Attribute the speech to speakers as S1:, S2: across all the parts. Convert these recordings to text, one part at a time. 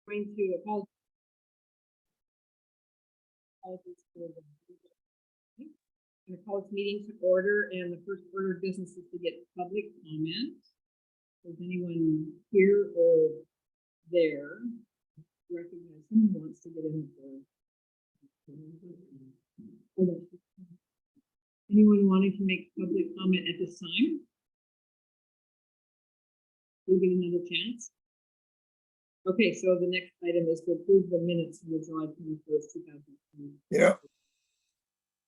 S1: Going to apologize for the I'm going to call this meeting to order, and the first order of business is to get public comment. Is anyone here or there recognize someone wants to get in there? Anyone wanting to make public comment at this time? We'll get another chance. Okay, so the next item is to approve the minutes of the July 21st, 2020.
S2: You know,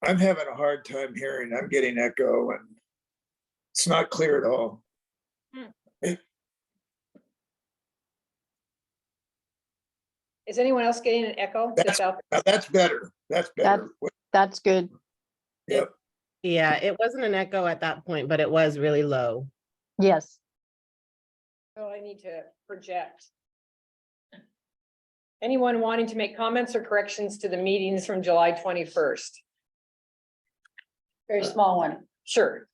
S2: I'm having a hard time hearing. I'm getting echo and it's not clear at all.
S3: Is anyone else getting an echo?
S2: That's better. That's better.
S4: That's good.
S2: Yep.
S5: Yeah, it wasn't an echo at that point, but it was really low.
S4: Yes.
S3: So I need to project. Anyone wanting to make comments or corrections to the meetings from July 21st?
S6: Very small one.
S3: Sure.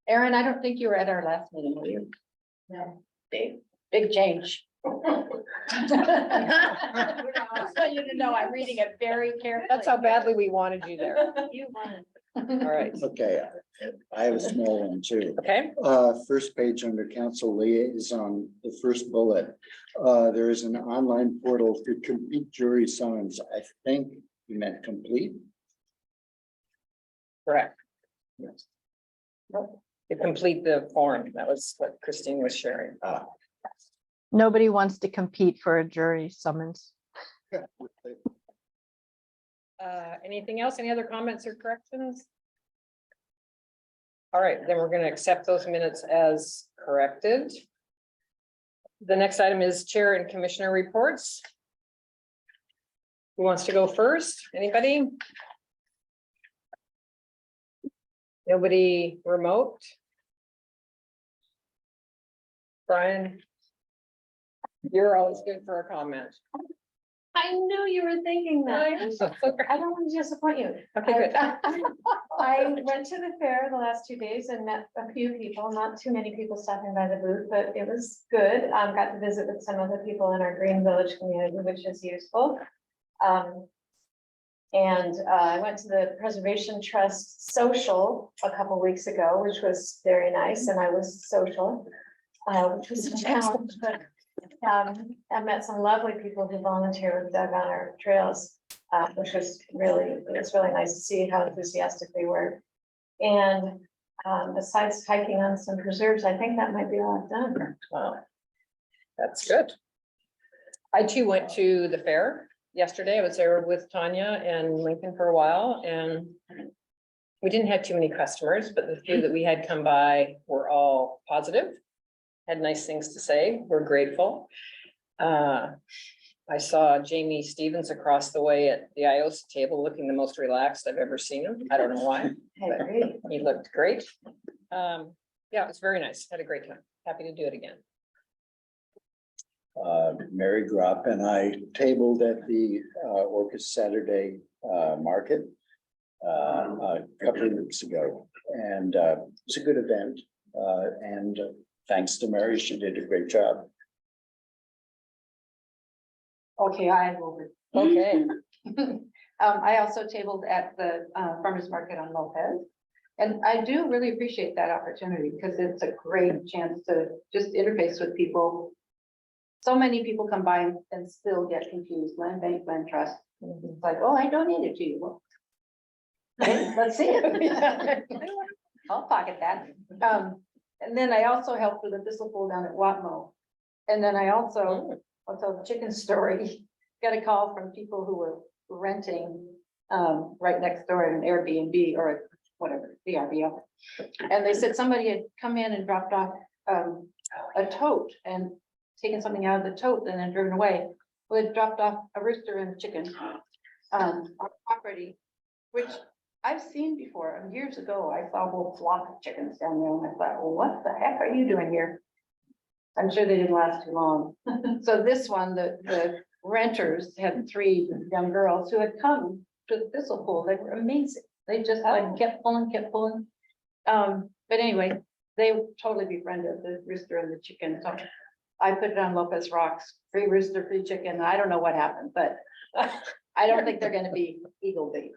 S6: Erin, I don't think you were at our last meeting, were you? No. Big change. Just want you to know, I'm reading it very carefully.
S3: That's how badly we wanted you there.
S6: You wanted.
S3: All right.
S7: Okay, I have a small one too.
S3: Okay.
S7: First page under council liaison, the first bullet. There is an online portal to complete jury summons. I think you meant complete.
S3: Correct.
S7: Yes.
S3: To complete the form. That was what Christine was sharing.
S4: Nobody wants to compete for a jury summons.
S3: Anything else? Any other comments or corrections? All right, then we're going to accept those minutes as corrected. The next item is chair and commissioner reports. Who wants to go first? Anybody? Nobody remote? Brian? You're always good for a comment.
S6: I knew you were thinking that. I don't want to disappoint you.
S3: Okay, good.
S6: I went to the fair the last 2 days and met a few people, not too many people stopping by the booth, but it was good. Got to visit with some other people in our Green Village community, which is useful. I went to the Preservation Trust social a couple weeks ago, which was very nice, and I was social, which was a challenge, but I met some lovely people who volunteer with Doug on our trails, which was really nice to see how enthusiastic they were. And besides hiking on some preserves, I think that might be all I've done.
S3: Wow, that's good. I too went to the fair yesterday. I was there with Tanya and Lincoln for a while, and we didn't have too many customers, but the few that we had come by were all positive, had nice things to say. We're grateful. I saw Jamie Stevens across the way at the IOSA table looking the most relaxed I've ever seen him. I don't know why, but he looked great. Yeah, it was very nice. Had a great time. Happy to do it again.
S7: Mary Gropp and I tabled at the Orcas Saturday market a couple of weeks ago, and it's a good event. And thanks to Mary, she did a great job.
S6: Okay, I will.
S3: Okay.
S6: I also tabled at the farmer's market on Lopez. And I do really appreciate that opportunity because it's a great chance to just interface with people. So many people come by and still get confused, land bank, land trust. It's like, oh, I donated to you. Well, okay, let's see it. I'll pocket that. And then I also helped with a thistle down at Watmo. And then I also, I'll tell the chicken story, got a call from people who were renting right next door at an Airbnb or whatever, VRBO. And they said somebody had come in and dropped off a tote and taken something out of the tote and then driven away. Well, it dropped off a rooster and a chicken on property, which I've seen before. Years ago, I saw a whole flock of chickens down there and I thought, well, what the heck are you doing here? I'm sure they didn't last too long. So this one, the renters had 3 young girls who had come to the thistle pool. They were amazing. They just like kept pulling. But anyway, they totally befriended the rooster and the chicken. So I put it on Lopez Rocks, free rooster, free chicken. I don't know what happened, but I don't think they're gonna be eagle bait.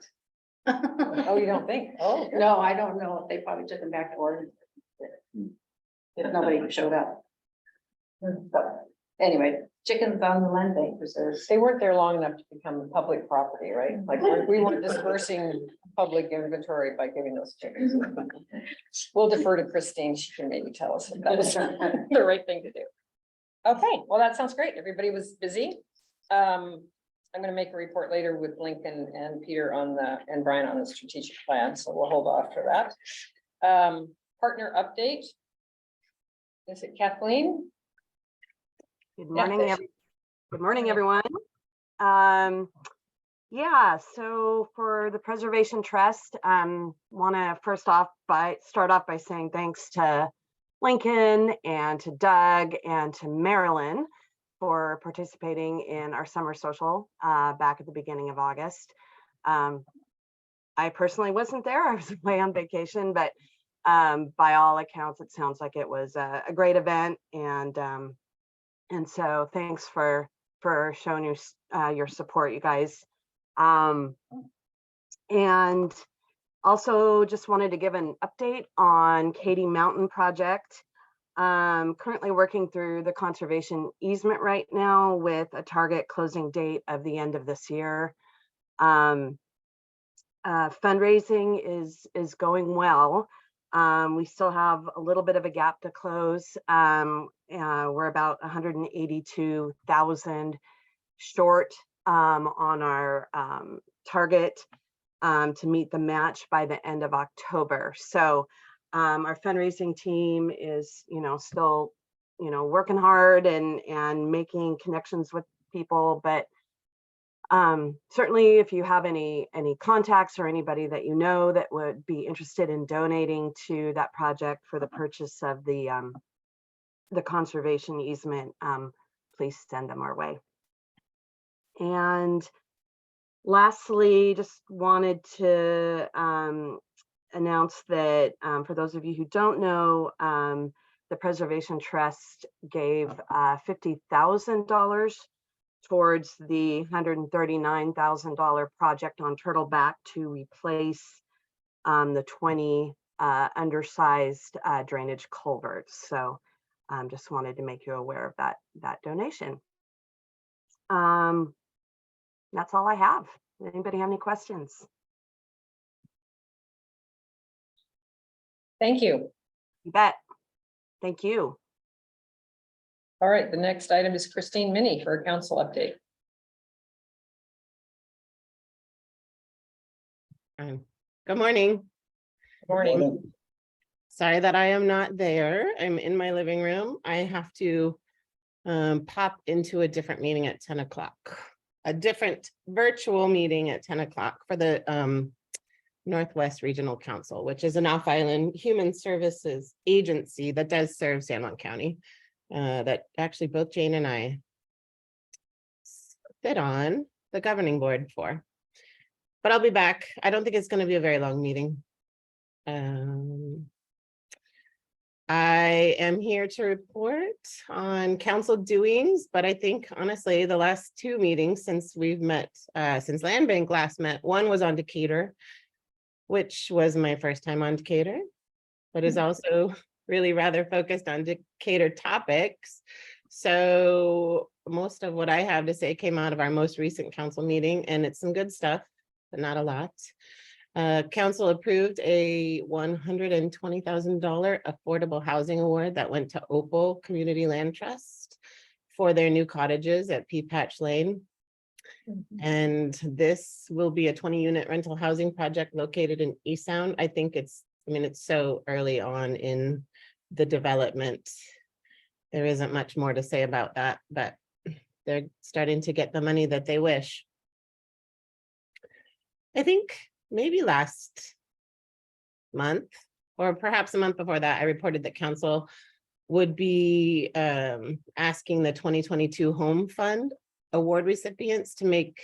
S3: Oh, you don't think? Oh, good.
S6: No, I don't know if they probably took them back to Oregon. If nobody showed up. But anyway, chickens on the land bank reserves.
S3: They weren't there long enough to become public property, right? Like, we weren't dispersing public inventory by giving those chickens. We'll defer to Christine. She can maybe tell us if that was the right thing to do. Okay, well, that sounds great. Everybody was busy. I'm gonna make a report later with Lincoln and Peter and Brian on the strategic plan, so we'll hold off for that. Partner update. Is it Kathleen?
S8: Good
S3: Yeah,
S8: morning,
S3: there she-
S8: good morning, everyone. Yeah, so for the Preservation Trust, want to start off by saying thanks to Lincoln and to Doug and to Marilyn for participating in our summer social back at the beginning of August. I personally wasn't there. I was away on vacation, but by all accounts, it sounds like it was a great event, and so thanks for showing your support, you guys. And also just wanted to give an update on Katy Mountain project. Currently working through the conservation easement right now with a target closing date of the end of this year. Fundraising is going well. We still have a little bit of a gap to close. We're about 182,000 short on our target to meet the match by the end of October. So our fundraising team is, still, working hard and making connections with people, but certainly if you have any contacts or anybody that that would be interested in donating to that project for the purchase of the conservation easement, please send them our way. And lastly, just wanted to announce that for those of you who don't know, the Preservation Trust gave $50,000 towards the $139,000 project on Turtleback to replace the 20 undersized drainage culverts. So just wanted to make you aware of that donation. That's all I have. Anybody have any questions?
S3: Thank you.
S8: You bet. Thank you.
S3: All right, the next item is Christine Minnie for a council update.
S5: Good morning.
S3: Morning.
S5: Sorry that I am not there. I'm in my living room. I have to pop into a different meeting at 10 o'clock. A different virtual meeting at 10 o'clock for the Northwest Regional Council, which is an off-island human services agency that does serve San Juan County. That actually both Jane and I sit on the governing board for. But I'll be back. I don't think it's going to be a very long meeting. I am here to report on council doings, but I think honestly, the last two meetings since we've met, since Land Bank last met, one was on Decatur, which was my first time on Decatur, but is also really rather focused on Decatur topics. So most of what I have to say came out of our most recent council meeting, and it's some good stuff, but not a lot. Council approved a $120,000 affordable housing award that went to Opal Community Land Trust for their new cottages at Pea Patch Lane. And this will be a 20-unit rental housing project located in East Sound. I think it's so early on in the development. There isn't much more to say about that, but they're starting to get the money that they wish. I think maybe last month, or perhaps a month before that, I reported that council would be asking the 2022 Home Fund award recipients to make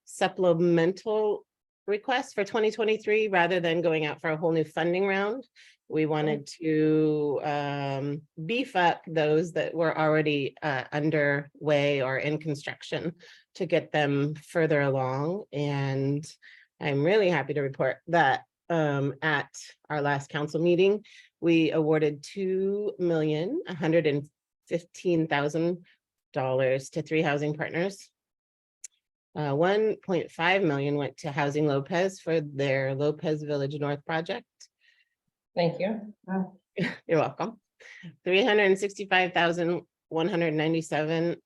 S5: supplemental request for 2023, rather than going out for a whole new funding round. We wanted to beef up those that were already underway or in construction to get them further along. And I'm really happy to report that at our last council meeting, we awarded $2,115,000 to 3 housing partners. 1.5 million went to Housing Lopez for their Lopez Village North project.
S3: Thank you.
S5: You're welcome. $365,197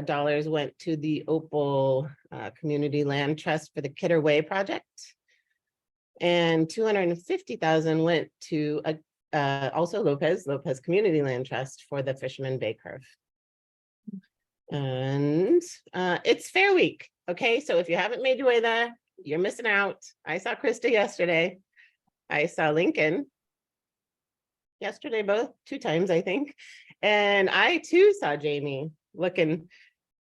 S5: dollars went to the Opal Community Land Trust for the Kidder Way project. And 250,000 went to also Lopez Community Land Trust for the Fisherman Bay Curve. And it's Fair Week. Okay, so if you haven't made your way there, you're missing out. I saw Krista yesterday. I saw Lincoln yesterday, both 2 times, I think. And I too saw Jamie looking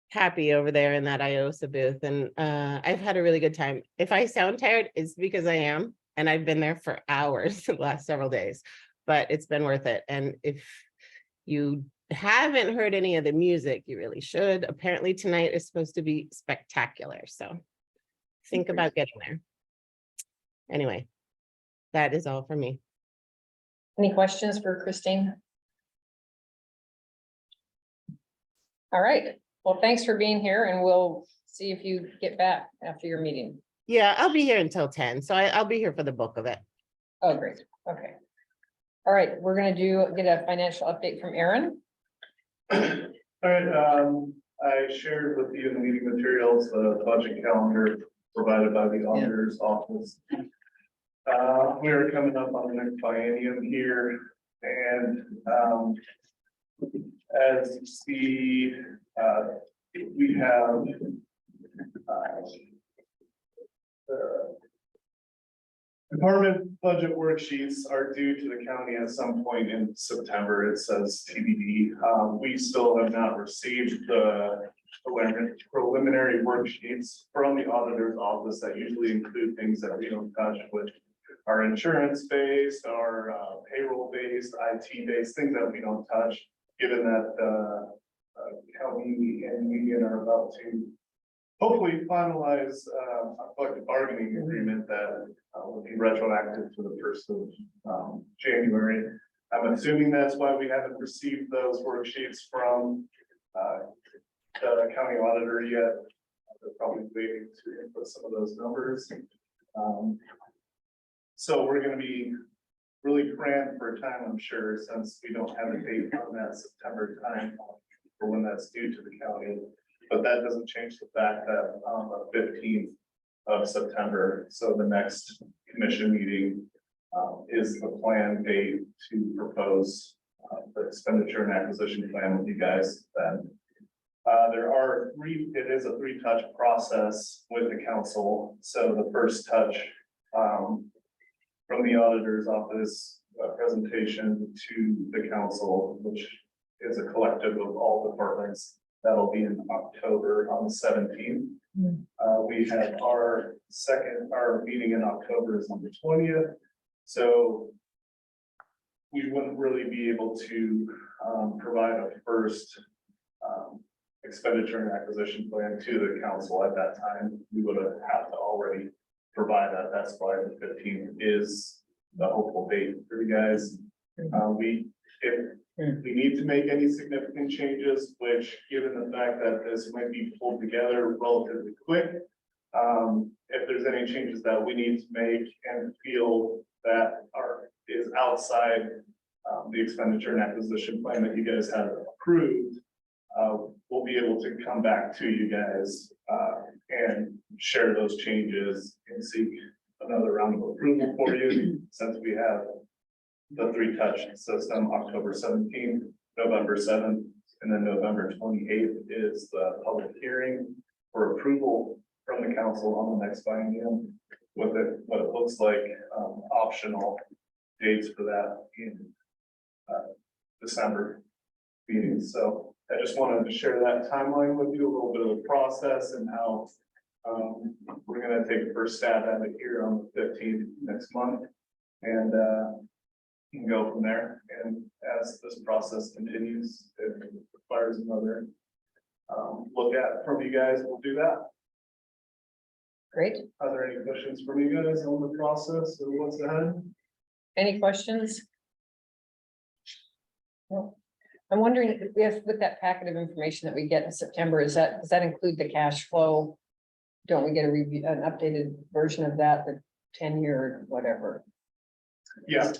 S5: happy over there in that IOSA booth. And I've had a really good time. If I sound tired, it's because I am. And I've been there for hours the last several days, but it's been worth it. And if you haven't heard any of the music, you really should. Apparently tonight is supposed to be spectacular. So think about getting there. Anyway, that is all for me.
S3: Any questions for Christine? All right, well, thanks for being here, and we'll see if you get back after your meeting.
S5: Yeah, I'll be here until 10, so I'll be here for the bulk of it.
S3: Oh, great, okay. All right, we're gonna get a financial update from Aaron.
S9: All right, I shared with you in the meeting materials, the budget calendar provided by the auditor's office. We are coming up on the next biennium here, and as you see, we have the department budget worksheets are due to the county at some point in September. It says TBD. We still have not received the preliminary worksheets from the auditor's office that usually include things that we don't touch, with our insurance based, our payroll based, IT based, things that we don't touch, given that county and union are about to hopefully finalize a collective bargaining agreement that will be retroactive to the 1st of January. I'm assuming that's why we haven't received those worksheets from the county auditor yet. They're probably waiting to input some of those numbers. So we're going to be really cramped for time, I'm sure, since we don't have a date on that September time for when that's due to the county. But that doesn't change the fact that on the 15th of September, so the next commission meeting is the planned date to propose the expenditure and acquisition plan with you guys then. It is a 3-touch process with the council. So the first touch from the auditor's office presentation to the council, which is a collective of all departments. That'll be in October on the 17th. We have our meeting in October is on the 20th. So we wouldn't really be able to provide a first expenditure and acquisition plan to the council at that time. We would have had to already provide that. That's why the 15th is the hopeful date for you guys. If we need to make any significant changes, which given the fact that this might be pulled together relatively quick, if there's any changes that we need to make and feel that is outside the expenditure and acquisition plan that you guys have approved, we'll be able to come back to you guys and share those changes and seek another round of approval for you, since we have the 3-touch system. October 17th, November 7th, and then November 28th is the public hearing for approval from the council on the next biennium, with what it looks like optional dates for that in December meetings. So I just wanted to share that timeline with you, a little bit of the process and how We're gonna take a first stab at it here on the 15th next month. And you can go from there. And as this process continues, if it requires another look at from you guys, we'll do that.
S3: Great.
S9: Are there any questions from you guys on the process or what's ahead?
S3: Any questions? No. I'm wondering if with that packet of information that we get in September, does that include the cash flow? Don't we get a review, an updated version of that, the 10-year, whatever?
S9: Yeah,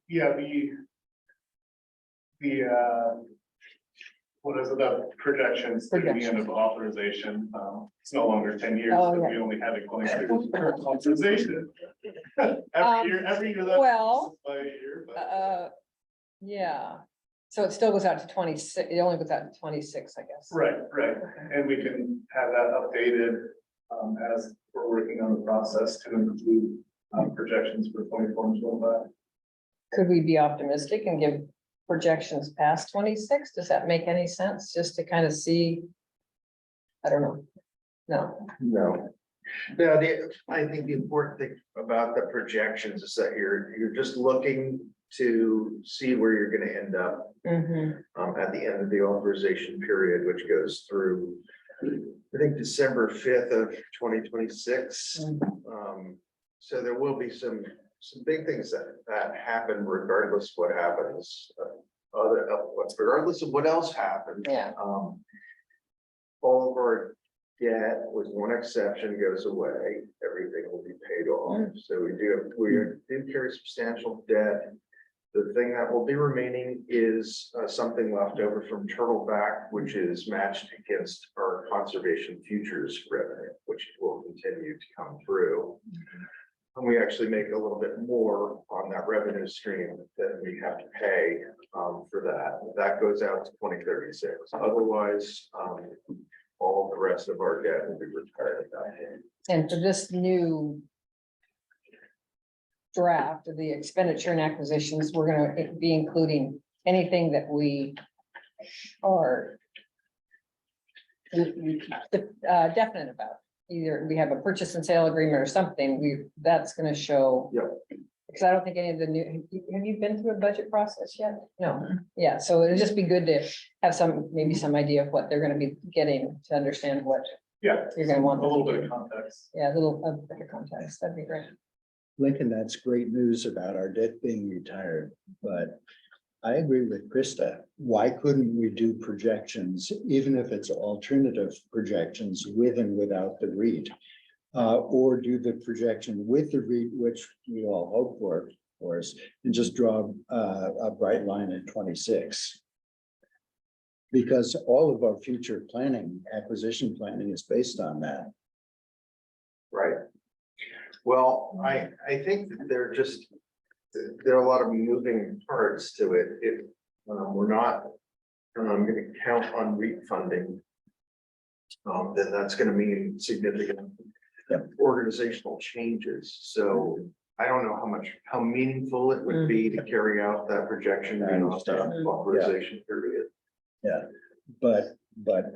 S9: yeah, what is it, the projections to the end of authorization, it's no longer 10 years,
S3: Oh,
S9: but
S3: yeah.
S9: we only have it going through current authorization. Every year that.
S3: well,
S9: By a year, but.
S3: Yeah, so it still goes out to 26, it only goes out to 26, I guess.
S9: Right, right,
S3: Okay.
S9: and we can have that updated, as we're working on the process to include, projections for 24 and 25.
S3: Could we be optimistic and give projections past 26? Does that make any sense? Just to kind of see? I don't know. No,
S10: No. I think the important thing about the projections is that you're just looking to see where you're gonna end up
S3: mhm,
S10: at the end of the authorization period, which goes through, I think, December 5th of 2026. So there will be some big things that happen regardless what happens, regardless of what else happens.
S3: yeah,
S10: All of our debt, with one exception, goes away. Everything will be paid off. So we do carry substantial debt. The thing that will be remaining is something left over from Turtleback, which is matched against our conservation futures revenue, which will continue to come through. And we actually make a little bit more on that revenue stream than we have to pay for that. That goes out to 2036. Otherwise, all the rest of our debt will be retired at that point.
S3: and for this new draft of the expenditure and acquisitions, we're gonna be including anything that we are definite about. Either we have a purchase and sale agreement or something, that's gonna show.
S10: Yep.
S3: Because I don't think any of the new, have you been through a budget process yet? No, yeah, so it'd just be good to have maybe some idea of what they're gonna be getting to understand what
S9: Yeah.
S3: you're gonna want.
S9: A little bit of context.
S3: Yeah, a little better context, that'd be great.
S7: Lincoln, that's great news about our debt being retired, but I agree with Krista. Why couldn't we do projections, even if it's alternative projections with and without the REIT? Or do the projection with the REIT, which we all hope for, of course, and just draw a bright line at 26. Because all of our future planning, acquisition planning is based on that.
S10: Right. Well, I think that there are a lot of moving parts to it. If we're not going to count on REIT funding, then that's going to mean significant organizational changes. So I don't know how meaningful it would be to carry out that projection
S7: I
S10: beyond
S7: understand.
S10: the authorization period.
S7: Yeah, but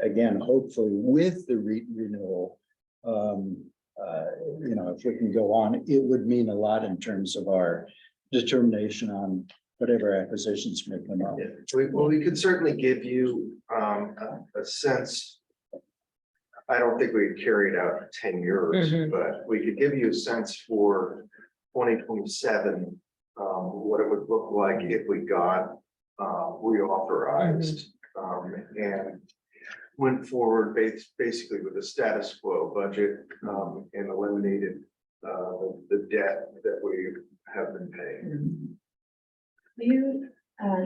S7: again, hopefully with the REIT renewal, you know, if we can go on, it would mean a lot in terms of our determination on whatever acquisitions may come up.
S10: Yeah. We could certainly give you a sense. I don't think we'd carry it out for 10 years,
S3: Mhm.
S10: but we could give you a sense for 2027, what it would look like if we got reauthorized and went forward basically with a status quo budget and eliminated the debt that we have been paying.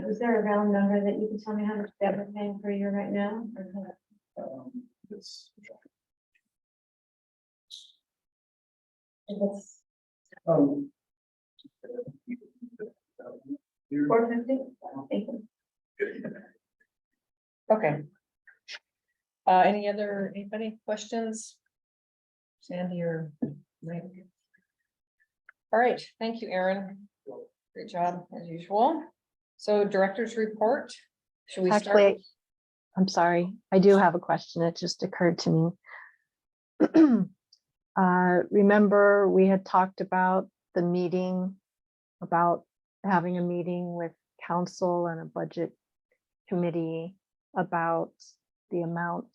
S11: Is there a round number that you can tell me how much debt we're paying per year right now?
S10: It's
S11: If it's 450? Thank you.
S3: Okay. Anybody questions? Sandy or Mike? All right, thank you, Erin. Great job as usual. So director's report. Should we start?
S4: Actually, I'm sorry, I do have a question. It just occurred to me. Remember, we had talked about the meeting, about having a meeting with council and a budget committee about the amount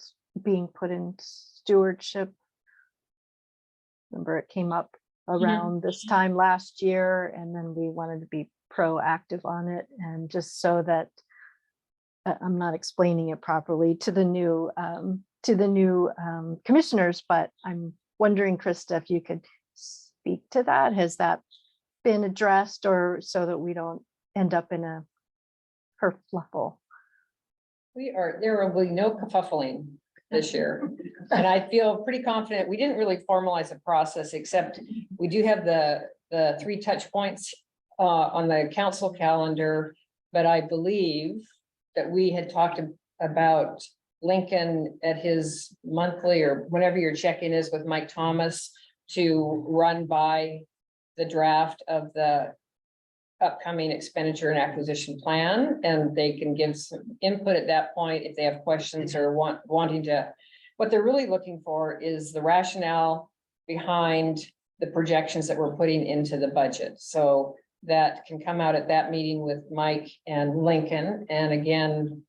S4: being put in stewardship. Remember, it came up around this time last year, and then we wanted to be proactive on it, and just so that I'm not explaining it properly to the new commissioners, but I'm wondering, Krista, if you could speak to that. Has that been addressed, or so that we don't end up in a kerfluffle?
S3: There will be no kerfuffling this year. And I feel pretty confident. We didn't really formalize a process, except we do have the 3 touch points on the council calendar. But I believe that we had talked about Lincoln at his monthly or whenever your check-in is with Mike Thomas to run by the draft of the upcoming expenditure and acquisition plan, and they can give some input at that point if they have questions or wanting to. What they're really looking for is the rationale behind the projections that we're putting into the budget. So that can come out at that meeting with Mike and Lincoln. And again,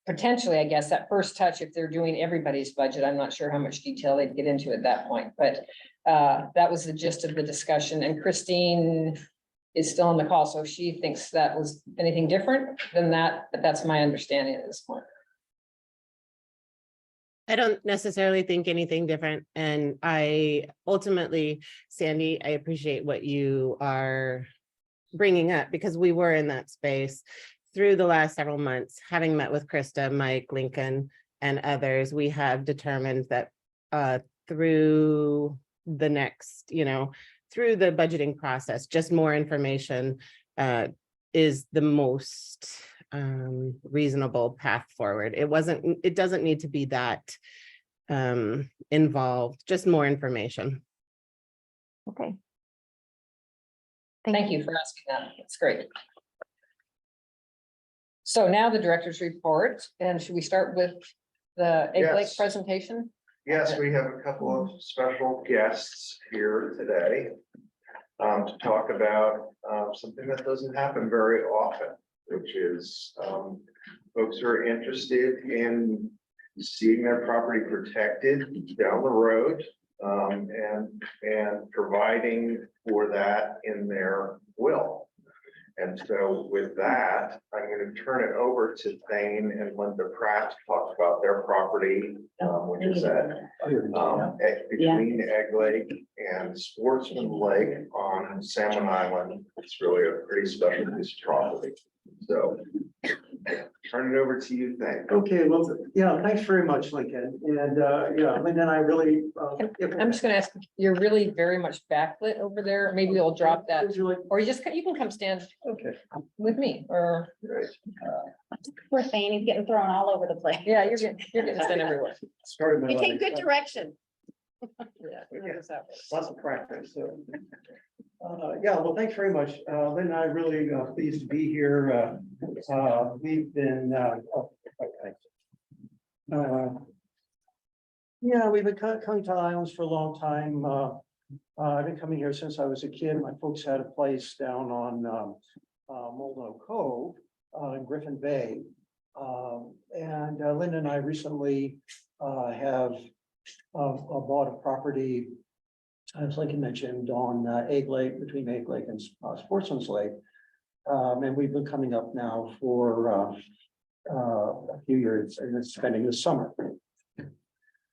S3: potentially, I guess, that first touch, if they're doing everybody's budget, I'm not sure how much detail they'd get into at that point, but that was the gist of the discussion. And Christine is still on the call, so if she thinks that was anything different than that, but that's my understanding at this point.
S5: I don't necessarily think anything different. And I ultimately, Sandy, I appreciate what you are bringing up, because we were in that space through the last several months, having met with Krista, Mike, Lincoln, and others. We have determined that through the next, through the budgeting process, just more information is the most reasonable path forward. It doesn't need to be that involved, just more information.
S4: Okay.
S3: Thank you for asking that. That's great. So now the director's report, and should we start with the Egg Lake
S10: Yes.
S3: presentation?
S10: Yes, we have a couple of special guests here today to talk about something that doesn't happen very often, which is folks who are interested in seeing their property protected down the road and providing for that in their will. And so with that, I'm going to turn it over to Thane and Linda Pratt to talk about their property, which is at between Egg Lake and Sportsman Lake on Salmon Island. It's really a pretty special piece of property. So turn it over to you, Thane.
S12: Okay, well, yeah, thanks very much, Lincoln. And yeah, Linda and I really.
S3: I'm just gonna ask, you're really very much backlit over there. Maybe we'll drop that, or you can come stand
S12: Okay.
S3: with me, or,
S11: Poor Thane, he's getting thrown all over the place.
S3: yeah, you're getting to stand everywhere.
S12: Started my
S11: You take
S12: life.
S11: good direction.
S3: Yeah.
S12: Lots of practice, so. Yeah, well, thanks very much. Lynn and I really pleased to be here. We've been, yeah, we've been coming to Islands for a long time. I've been coming here since I was a kid. My folks had a place down on Molno Cove in Griffin Bay. And Linda and I recently have bought a property, as Lincoln mentioned, on Egg Lake, between Egg Lake and Sportsman's Lake. And we've been coming up now for a few years and spending the summer.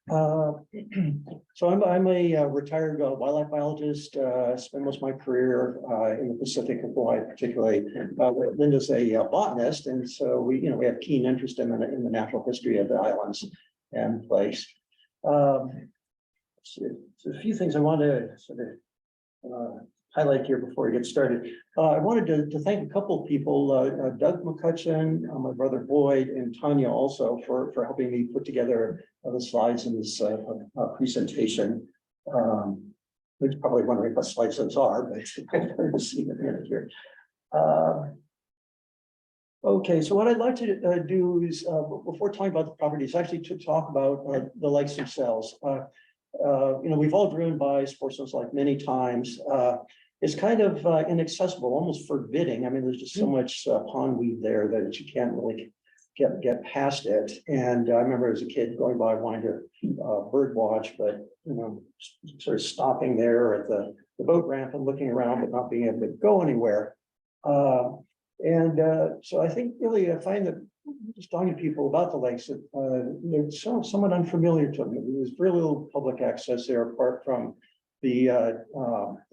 S12: So I'm a retired wildlife biologist, spent most of my career in the Pacific of Hawaii, particularly. Linda's a botanist, and so we have keen interest in the natural history of the islands and place. So a few things I want to sort of highlight here before we get started. I wanted to thank a couple of people, Doug McCutcheon, my brother Boyd, and Tanya also for helping me put together the slides in this presentation. You're probably wondering what slides those are, but to see them here. Okay, so what I'd like to do is, before talking about the properties, actually to talk about the lakes themselves. we've all driven by Sportsman's Lake many times. It's kind of inaccessible, almost forbidding. I mean, there's just so much pondweed there that you can't really get past it. And I remember as a kid going by wanting to bird watch, but sort of stopping there at the boat ramp and looking around, but not being able to go anywhere. So I think really I find that just talking to people about the lakes, they're somewhat unfamiliar to them. There's very little public access there apart from the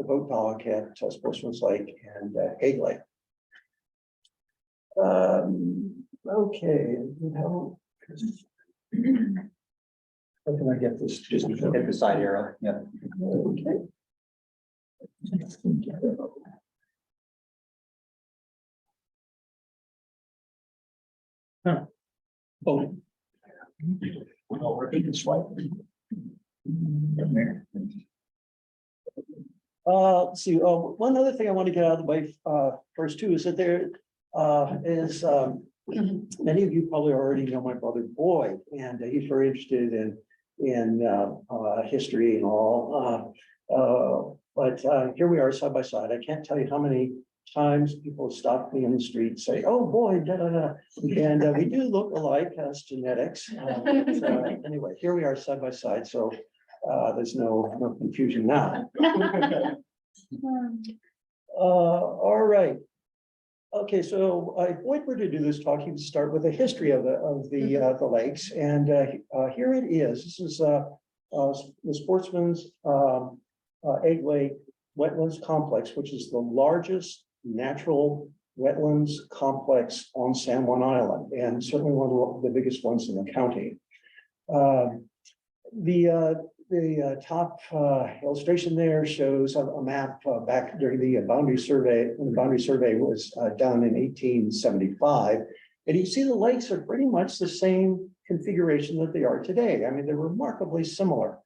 S12: boat dock at Sportsman's Lake and Egg Lake. Okay. How can I get this?
S7: Just hit the side arrow, yeah.
S12: Okay. Huh. Oh. I'll repeat this right. Let's see, one other thing I want to get out of the way first too is that there is many of you probably already know my brother Boyd, and he's very interested in history and all. But here we are side by side. I can't tell you how many times people stop me in the street and say, "Oh boy, da da da," and we do look alike as genetics. Anyway, here we are side by side, so there's no confusion now. All right. Okay, so if Boyd were to do this talk, he would start with a history of the lakes, and here it is. This is the Sportsman's Egg Lake Wetlands Complex, which is the largest natural wetlands complex on San Juan Island, and certainly one of the biggest ones in the county. The top illustration there shows a map back during the boundary survey, when the boundary survey was done in 1875. And you see the lakes are pretty much the same configuration that they are today. I mean, they're remarkably similar.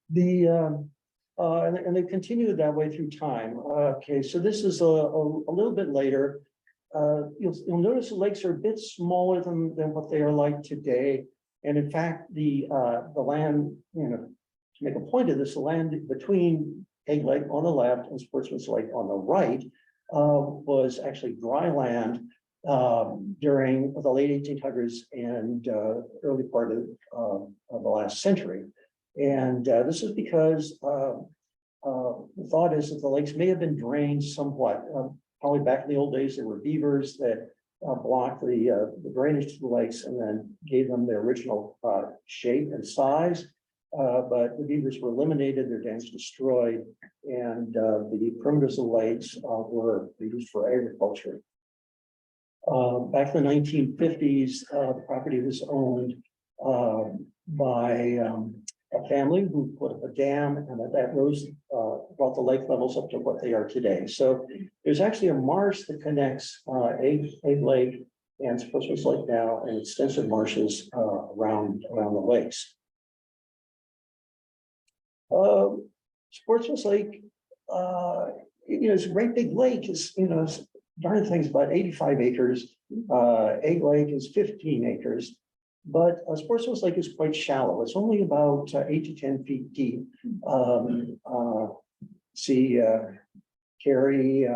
S12: And they continue that way through time. Okay, so this is a little bit later. You'll notice the lakes are a bit smaller than what they are like today. And in fact, the land, to make a point of this, the land between Egg Lake on the left and Sportsman's Lake on the right was actually dry land during the late 1800s and early part of the last century. And this is because the thought is that the lakes may have been drained somewhat. Probably back in the old days, there were beavers that blocked the drainage to the lakes and then gave them their original shape and size. But the beavers were eliminated, their dams destroyed, and the perimeters of the lakes were used for agriculture. Back in the 1950s, the property was owned by a family who put up a dam, and that rose, brought the lake levels up to what they are today. So there's actually a marsh that connects Egg Lake and Sportsman's Lake now, and extensive marshes around the lakes. Sportsman's Lake, it's a great big lake. It's darn thing's about 85 acres. Egg Lake is 15 acres. But Sportsman's Lake is quite shallow. It's only about 8 to 10 feet deep. Carrie,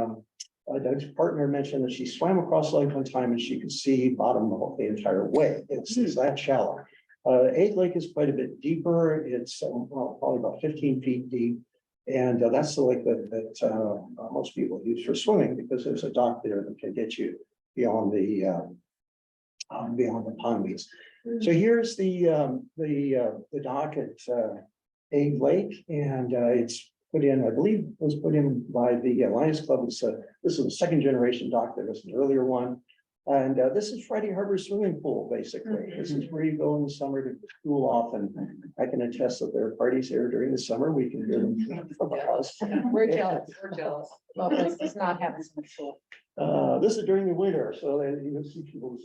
S12: Doug's partner, mentioned that she swam across the lake one time and she could see bottom of the entire way. It's that shallow. Egg Lake is quite a bit deeper. It's probably about 15 feet deep. And that's the lake that most people use for swimming, because there's a dock there that can get you beyond the pondweeds. So here's the dock at Egg Lake, and it's put in, I believe, was put in by the Lions Club. This is a second generation dock. There was an earlier one, and this is Friday Harbor swimming pool. Basically, this is where you go in the summer to cool off, and I can attest that there are parties there during the summer. We can hear them from our house.
S3: We're jealous, Well, this does not happen so much.
S12: This is during the winter, so you see people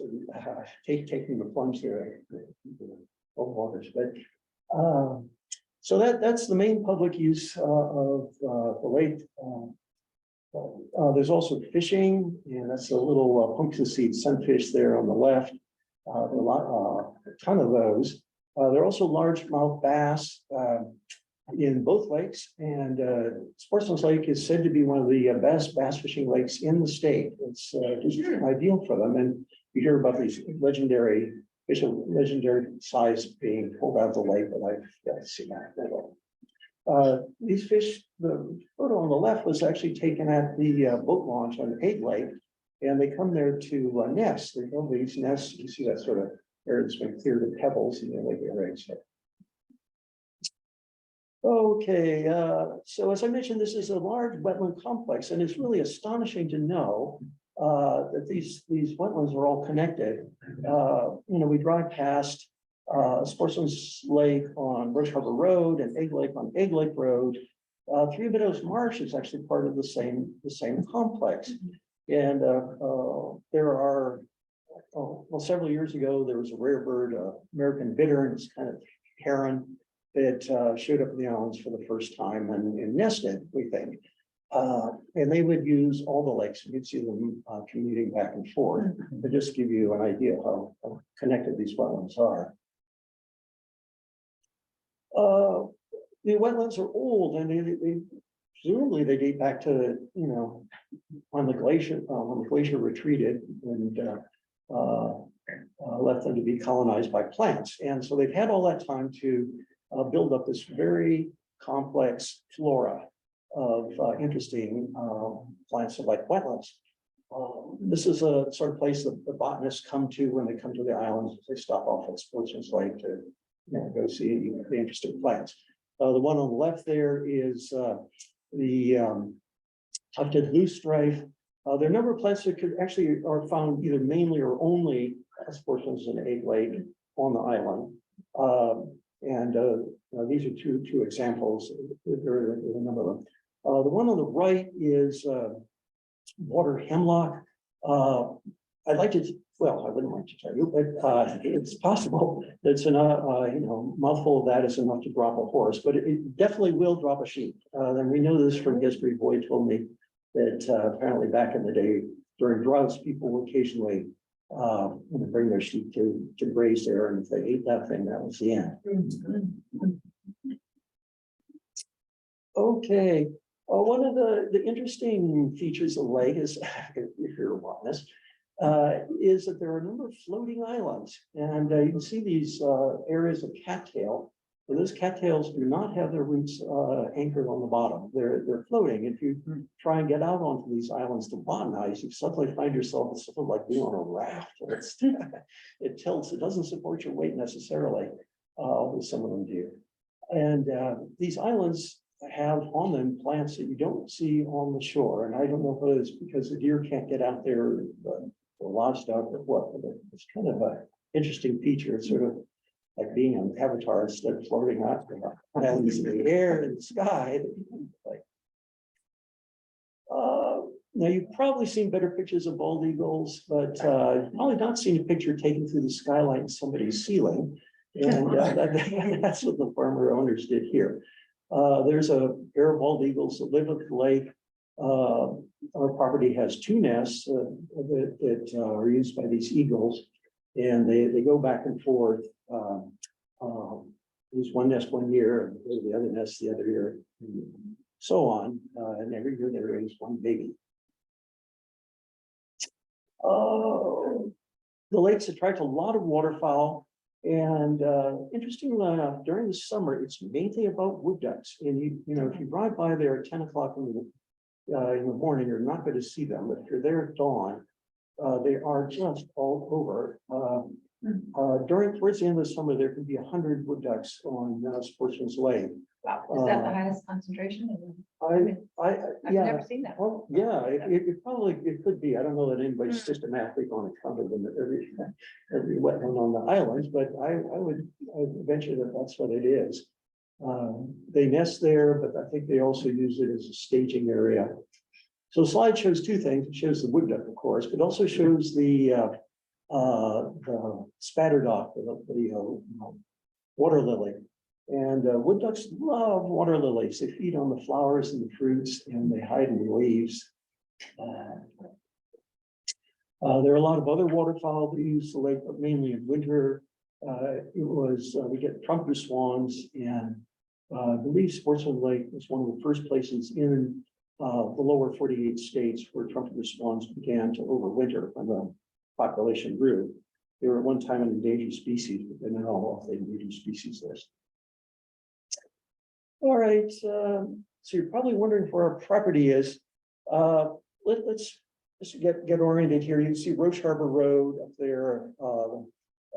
S12: taking the plunge there, cold waters. But so that's the main public use of the lake. There's also fishing, and that's a little pumpkin seed sunfish there on the left. There are a ton of those. There are also largemouth bass in both lakes, and Sportsman's Lake is said to be one of the best bass fishing lakes in the state. It's just ideal for them, and you hear about these legendary fish of legendary size being pulled out of the lake, but I've yet to see that. These fish, the photo on the left was actually taken at the boat launch on Egg Lake, and they come there to nest. They build these nests. You see that sort of area that's been cleared of pebbles, and they lay their eggs there. Okay, so as I mentioned, this is a large wetland complex, and it's really astonishing to know that these wetlands are all connected. We drive past Sportsman's Lake on Brush Harbor Road and Egg Lake on Egg Lake Road. Three Meadows Marsh is actually part of the same complex. And there are, well, several years ago, there was a rare bird, American bittern, it's kind of heron, that showed up in the islands for the first time and nested, we think. And they would use all the lakes. You'd see them commuting back and forth to just give you an idea how connected these wetlands are. The wetlands are old, and they presumably they date back to, when the glacier retreated and left them to be colonized by plants. And so they've had all that time to build up this very complex flora of interesting plants like wetlands. This is a sort of place that the botanists come to when they come to the islands. They stop off at Sportsman's Lake to go see the interesting plants. The one on the left there is the tufted loosestrife. There are a number of plants that could actually are found either mainly or only at Sportsman's and Egg Lake on the island. These are two examples. There are a number of them. The one on the right is water hemlock. I'd like to, well, I wouldn't like to tell you, but it's possible that it's enough, mouthful of that is enough to drop a horse, but it definitely will drop a sheep. And we know this from history. Boyd told me that apparently back in the day during droughts, people would occasionally bring their sheep to graze there, and if they ate that thing, that was the end. Okay, one of the interesting features of the lake is, if you're a botanist, is that there are a number of floating islands, and you can see these areas of cattail. But those cattails do not have their roots anchored on the bottom. They're floating. If you try and get out onto these islands to botanize, you suddenly find yourself sort of like being on a raft. It tilts. It doesn't support your weight necessarily, although some of them do. And these islands have on them plants that you don't see on the shore. And I don't know if it's because the deer can't get out there or lodged out or what, but it's kind of an interesting feature. It's sort of like being on Avatar instead of floating out islands in the air and the sky. Now you've probably seen better pictures of bald eagles, but you've probably not seen a picture taken through the skylight in somebody's ceiling. And that's what the farmer owners did here. There's a pair of bald eagles that live at the lake. Our property has two nests that are used by these eagles, and they go back and forth. Use one nest one year, and the other nest the other year, and so on. And every year there is one baby. The lakes attract a lot of waterfowl. And interestingly enough, during the summer, it's mainly about wood ducks. And if you drive by there at 10 o'clock in the morning, you're not going to see them. But if you're there at dawn, they are just all over. Towards the end of the summer, there could be 100 wood ducks on Sportsman's Lake.
S6: Wow, is that the highest concentration? I've
S12: Yeah.
S6: never seen that.
S12: Well, yeah, it could be. I don't know that anybody's systematically going to cover them every wetland on the islands, but I would venture that that's what it is. They nest there, but I think they also use it as a staging area. So the slide shows two things. It shows the wood duck, of course, but also shows the spatterdock, the water lily. And wood ducks love water lilies. They feed on the flowers and the fruits, and they hide in the leaves. There are a lot of other waterfowl that use the lake, but mainly in winter. We get trumpeter swans, and I believe Sportsman Lake was one of the first places in the lower 48 states where trumpeter swans began to overwinter when the population grew. They were at one time an endangered species, but they're now off the endangered species list. All right, so you're probably wondering where our property is. Let's just get oriented here. You can see Roche Harbor Road up there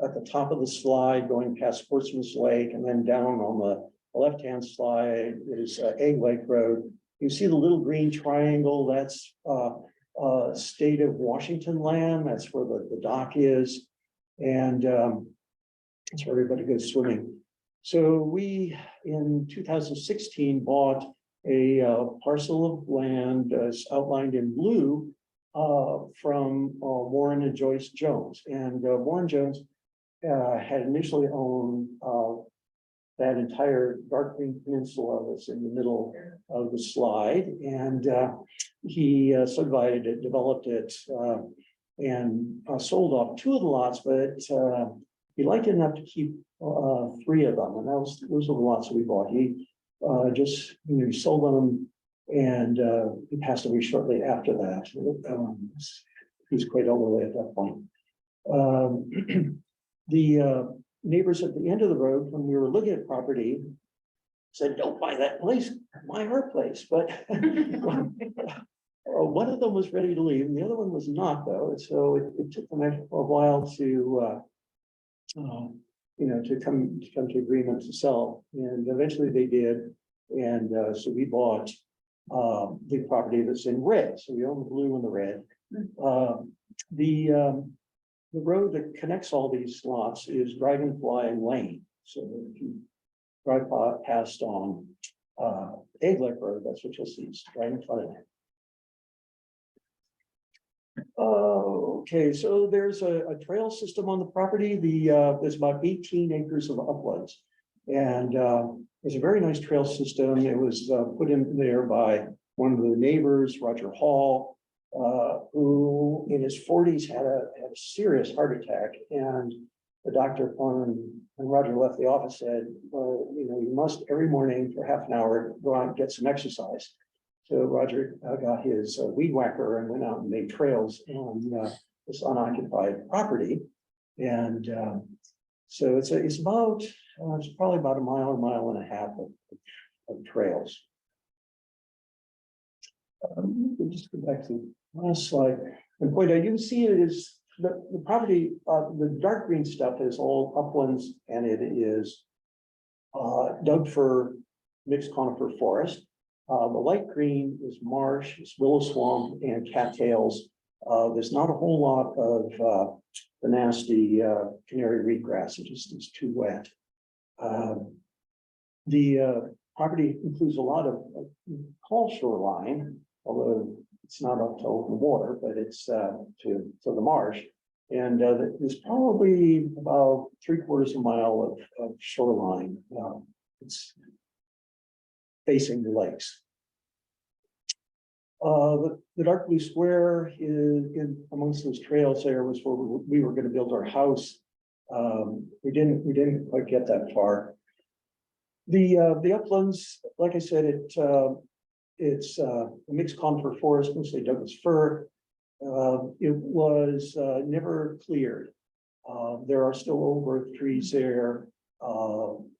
S12: at the top of the slide going past Sportsman's Lake, and then down on the left-hand slide is Egg Lake Road. You see the little green triangle, that's state of Washington land. That's where the dock is. And that's where everybody goes swimming. So we, in 2016, bought a parcel of land as outlined in blue from Warren and Joyce Jones. And Warren Jones had initially owned that entire dark green peninsula that's in the middle of the slide. And he subdivided it, developed it, and sold off 2 of the lots, but he liked it enough to keep 3 of them. And those are the lots that we bought. He just, he sold them, and he passed away shortly after that. He was quite elderly at that point. The neighbors at the end of the road, when we were looking at property, said, "Don't buy that place, buy our place." But one of them was ready to leave, and the other one was not, though. And so it took them a while to, to come to agreement to sell, and eventually they did. And so we bought the property that's in red. So we own the blue and the red. The road that connects all these lots is Dragonfly Lane. So if you drive past on Egg Lake Road, that's what you'll see, is Dragonfly Lane. Okay, so there's a trail system on the property. There's about 18 acres of uplands, and there's a very nice trail system. It was put in there by one of the neighbors, Roger Hall, who in his 40s had a serious heart attack, and the doctor, when Roger left the office, said, "Well, you must every morning for half an hour go out and get some exercise." So Roger got his weed whacker and went out and made trails on this unoccupied property, and so it's probably about a mile and a half of trails. We'll just go back to the last slide and point out, you can see it is the property, the dark green stuff is all uplands, and it is Doug fir mixed conifer forest. The light green is marsh, it's willow swamp, and cattails. There's not a whole lot of the nasty canary reed grass. It just is too wet. The property includes a lot of tall shoreline, although it's not up to open water, but it's to the marsh. And there's probably about 3/4 mile of shoreline. It's facing the lakes. The dark blue square is in amongst those trails. There was where we were going to build our house. We didn't quite get that far. The uplands, like I said, it's a mixed conifer forest, mostly Douglas fir. It was never cleared. There are still old growth trees there. A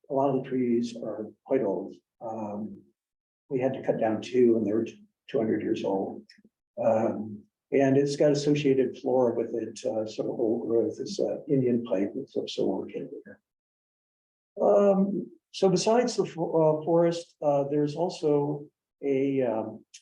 S12: lot of the trees are quite old. We had to cut down 2, and they were 200 years old. And it's got associated flora with it, sort of old growth. It's Indian pipe, it's also located there. So besides the forest, there's also a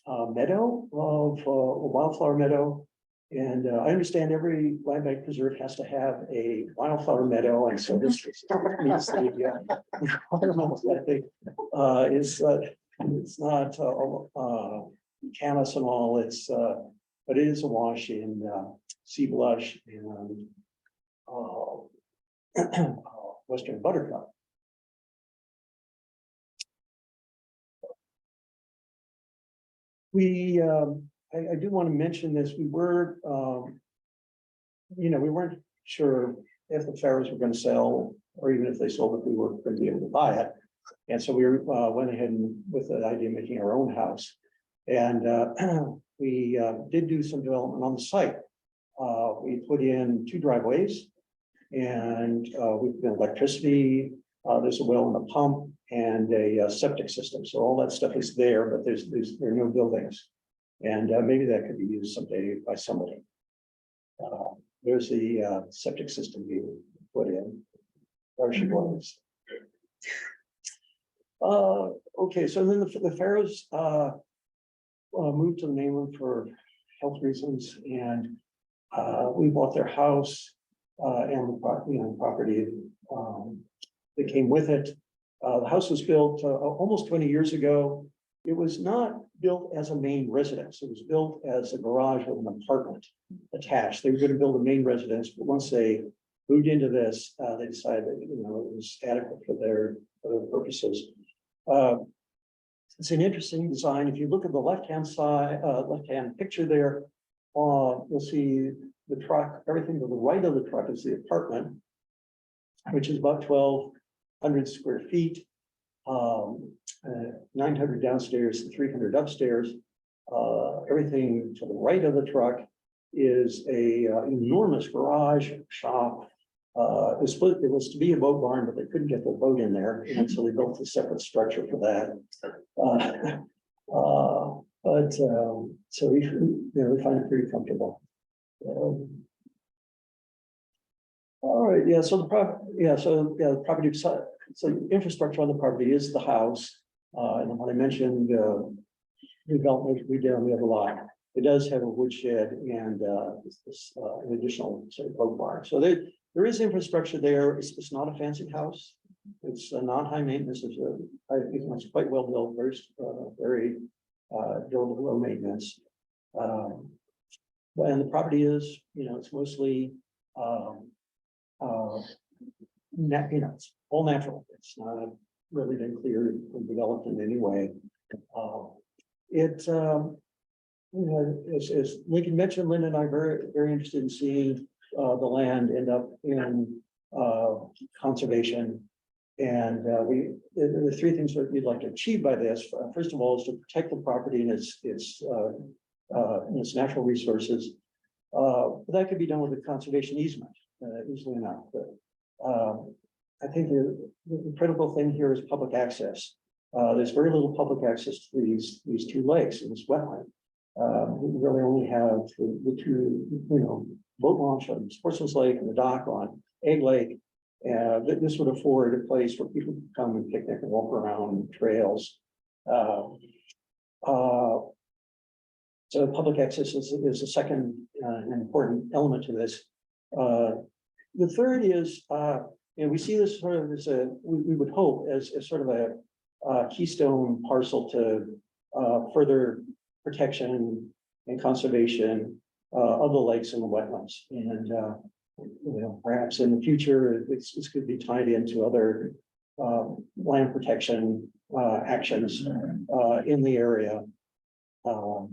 S12: meadow of a wildflower meadow. And I understand every land bank preserve has to have a wildflower meadow, and so this meets the requirements. I think it's not camas and all. It's but it is a wash in sea blush and western buttercup. I do want to mention this. We were we weren't sure if the Farrows were gonna sell, or even if they sold, if we were gonna be able to buy it. And so we went ahead and with the idea of making our own house. And we did do some development on the site. We put in 2 driveways. And we put in electricity, there's a well and a pump and a septic system. So all that stuff is there, but there are no buildings. And maybe that could be used someday by somebody. There's the septic system being put in. There she was. Okay, so then the Farrows moved to the mainland for health reasons, and we bought their house and the property that came with it. The house was built almost 20 years ago. It was not built as a main residence. It was built as a garage with an apartment attached. They were going to build a main residence, but once they moved into this, they decided that, it was adequate for their purposes. It's an interesting design. If you look at the left-hand side, left-hand picture there, you'll see the truck. Everything to the right of the truck is the apartment, which is about 1,200 square feet. 900 downstairs and 300 upstairs. Everything to the right of the truck is a enormous garage shop. It was to be a boat barn, but they couldn't get the boat in there, and so they built a separate structure for that. So we find it pretty comfortable. All right, yeah. So the property. So the infrastructure on the property is the house, and when I mentioned development, we have a lot. It does have a woodshed and an additional sort of boat barn. So there is infrastructure there. It's not a fancy house. It's not high maintenance. I think it's quite well built, very durable, low maintenance. And the property is, it's mostly it's all natural. It's not really been cleared or developed in any way. As Lincoln mentioned, Lynn and I are very interested in seeing the land end up in conservation. And the 3 things that we'd like to achieve by this, first of all, is to protect the property and its natural resources. That could be done with a conservation easement, easily enough. But I think the critical thing here is public access. There's very little public access to these 2 lakes in this wetland. We really only have the 2, boat launch on Sportsman's Lake and the dock on Egg Lake. This would afford a place where people can come and picnic and walk around trails. So public access is the second important element to this. The third is, we see this sort of as we would hope as sort of a keystone parcel to further protection and conservation of the lakes and the wetlands. And perhaps in the future, this could be tied into other land protection actions in the area. Well,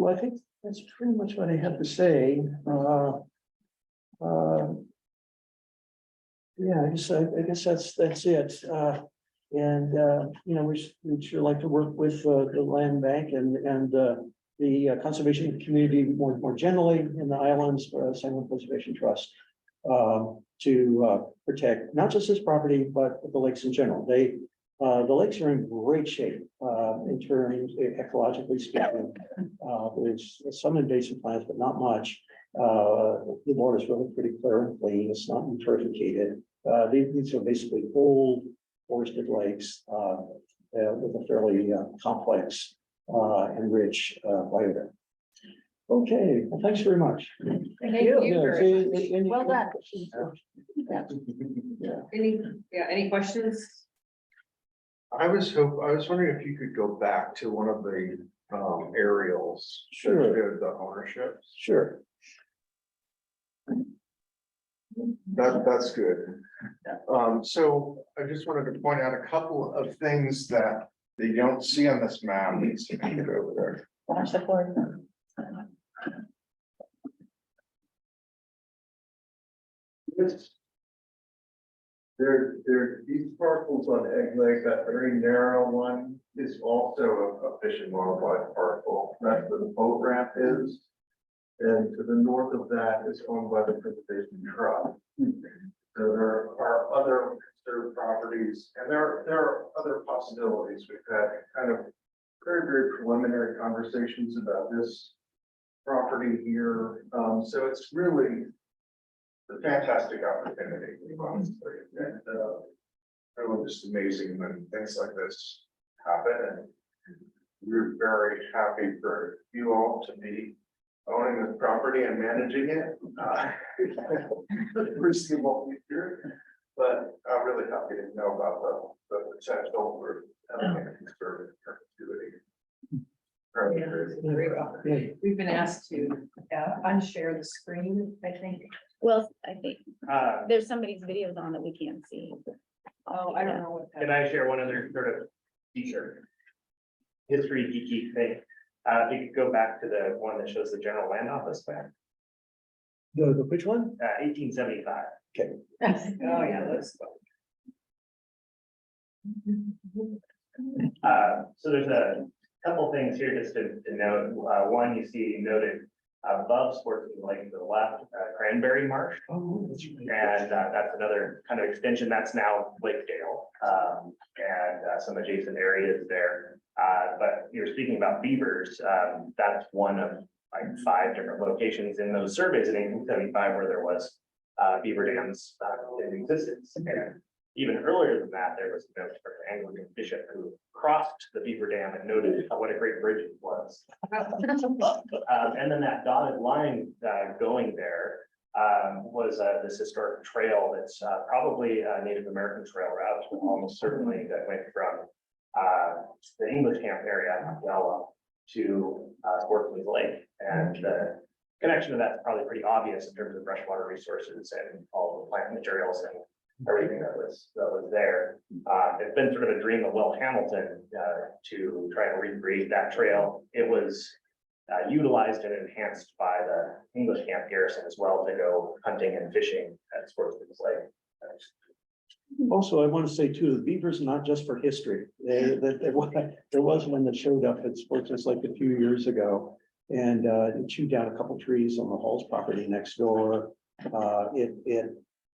S12: I think that's pretty much what I have to say. Yeah, I guess that's it. We'd sure like to work with the land bank and the conservation community more generally in the islands, Sanborn Preservation Trust, to protect not just this property, but the lakes in general. The lakes are in great shape in terms ecologically speaking. There's some invasive plants, but not much. The water is really pretty clear and clean. It's not eutrophicated. These are basically old forested lakes with a fairly complex and rich biota. Okay, well, thanks very much.
S3: Thank you.
S6: Well done.
S3: Any questions?
S10: I was wondering if you could go back to one of the aerials. that
S12: Sure.
S10: showed the ownership.
S12: Sure.
S10: That's good. So I just wanted to point out a couple of things that you don't see on this map. Let's see if I can get over there. this. These parcels on Egg Lake, that very narrow one is also a fish and wildlife parcel. That's where the boat ramp is. And to the north of that is owned by the Preservation Trust. So there are other conserved properties, and there are other possibilities. We've had kind of very preliminary conversations about this property here. So it's really a fantastic opportunity, honestly. And really just amazing when things like this happen. And we're very happy for you all to be owning this property and managing it. Foreseeable future, but I'm really happy to know about the potential for conservative perpetuity.
S1: Very well. We've been asked to unshare the screen, I think.
S13: Well, I think
S9: Uh,
S13: there's somebody's videos on that we can't see.
S1: Oh, I don't know what that.
S9: Can I share one other sort of feature? History geeky thing. If you could go back to the one that shows the general land office back,
S12: The which one?
S9: 1875.
S1: Oh, yeah, that's.
S9: So there's a couple things here just to note. One, you see noted above Sportsman's Lake to the left, Cranberry Marsh. And that's another kind of extension that's now Lakedale, and some adjacent areas there. But you're speaking about beavers, that's one of like 5 different locations in those surveys in 1875 where there was beaver dams in existence. And even earlier than that, there was a note from an Anglican bishop who crossed the beaver dam and noted what a great bridge it was. And then that dotted line going there was this historic trail that's probably a Native American trail route, almost certainly, that went from the English camp area, Yellow, to Sportsman's Lake. And the connection to that's probably pretty obvious in terms of freshwater resources and all the plant materials and everything that was there. It's been sort of a dream of Will Hamilton to try to recreate that trail. It was utilized and enhanced by the English camp garrison as well to go hunting and fishing at Sportsman's Lake.
S12: Also, I want to say too, the beavers, not just for history. There was one that showed up at Sportsman's Lake a few years ago. And it chewed down a couple trees on the Hall's property next door. It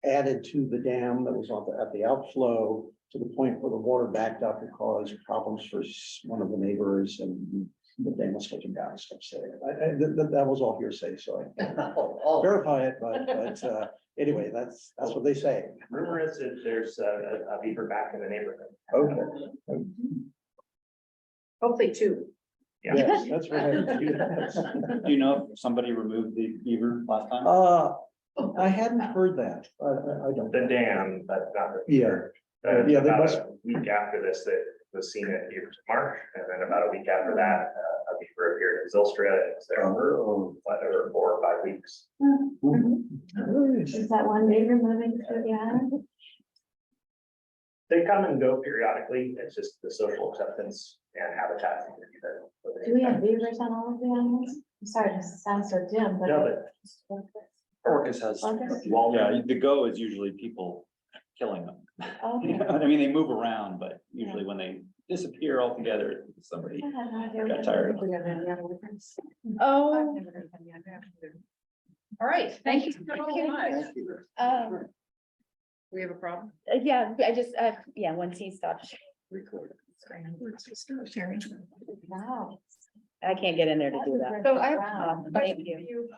S12: added to the dam that was at the outflow to the point where the water backed up and caused problems for one of the neighbors, and the dam was taken down. So that was all hearsay, so I can't verify it, but anyway, that's what they say.
S9: Rumor is that there's a beaver back in the neighborhood.
S12: Okay.
S1: Hopefully 2.
S9: Yeah.
S12: Yes, that's right.
S14: Do you know if somebody removed the beaver last time?
S12: I hadn't heard that. I don't.
S9: The dam, but not the.
S12: Yeah.
S9: And
S12: Yeah, they
S9: about
S12: must-
S9: a week after this, that was seen at Beaverton Marsh, and then about a week after that, a beaver appeared in Zylstra. It was there for whatever 4 or 5 weeks.
S11: Is that one neighbor moving to the island?
S9: They come and go periodically. It's just the social acceptance and habitat.
S11: Do we have beavers on all of the islands? I'm sorry, this sounds so dim, but.
S9: No,
S14: Orcas has,
S11: Orcas?
S14: yeah, the go is usually people killing them.
S11: Okay.
S14: I mean, they move around, but usually when they disappear altogether, somebody
S11: I had no idea
S14: got
S11: what
S14: tired.
S11: we have any other difference.
S13: Oh,
S1: All right, thank you so much. We have a problem?
S13: yeah, I just, yeah, once he stops,
S11: Wow.
S13: I can't get in there to do that.
S6: So I have
S11: Wow.
S6: a question for you.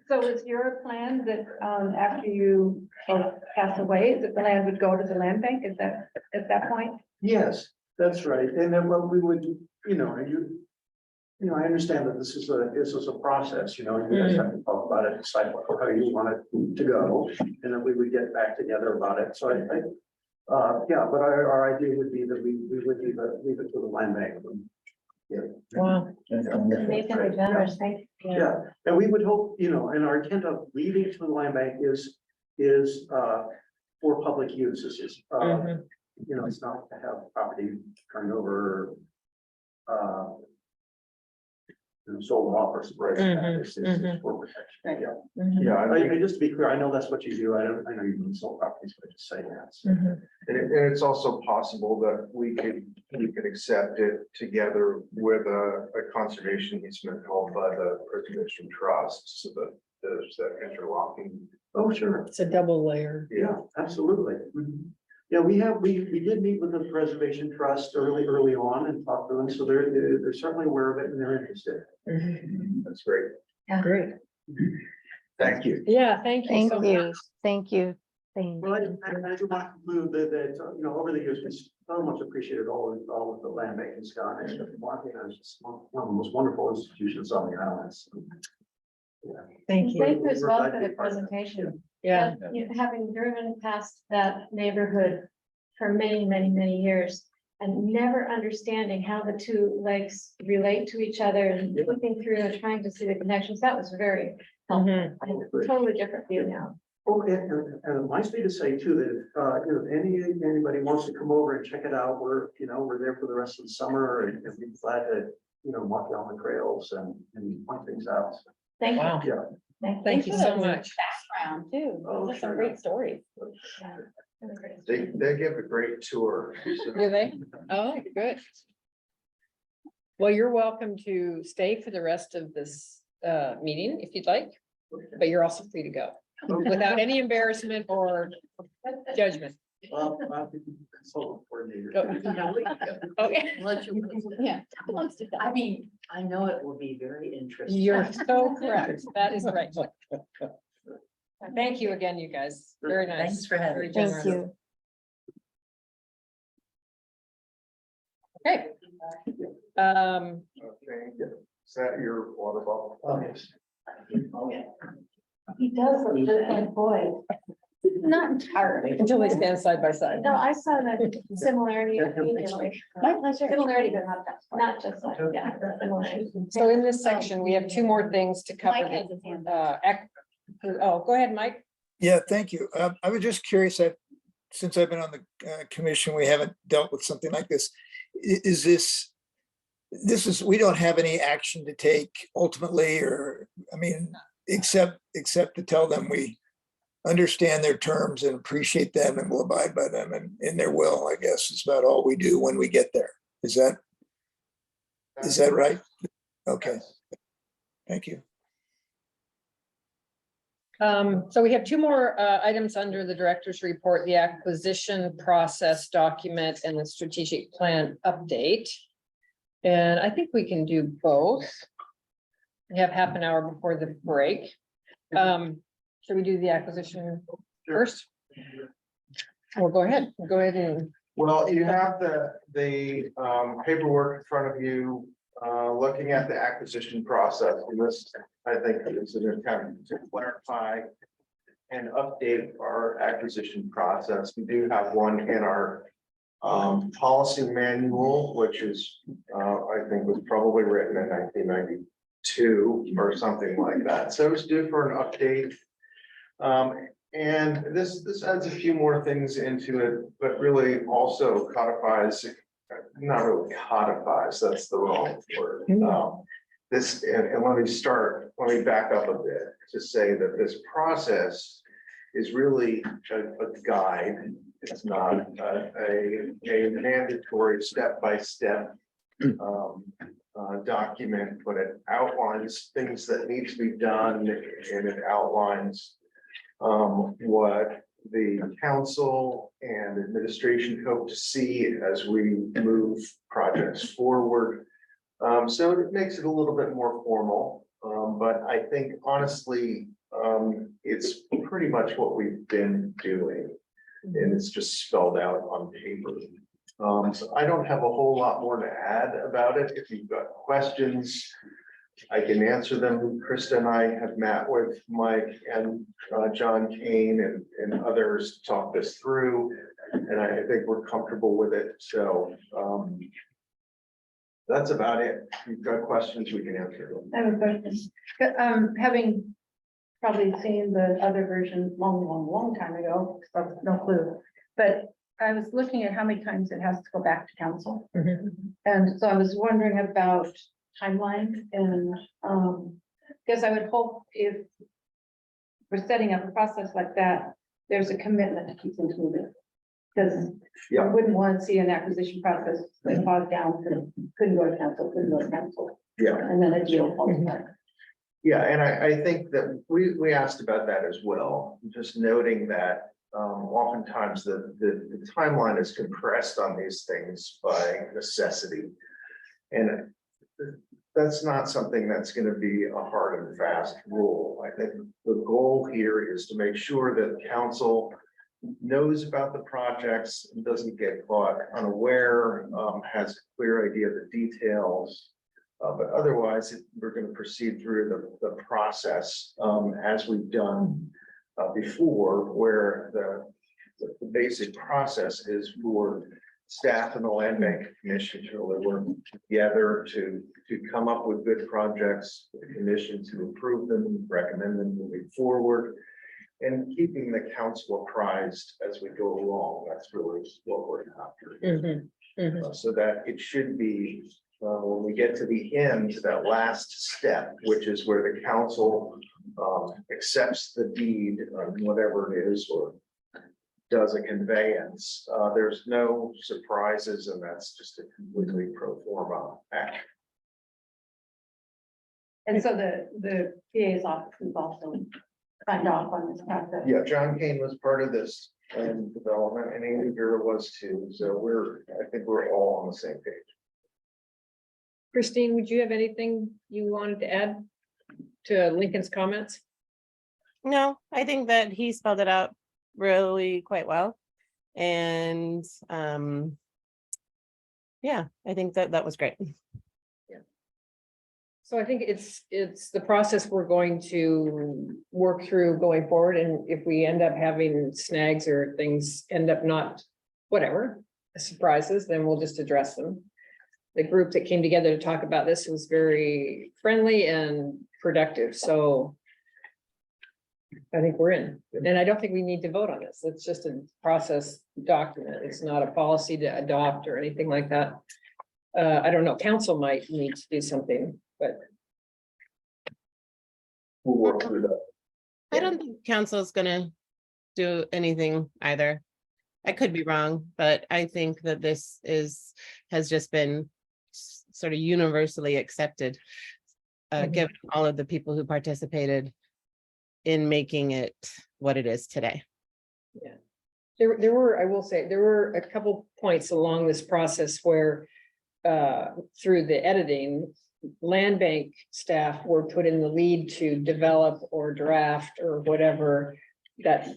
S6: So is your plan that, after you both pass away, that the land would go to the land bank? Is that at that point?
S12: Yes, that's right. And then what we would, I understand that this is a process, you guys have to talk about it, decide how you want it to go, and then we would get back together about it. So I think, yeah, but our idea would be that we would leave it to the land bank.
S13: Wow.
S11: Nathan, we're generous, thank you.
S12: Yeah, and we would hope, and our intent of leaving it to the land bank is for public use. This is, it's not to have property turned over. and sold them off for some price.
S3: Mhm,
S12: It's
S3: mhm.
S12: for protection, yeah.
S3: Mhm,
S10: Yeah,
S12: I just to be clear, I know that's what you do. I know you can sell properties, but I just say that. so.
S3: mhm.
S10: and it's also possible that we could accept it together with a conservation easement held by the preservation trust, so that there's that interlocking.
S12: Oh, sure.
S3: It's a double layer.
S12: Yeah, absolutely. Yeah, we did meet with the Preservation Trust early on and talked to them, so they're certainly aware of it and they're interested.
S3: Mhm.
S10: That's great.
S3: Great.
S10: Thank you.
S3: Yeah, thank you
S4: Thank
S3: so
S4: you,
S3: much.
S4: thank you. Thank
S12: Well, I
S4: you.
S12: do want to conclude that, you know, over the years, we so much appreciated all of the land banking's done. And Montana is just one of the most wonderful institutions on the islands. Yeah.
S3: Thank you.
S11: Thank you as
S12: We're
S11: well
S12: glad
S11: for
S12: to
S11: the
S12: be part of it.
S11: presentation.
S3: Yeah,
S11: Having driven past that neighborhood for many, many, many years and never understanding how the two lakes relate to each other and looking through and trying to see the connections, that was very helpful.
S3: Mhm.
S11: I have a totally different view now.
S12: Oh, and it reminds me to say too, that if anybody wants to come over and check it out, we're there for the rest of the summer and we'd be glad to, walk down the trails and point things out.
S11: Thank you.
S3: wow.
S12: Yeah.
S3: Thank
S13: Thanks
S3: you
S13: for
S3: so
S13: those
S3: much.
S13: Background too.
S12: Oh,
S13: Those are some
S12: sure.
S13: great stories.
S10: They give a great tour. so-
S3: Do they? Oh, good. Well, you're welcome to stay for the rest of this meeting if you'd like, but you're also free to go without any embarrassment or judgment.
S12: Well, I'll be the consultant coordinator.
S3: Go. Okay.
S13: Yeah.
S15: I mean, I know it will be very interesting.
S3: You're so correct. That is right. Thank you again, you guys. Very nice.
S15: Thanks for having
S3: Very
S15: me.
S4: Thank
S3: generous.
S4: you.
S3: Okay.
S10: Thank you. Is that your water bottle?
S12: Oh, yes.
S11: He does look just like Boyd. Not entirely.
S3: Until they stand side by side.
S11: No, I saw the similarity. immediately.
S13: My pleasure.
S11: Similarity, but not just like, yeah, similarity.
S3: So in this section, we have two more things to cover.
S13: Mike has his hand
S3: Oh, go ahead, Mike.
S2: Yeah, thank you. I was just curious, since I've been on the commission, we haven't dealt with something like this. Is this, we don't have any action to take ultimately, or, I mean, except to tell them we understand their terms and appreciate them and will abide by them and in their will, I guess is about all we do when we get there. Is that right? Okay. Thank you.
S3: So we have two more items under the director's report, the acquisition process document and the strategic plan update. And I think we can do both. We have half an hour before the break. Should we do the acquisition first? Well, go ahead and.
S10: Well, you have the paperwork in front of you, looking at the acquisition process. And this, I think, is an attempt to clarify and update our acquisition process. We do have one in our policy manual, which is, I think was probably written in 1992 or something like that. So it's due for an update. And this adds a few more things into it, but really also codifies, not really codifies, that's the wrong word. This, and let me back up a bit to say that this process is really a guide. It's not a mandatory step-by-step document, but it outlines things that need to be done, and it outlines what the council and administration hope to see as we move projects forward. So it makes it a little bit more formal, but I think honestly, it's pretty much what we've been doing, and it's just spelled out on paper. So I don't have a whole lot more to add about it. If you've got questions, I can answer them. Krista and I have met with Mike and John Kane and others to talk this through, and I think we're comfortable with it. So that's about it. If you've got questions, we can answer them.
S6: I have a question. Having probably seen the other version long time ago, so no clue. But I was looking at how many times it has to go back to council. And so I was wondering about timeline and, because I would hope if we're setting up a process like that, there's a commitment to keep things moving. Because I
S10: Yeah.
S6: wouldn't want to see an acquisition process that bogged down, couldn't go to council.
S10: Yeah.
S6: And then a deal falls apart.
S10: Yeah, and I think that we asked about that as well, just noting that oftentimes the timeline is compressed on these things by necessity. And that's not something that's gonna be a hard and fast rule. I think the goal here is to make sure that council knows about the projects and doesn't get caught unaware, has a clear idea of the details. But otherwise, we're going to proceed through the process as we've done before, where the basic process is for staff and the Land Bank Commission to really work together to come up with good projects, for the commission to approve them, recommend them moving forward, and keeping the council apprised as we go along. That's really what we're after. So that it should be, when we get to the end, to that last step, which is where the council accepts the deed on whatever it is, or does a conveyance, there's no surprises, and that's just a completely pro forma act.
S6: And so the PA's office is also signed off on this process.
S10: Yeah, John Kane was part of this development, and Amy Vera was too, so I think we're all on the same page.
S1: Christine, would you have anything you wanted to add to Lincoln's comments?
S5: No, I think that he spelled it out really quite well. And yeah, I think that was great.
S1: So I think it's the process we're going to work through going forward, and if we end up having snags or things end up not, whatever, surprises, then we'll just address them. The group that came together to talk about this was very friendly and productive, so I think we're in, and I don't think we need to vote on this. It's just a process document. It's not a policy to adopt or anything like that. I don't know, council might need to do something, but
S10: We'll work through that.
S5: I don't think council is gonna do anything either. I could be wrong, but I think that this has just been sort of universally accepted. Given all of the people who participated in making it what it is today.
S1: yeah. There were, I will say, there were a couple points along this process where through the editing, land bank staff were put in the lead to develop or draft or whatever that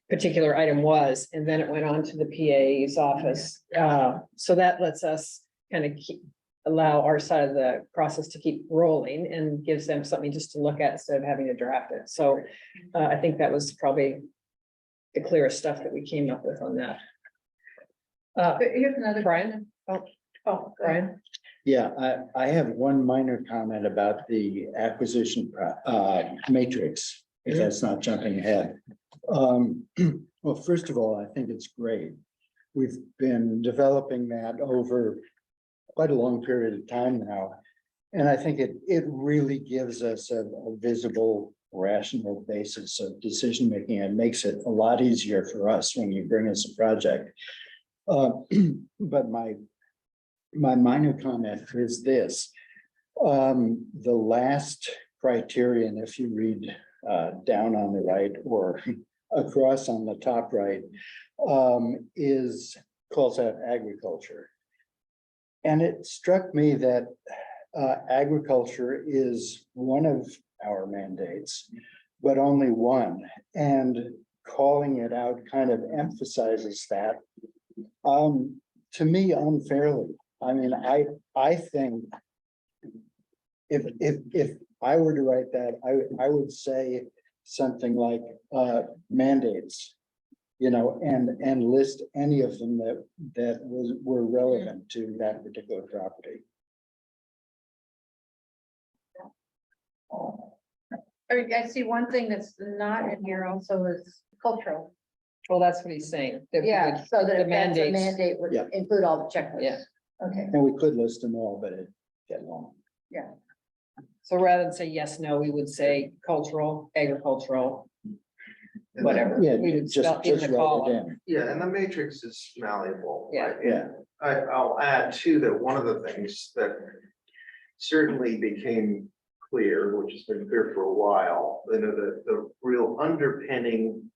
S1: particular item was, and then it went on to the PA's office. So that lets us kind of allow our side of the process to keep rolling and gives them something just to look at instead of having to draft it. So I think that was probably the clearest stuff that we came up with on that.
S6: But here's another.
S1: Brian? Brian?
S16: Yeah, I have one minor comment about the acquisition matrix, if that's not jumping ahead. Well, first of all, I think it's great. We've been developing that over quite a long period of time now. And I think it really gives us a visible, rational basis of decision making and makes it a lot easier for us when you bring us a project. But my minor comment is this. The last criterion, if you read down on the right or across on the top right, calls out agriculture. And it struck me that agriculture is one of our mandates, but only one. And calling it out kind of emphasizes that, to me, unfairly. I mean, I think if I were to write that, I would say something like mandates, and list any of them that were relevant to that particular property.
S6: I see one thing that's not in here also is cultural.
S1: Well, that's what he's saying. that we
S6: Yeah,
S1: would-
S6: so that
S1: the
S6: if that's a
S1: mandates.
S6: mandate would
S16: Yeah.
S6: include all the checklists.
S1: Yeah.
S6: Okay.
S16: And we could list them all, but it'd get long.
S3: So rather than say yes, no, we would say cultural, agricultural, whatever.
S16: Yeah,
S3: We would
S16: just,
S3: spell in
S16: just
S3: the
S16: write it
S3: column.
S16: in.
S10: Yeah, and the matrix is malleable.
S3: Yeah.
S10: right?
S16: Yeah.
S10: I'll add too, that one of the things that certainly became clear, which has been clear for a while, the real underpinning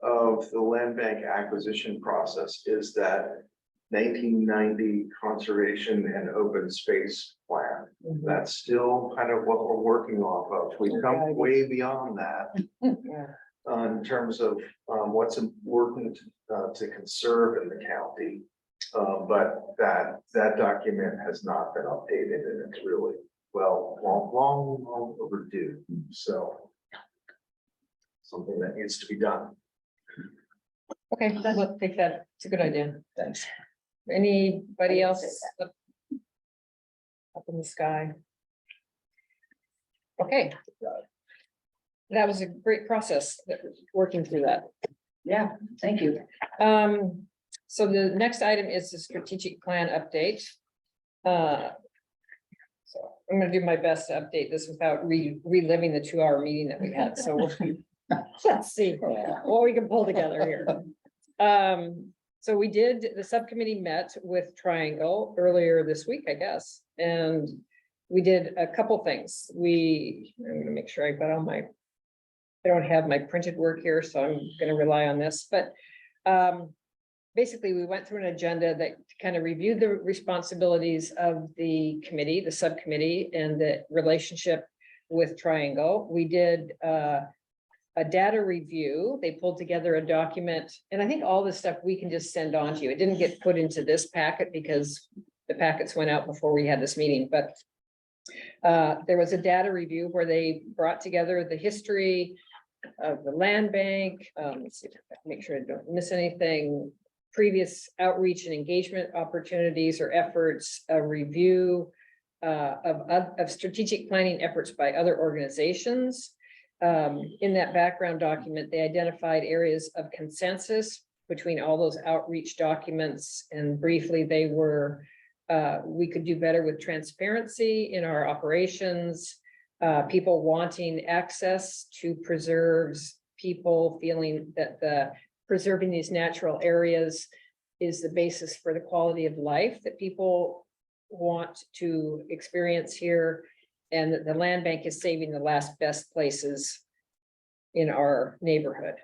S10: of the land bank acquisition process is that 1990 conservation and open space plan.
S3: Mhm.
S10: That's still kind of what we're working off of. We've come way beyond that
S3: Yeah.
S10: in terms of what's important to conserve in the county. But that document has not been updated, and it's really, well, long overdue. So something that needs to be done.
S3: Okay, let's take that. It's a good idea.
S16: Thanks.
S3: Anybody else? Up in the sky? Okay. That was a great process, working through that.
S6: Yeah, thank you.
S3: So the next item is the strategic plan update. So I'm gonna do my best to update this without reliving the 2-hour meeting that we had, so let's see what we can pull together here. So the subcommittee met with Triangle earlier this week, I guess, and we did a couple things. I'm gonna make sure I got all I don't have my printed work here, so I'm gonna rely on this, but basically, we went through an agenda that kind of reviewed the responsibilities of the committee, the subcommittee, and the relationship with Triangle. We did a data review. They pulled together a document, and I think all this stuff we can just send on to you. It didn't get put into this packet because the packets went out before we had this meeting, but there was a data review where they brought together the history of the land bank. Let's see, make sure I don't miss anything. Previous outreach and engagement opportunities or efforts, a review of strategic planning efforts by other organizations. In that background document, they identified areas of consensus between all those outreach documents, and briefly, they were we could do better with transparency in our operations, people wanting access to preserves, people feeling that preserving these natural areas is the basis for the quality of life that people want to experience here, and that the land bank is saving the last best places in our neighborhood.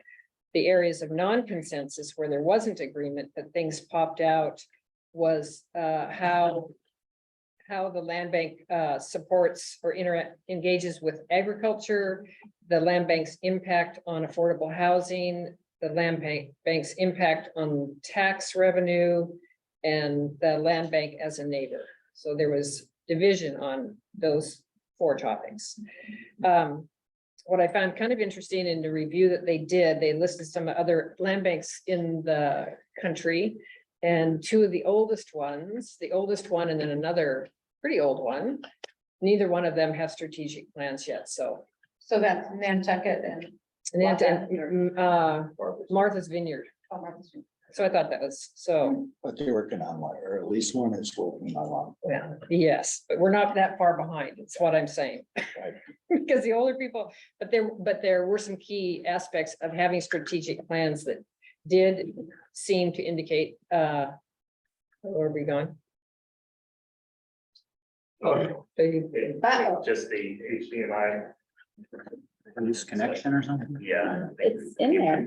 S3: The areas of non-consensus where there wasn't agreement, but things popped out, was how the land bank supports or engages with agriculture, the land bank's impact on affordable housing, the land bank's impact on tax revenue, and the land bank as a neighbor. So there was division on those 4 topics. What I found kind of interesting in the review that they did, they listed some other land banks in the country, and 2 of the oldest ones, the oldest one and then another pretty old one, neither one of them have strategic plans yet, so.
S6: So that's Nantucket and.
S3: Martha's Vineyard. So I thought that was, so,
S16: But they're working on one, or at least one is working on one.
S3: yeah, yes, but we're not that far behind, it's what I'm saying. Because the older people, but there were some key aspects of having strategic plans that did seem to indicate, where are we going?
S9: Just the HDMI.
S14: Loose connection or something?
S9: Yeah.
S13: It's in there.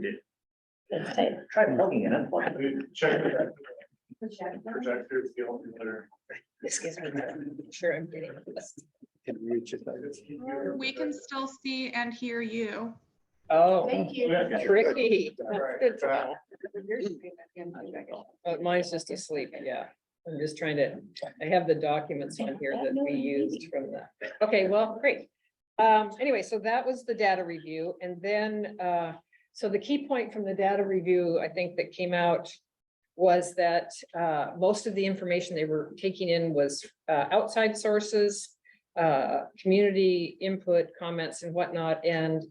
S13: Let's say.
S14: Try plugging it in.
S9: Check the projectors, the only that are.
S3: Excuse me, sure I'm getting this.
S17: We can still see and hear you.
S3: Oh,
S6: Thank you.
S3: tricky. That's good to know. Mine's just asleep, yeah. I'm just trying to, I have the documents on here that we used from that. Okay, well, great. Anyway, so that was the data review, and then, so the key point from the data review, I think that came out was that most of the information they were taking in was outside sources, community input, comments and whatnot, and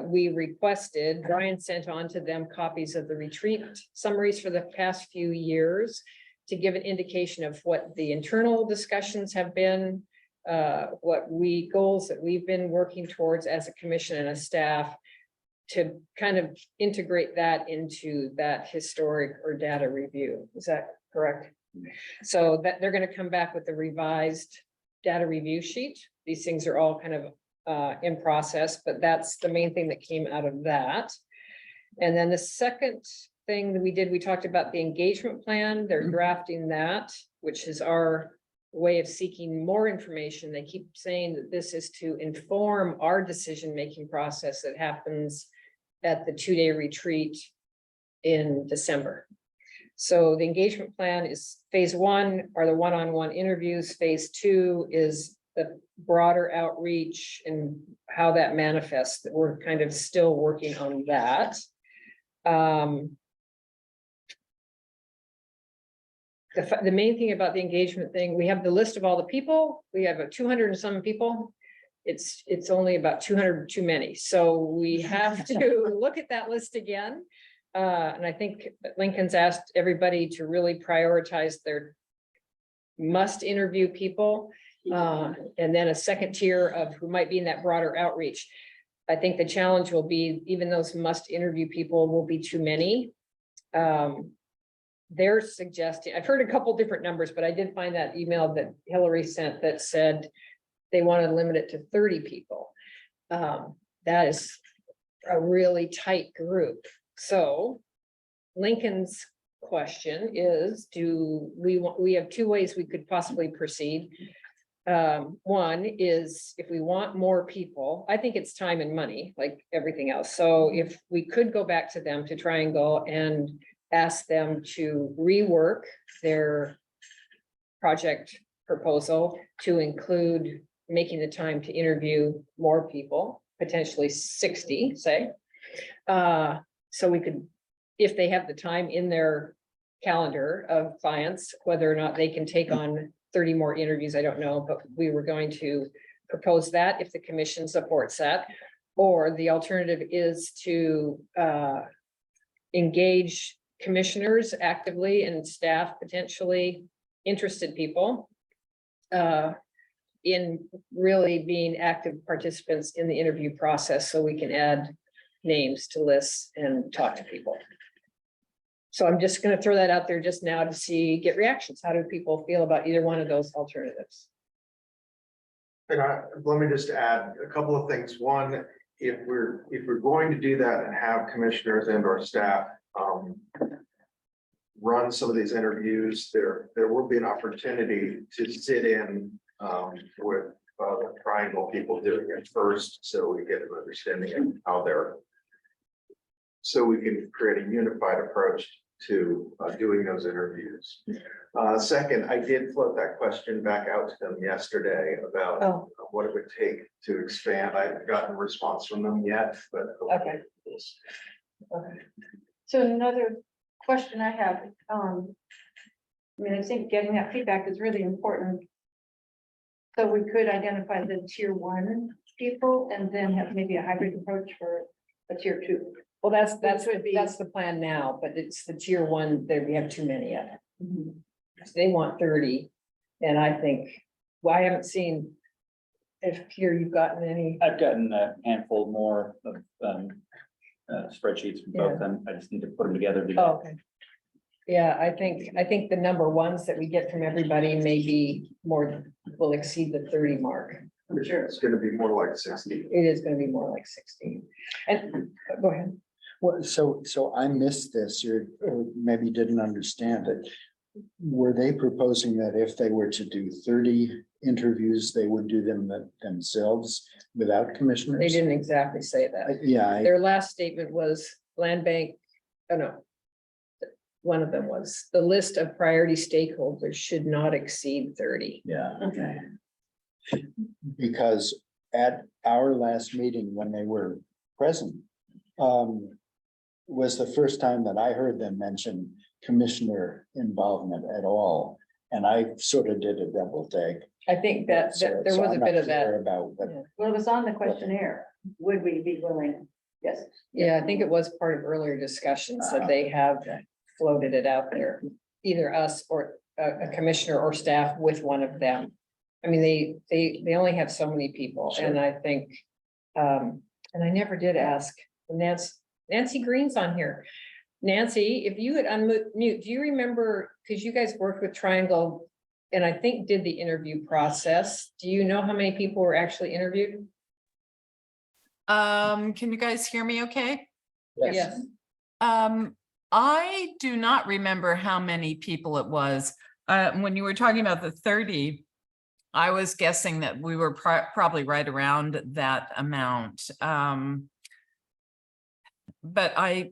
S3: we requested, Brian sent on to them copies of the retreat summaries for the past few years to give an indication of what the internal discussions have been, goals that we've been working towards as a commission and a staff to kind of integrate that into that historic or data review. Is that correct? So that they're gonna come back with a revised data review sheet. These things are all kind of in process, but that's the main thing that came out of that. And then the second thing that we did, we talked about the engagement plan. They're drafting that, which is our way of seeking more information. They keep saying that this is to inform our decision-making process that happens at the 2-day retreat in December. So the engagement plan is phase 1 are the one-on-one interviews. Phase 2 is the broader outreach and how that manifests. We're kind of still working on that. The main thing about the engagement thing, we have the list of all the people. We have 200 and some people. It's only about 200 too many. So we have to look at that list again. And I think Lincoln's asked everybody to really prioritize their must interview people. And then a second tier of who might be in that broader outreach. I think the challenge will be even those must interview people will be too many. They're suggesting, I've heard a couple different numbers, but I did find that email that Hillary sent that said they want to limit it to 30 people. That is a really tight group. So Lincoln's question is, we have 2 ways we could possibly proceed. One is if we want more people, I think it's time and money, like everything else. So if we could go back to them to Triangle and ask them to rework their project proposal to include making the time to interview more people, potentially 60, say. So we could, if they have the time in their calendar of clients, whether or not they can take on 30 more interviews, I don't know, but we were going to propose that if the commission supports that. Or the alternative is to engage commissioners actively and staff, potentially interested people in really being active participants in the interview process, so we can add names to lists and talk to people. So I'm just going to throw that out there just now to get reactions. How do people feel about either one of those alternatives?
S10: And let me just add a couple of things. One, if we're going to do that and have commissioners and or staff run some of these interviews, there will be an opportunity to sit in with the Triangle people doing it first, so we get an understanding of how they're, so we can create a unified approach to doing those interviews. Second, I did float that question back out to them yesterday about what it would take to expand. I haven't gotten a response from them yet, but
S3: Okay.
S6: Okay. So another question I have, I mean, I think getting that feedback is really important. So we could identify the tier 1 people and then have maybe a hybrid approach for a tier 2.
S3: Well, that's the plan now, but it's the tier 1 that we have too many yet. They want 30. And I think, well, I haven't seen if Peter, you've gotten any.
S14: I've gotten a handful more of spreadsheets from both of them. I just need to put them together.
S3: Oh, okay. Yeah, I think the number ones that we get from everybody may be will exceed the 30 mark.
S10: I'm sure it's going to be more like 60.
S3: It is going to be more like 60. And go ahead.
S16: Well, so I missed this, or maybe didn't understand it. Were they proposing that if they were to do 30 interviews, they would do them themselves without commissioners?
S3: They didn't exactly say that.
S16: Yeah.
S3: Their last statement was land bank, oh no. One of them was the list of priority stakeholders should not exceed 30.
S16: Yeah.
S3: Okay.
S16: Because at our last meeting, when they were present, was the first time that I heard them mention commissioner involvement at all. And I sort of did a double take.
S3: I think that there was a bit of that.
S16: About what.
S6: Well, it was on the questionnaire. Would we be willing? Yes.
S3: Yeah, I think it was part of earlier discussions that they have floated it out there, either us or a commissioner or staff with one of them. I mean, they only have so many people, and I think, and I never did ask Nancy Green's on here. Nancy, if you would unmute, do you remember, because you guys worked with Triangle and I think did the interview process, do you know how many people were actually interviewed?
S18: Can you guys hear me okay?
S3: Yes.
S18: I do not remember how many people it was. When you were talking about the 30, I was guessing that we were probably right around that amount. But I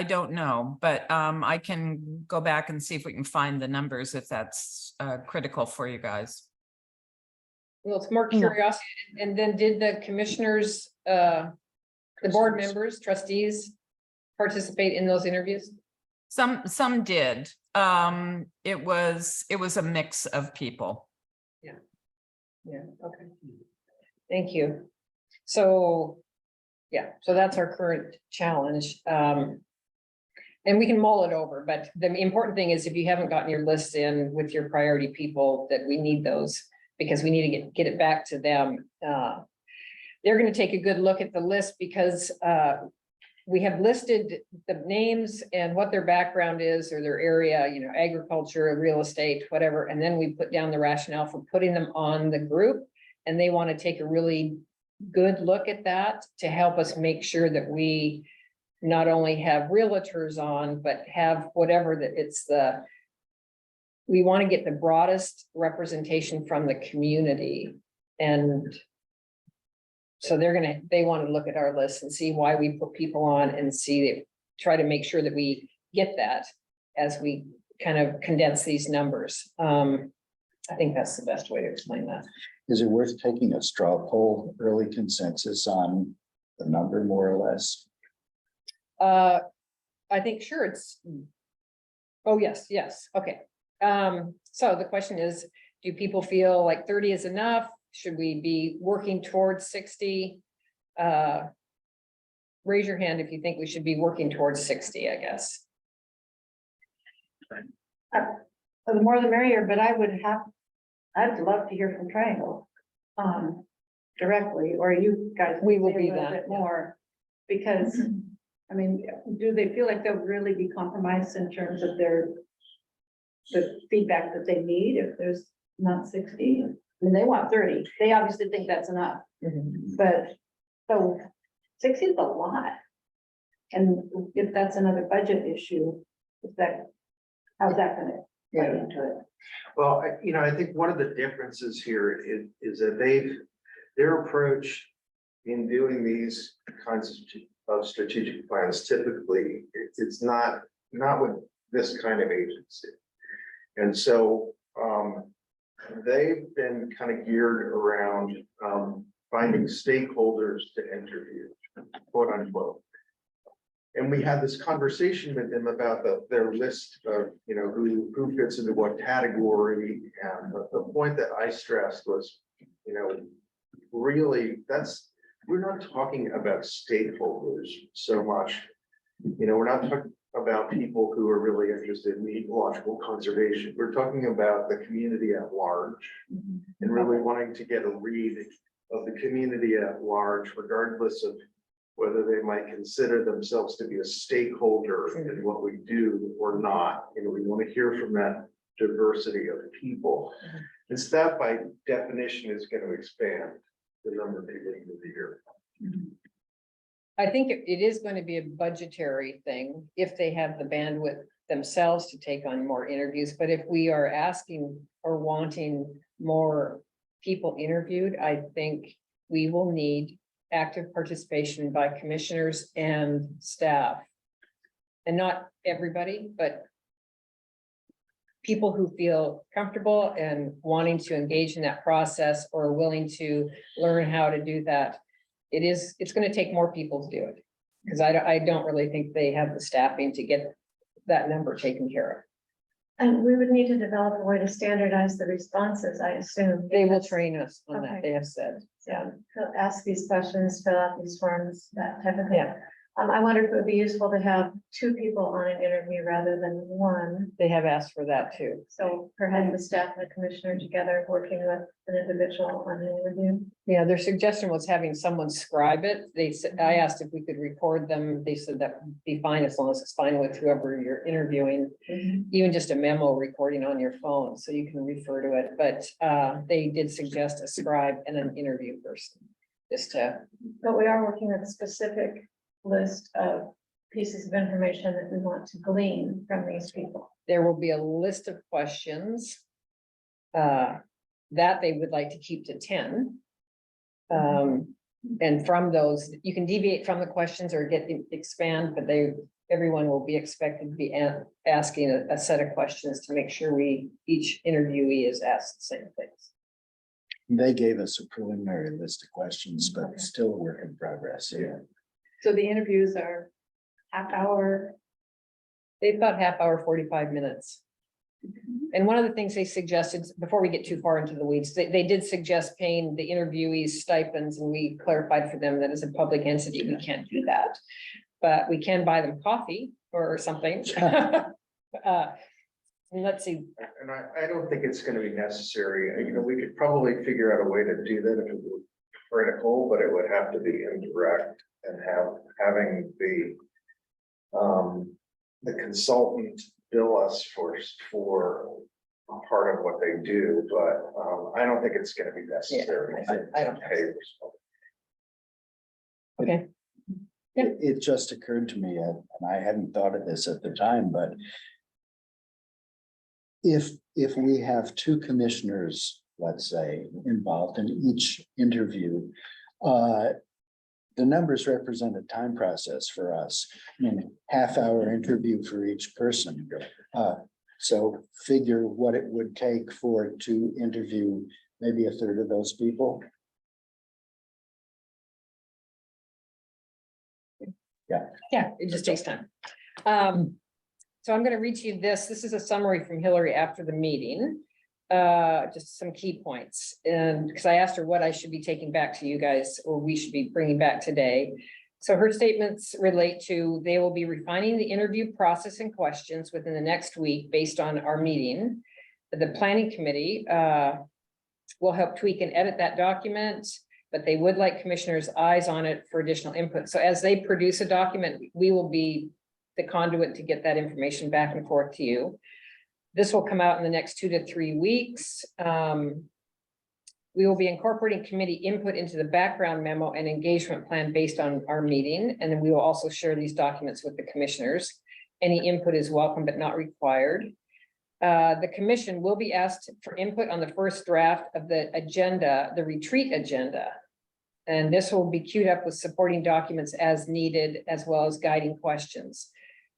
S18: don't know, but I can go back and see if we can find the numbers if that's critical for you guys.
S3: Well, it's more curiosity. And then did the commissioners, the board members, trustees participate in those interviews?
S18: Some did. It was a mix of people.
S3: Yeah, okay. Thank you. So, yeah, so that's our current challenge. And we can mull it over, but the important thing is if you haven't gotten your list in with your priority people, that we need those because we need to get it back to them. They're going to take a good look at the list because we have listed the names and what their background is or their area, you know, agriculture, real estate, whatever. And then we put down the rationale for putting them on the group. And they want to take a really good look at that to help us make sure that we not only have realtors on, but have whatever that it's we want to get the broadest representation from the community. And so they want to look at our list and see why we put people on and try to make sure that we get that as we kind of condense these numbers. I think that's the best way to explain that.
S16: Is it worth taking a straw poll, early consensus on the number more or less?
S3: I think sure yes. Okay. So the question is, do people feel like 30 is enough? Should we be working towards 60? Raise your hand if you think we should be working towards 60, I guess.
S6: The more the merrier, but I'd love to hear from Triangle. Directly, or you guys.
S3: We will
S6: say a
S3: be
S6: little
S3: that,
S6: bit
S3: yeah.
S6: more, because, I mean, do they feel like they'll really be compromised in terms of the feedback that they need if there's not 60? I mean, they want 30. They obviously think that's enough, but so 60 is a lot. And if that's another budget issue, how's that gonna play into it?
S10: Well, I think one of the differences here is that their approach in doing these kinds of strategic plans, typically, it's not with this kind of agency. And so they've been kind of geared around finding stakeholders to interview, quote unquote. And we had this conversation with them about their list of, who fits into what category. And the point that I stressed was, really, we're not talking about stakeholders so much. We're not talking about people who are really interested in ecological conservation. We're talking about the community at large and really wanting to get a read of the community at large, regardless of whether they might consider themselves to be a stakeholder in what we do or not. We want to hear from that diversity of people. And so that by definition is going to expand the number of people you can hear.
S3: I think it is going to be a budgetary thing if they have the bandwidth themselves to take on more interviews. But if we are asking or wanting more people interviewed, I think we will need active participation by commissioners and staff. And not everybody, but people who feel comfortable and wanting to engage in that process or willing to learn how to do that. It's going to take more people to do it, because I don't really think they have the staffing to get that number taken care of.
S11: And we would need to develop a way to standardize the responses, I assume.
S3: They will train us on that,
S11: Okay.
S3: they have said.
S11: Yeah, ask these questions, fill out these forms, that type of thing.
S3: Yeah.
S11: I wonder if it would be useful to have two people on an interview rather than one.
S3: They have asked for that too.
S11: So perhaps the staff and the commissioner together working with an individual on an interview.
S3: Yeah, their suggestion was having someone scribe it. They said, I asked if we could record them. They said that would be fine as long as it's fine with whoever you're interviewing. Even just a memo recording on your phone, so you can refer to it. But they did suggest a scribe and an interview person. Just to,
S11: But we are working with a specific list of pieces of information that we want to glean from these people.
S3: there will be a list of questions that they would like to keep to 10. And from those, you can deviate from the questions or expand, but everyone will be expected to be asking a set of questions to make sure each interviewee is asked the same things.
S16: They gave us a preliminary list of questions, but still a work in progress. Yeah.
S6: So the interviews are half hour.
S3: They thought half hour, 45 minutes. And one of the things they suggested, before we get too far into the weeds, they did suggest paying the interviewees stipends, and we clarified for them that as a public entity, we can't do that. But we can buy them coffee or something. Let's see.
S10: And I don't think it's gonna be necessary, you know, we could probably figure out a way to do that if it were critical, but it would have to be indirect and having the consultant bill us for part of what they do, but I don't think it's gonna be necessary.
S3: I don't
S10: pay.
S3: Okay.
S16: It just occurred to me, and I hadn't thought of this at the time, but if we have two commissioners, let's say, involved in each interview, the numbers represent a time process for us. I mean, half-hour interview for each person. So figure what it would take to interview maybe a third of those people.
S3: Yeah, it just takes time. So I'm gonna read to you this. This is a summary from Hillary after the meeting. Just some key points. And because I asked her what I should be taking back to you guys, or we should be bringing back today. So her statements relate to, they will be refining the interview process and questions within the next week based on our meeting. The planning committee will help tweak and edit that document, but they would like commissioners' eyes on it for additional input. So as they produce a document, we will be the conduit to get that information back and forth to you. This will come out in the next 2 to 3 weeks. We will be incorporating committee input into the background memo and engagement plan based on our meeting. And then we will also share these documents with the commissioners. Any input is welcome but not required. The commission will be asked for input on the first draft of the agenda, the retreat agenda. And this will be queued up with supporting documents as needed, as well as guiding questions.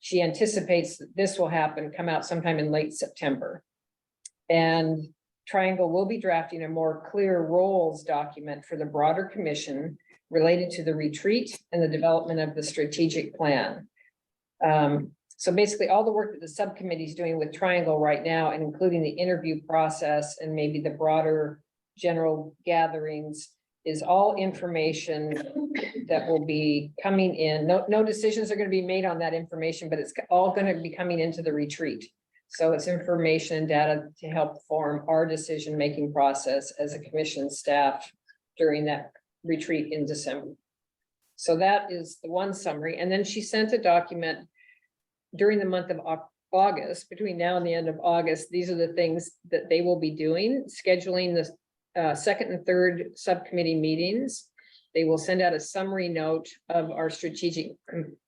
S3: She anticipates that this will come out sometime in late September. And Triangle will be drafting a more clear roles document for the broader commission related to the retreat and the development of the strategic plan. So basically all the work that the subcommittee is doing with Triangle right now, and including the interview process and maybe the broader general gatherings, is all information that will be coming in. No decisions are going to be made on that information, but it's all going to be coming into the retreat. So it's information and data to help form our decision-making process as a commission staff during that retreat in December. So that is the one summary. And then she sent a document during the month of August, between now and the end of August. These are the things that they will be doing, scheduling the second and third subcommittee meetings. They will send out a summary note of our strategic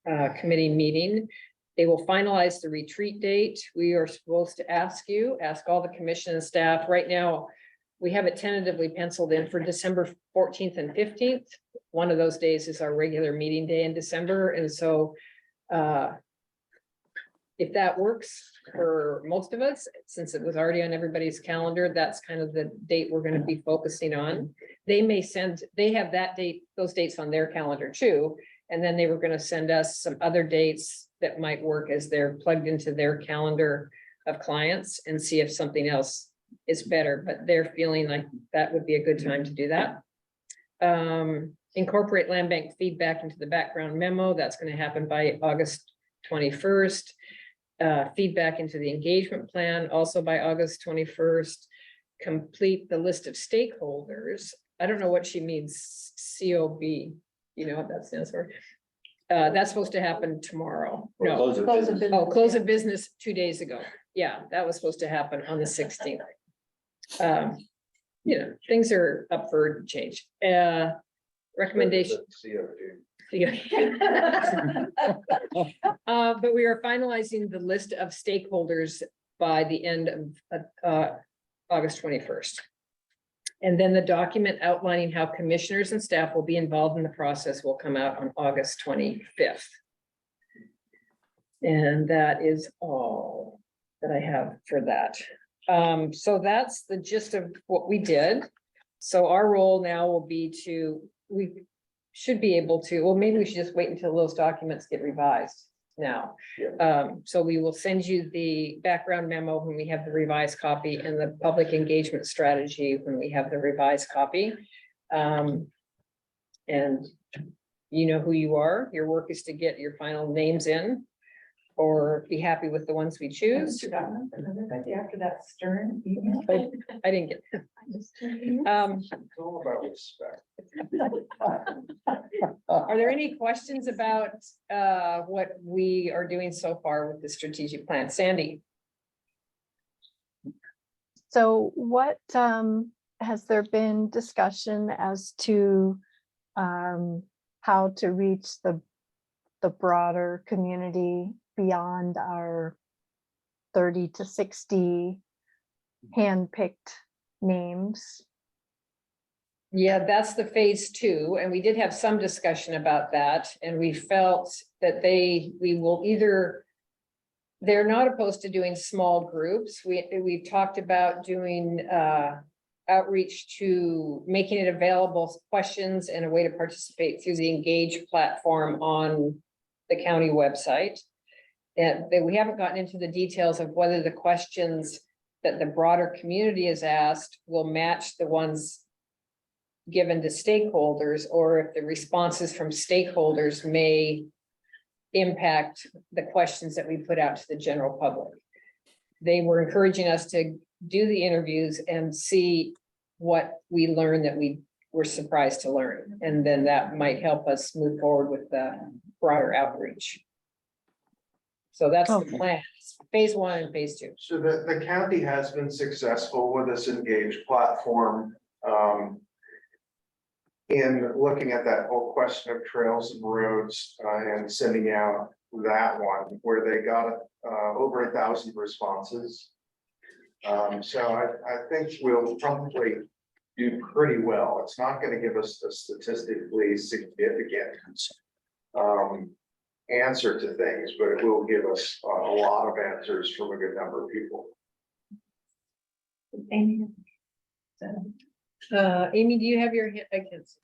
S3: committee meeting. They will finalize the retreat date. We are supposed to ask all the commission and staff. Right now, we have it tentatively penciled in for December 14th and 15th. One of those days is our regular meeting day in December. And so if that works for most of us, since it was already on everybody's calendar, that's kind of the date we're going to be focusing on. They have that date, those dates on their calendar too. And then they were going to send us some other dates that might work as they're plugged into their calendar of clients and see if something else is better, but they're feeling like that would be a good time to do that. incorporate land bank feedback into the background memo. That's going to happen by August 21st. Feedback into the engagement plan also by August 21st. Complete the list of stakeholders. I don't know what she means, COB. You know what that stands for? That's supposed to happen tomorrow. No.
S7: Close of
S6: Close of
S7: business.
S3: Oh, close of business 2 days ago. Yeah, that was supposed to happen on the 16th. You know, things are up for change. Recommendation. Yeah. But we are finalizing the list of stakeholders by the end of August 21st. And then the document outlining how commissioners and staff will be involved in the process will come out on August 25th. And that is all that I have for that. So that's the gist of what we did. So our role now will be we should be able to, well, maybe we should just wait until those documents get revised now. So we will send you the background memo when we have the revised copy, and the public engagement strategy when we have the revised copy. And you know who you are. Your work is to get your final names in, or be happy with the ones we choose.
S6: After that stern email.
S3: I didn't get.
S10: It's all about respect.
S3: Are there any questions about what we are doing so far with the strategic plan? Sandy?
S4: So what, has there been discussion as to how to reach the broader community beyond our 30 to 60 handpicked names?
S3: Yeah, that's the phase 2, and we did have some discussion about that, and we felt that we will either, they're not opposed to doing small groups. We've talked about doing outreach to making it available, questions and a way to participate through the Engage platform on the county website. And we haven't gotten into the details of whether the questions that the broader community is asked will match the ones given to stakeholders, or if the responses from stakeholders may impact the questions that we put out to the general public. They were encouraging us to do the interviews and see what we learned that we were surprised to learn. And then that might help us move forward with the broader outreach. So that's the plan, phase 1 and phase 2.
S10: So the county has been successful with this Engage platform. In looking at that whole question of trails and roads and sending out that one where they got over 1,000 responses. So I think we'll probably do pretty well. It's not going to give us a statistically significant answer to things, but it will give us a lot of answers from a good number of people.
S6: Amy.
S3: Amy, do you have your hand? I can't see.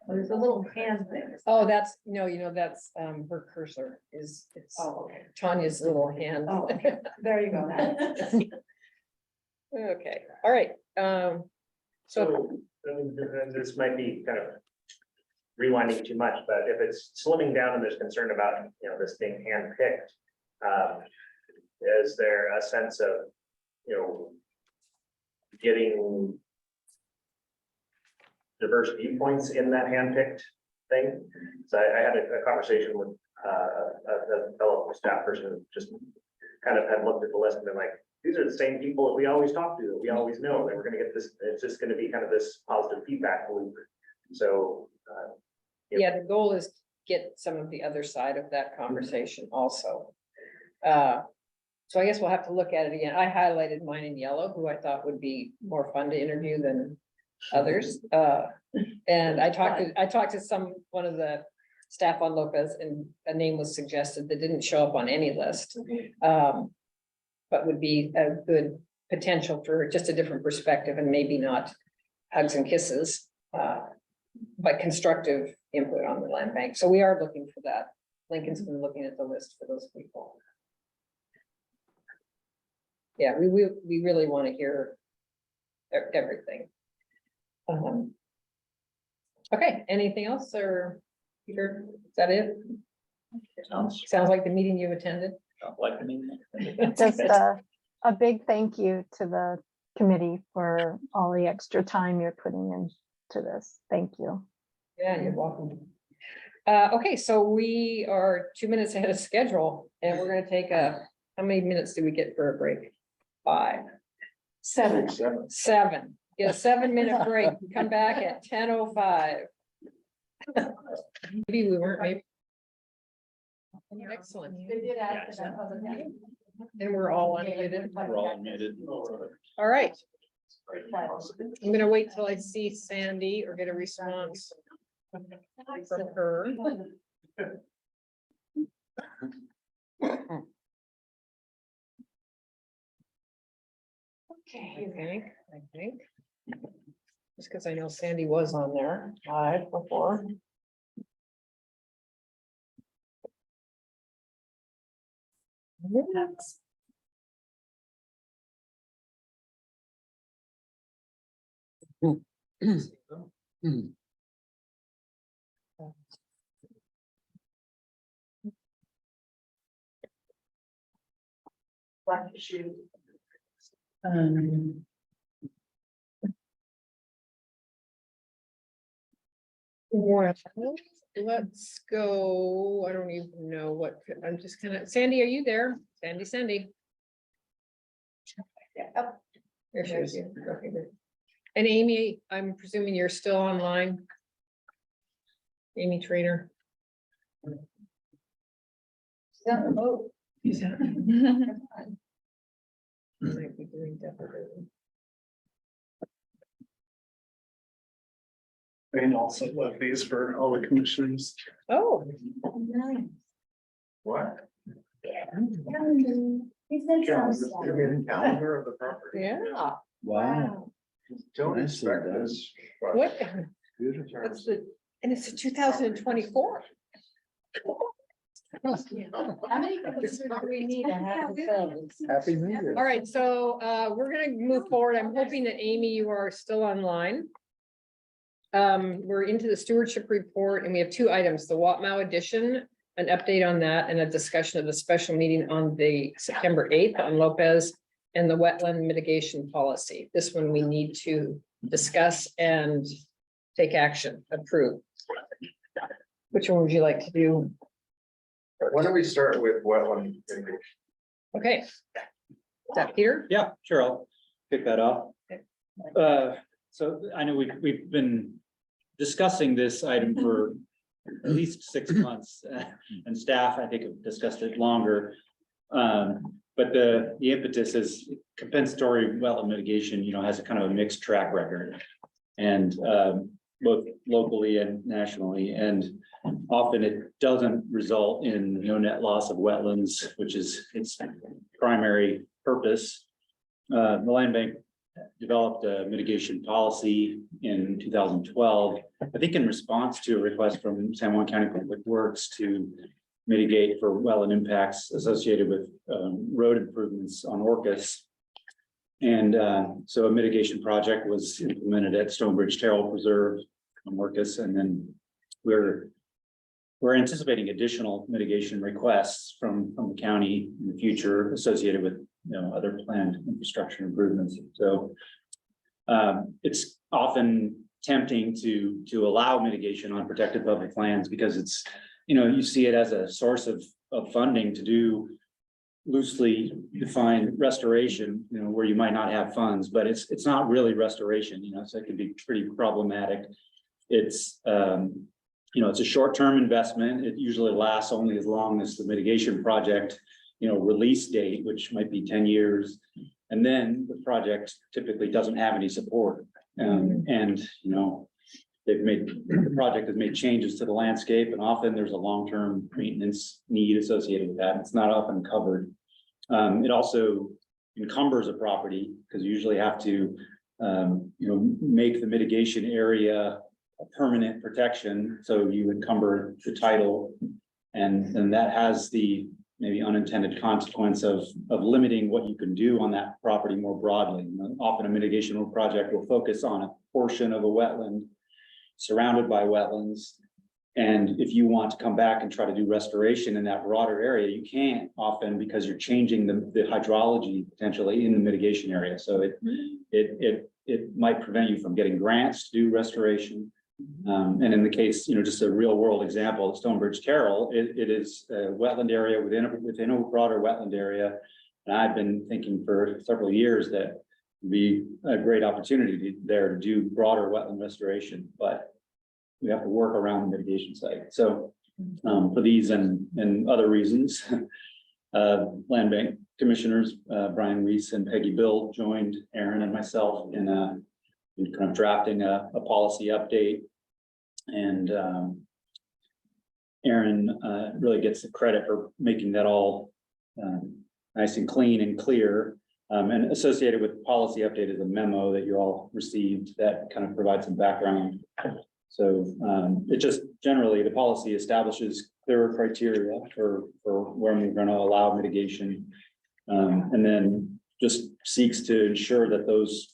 S6: There's a little hand thing.
S3: Oh, that's, no, that's her cursor it's
S6: Okay.
S3: Tanya's little hand.
S6: Oh, okay. There you go.
S3: Okay, all right. So
S19: And this might be kind of rewinding too much, but if it's slimming down and there's concern about, this being handpicked, is there a sense of, getting diverse viewpoints in that handpicked thing? So I had a conversation with a fellow staff person who just kind of had looked at the list and been like, these are the same people that we always talk to, that we always know that we're going to get this, it's just going to be kind of this positive feedback loop. So
S3: yeah, the goal is to get some of the other side of that conversation also. So I guess we'll have to look at it again. I highlighted mine in yellow, who I thought would be more fun to interview than others. And I talked to one of the staff on Lopez, and a name was suggested that didn't show up on any list. But would be a good potential for just a different perspective, and maybe not hugs and kisses, but constructive input on the land bank. So we are looking for that. Lincoln's been looking at the list for those people. Yeah, we really want to hear everything. Okay, anything else or Peter, is that it?
S14: Sounds
S3: Sounds like the meeting you attended.
S14: like me.
S4: Just a big thank you to the committee for all the extra time you're putting into this. Thank you.
S3: Yeah, you're welcome. Okay, so we are 2 minutes ahead of schedule and we're gonna take how many minutes do we get for a break? 5.
S6: 7.
S3: 7. Get a 7-minute break. Come back at 10:05. Maybe we weren't, maybe. Excellent.
S6: They did ask about public hearing.
S3: And we're all unmuted.
S14: We're all unmuted.
S3: All right. I'm gonna wait till I see Sandy or get a response from her. Okay, I think. Just because I know Sandy was on there live before.
S6: Black issue.
S3: Let's go. I don't even know what, I'm just gonna, Sandy, are you there? Sandy.
S6: Oh,
S3: There she is. Okay, good. And Amy, I'm presuming you're still online? Amy Trainer.
S6: she's on the boat.
S3: She's out. Might be doing definitely.
S9: And also love these for all the commissioners.
S3: Oh,
S10: What?
S6: He said some stuff.
S10: Calendar of the property.
S3: yeah.
S16: Wow.
S10: Don't
S16: I see
S10: expect
S16: that.
S10: this.
S3: What?
S10: Beautiful.
S3: What's the, and it's a 2024.
S6: How many pictures do we need? I have to fill?
S16: Happy New Year.
S3: All right, so we're gonna move forward. I'm hoping that Amy, you are still online. We're into the stewardship report and we have 2 items, the Watmow edition, an update on that and a discussion of the special meeting on the September 8th on Lopez and the wetland mitigation policy. This one we need to discuss and take action, approve. Which one would you like to do?
S10: Why don't we start with wetland?
S3: Okay. Is that Peter?
S14: Yeah, sure, I'll pick that up. So I know we've been discussing this item for at least 6 months, and staff, I think, have discussed it longer. But the impetus is compensatory wetland mitigation, has a kind of a mixed track record. And both locally and nationally, and often it doesn't result in no net loss of wetlands, which is its primary purpose. The land bank developed a mitigation policy in 2012, I think in response to a request from San Juan County Public Works to mitigate for wetland impacts associated with road improvements on Orcas. And so a mitigation project was implemented at Stonebridge Terrell Preserve on Orcas, and then we're anticipating additional mitigation requests from the county in the future associated with other planned infrastructure improvements. So it's often tempting to allow mitigation on protected public lands because it's, you see it as a source of funding to do loosely defined restoration, where you might not have funds, but it's not really restoration, so it can be pretty problematic. It's it's a short-term investment. It usually lasts only as long as the mitigation project, release date, which might be 10 years. And then the project typically doesn't have any support. The project has made changes to the landscape, and often there's a long-term maintenance need associated with that. It's not often covered. It also encumbers a property because you usually have to, make the mitigation area a permanent protection. So you encumber the title, and that has the maybe unintended consequence of limiting what you can do on that property more broadly. Often a mitigation project will focus on a portion of a wetland. surrounded by wetlands. And if you want to come back and try to do restoration in that broader area, you can't often because you're changing the hydrology potentially in the mitigation area. So it might prevent you from getting grants to do restoration. And in the case, just a real world example, Stonebridge Terrell, it is a wetland area within a broader wetland area. And I've been thinking for several years that would be a great opportunity there to do broader wetland restoration, but we have to work around the mitigation site. So for these and other reasons, Land Bank Commissioners, Brian Reese and Peggy Bill joined Aaron and myself in kind of drafting a policy update. And Aaron really gets the credit for making that all nice and clean and clear. And associated with the policy update is a memo that you all received that kind of provides some background. So it just generally, the policy establishes clearer criteria for when we're going to allow mitigation. And then just seeks to ensure that those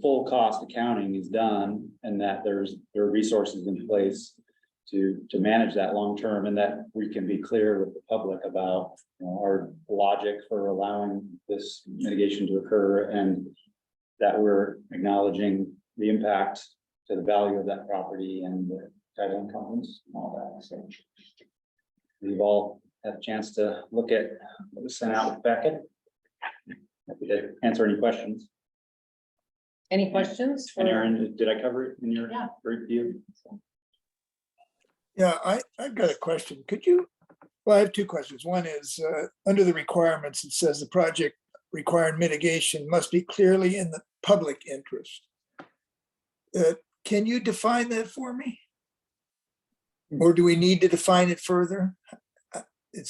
S14: full cost accounting is done and that there are resources in place to manage that long term, and that we can be clear with the public about our logic for allowing this mitigation to occur, and that we're acknowledging the impact to the value of that property and the title incomes and all that. So we've all had a chance to look at what was sent out with Beckett. Happy to answer any questions.
S3: Any questions?
S14: And Aaron, did I cover it in your review?
S2: Yeah, I've got a question. I have two questions. One is, under the requirements, it says the project required mitigation must be clearly in the public interest. Can you define that for me? Or do we need to define it further? It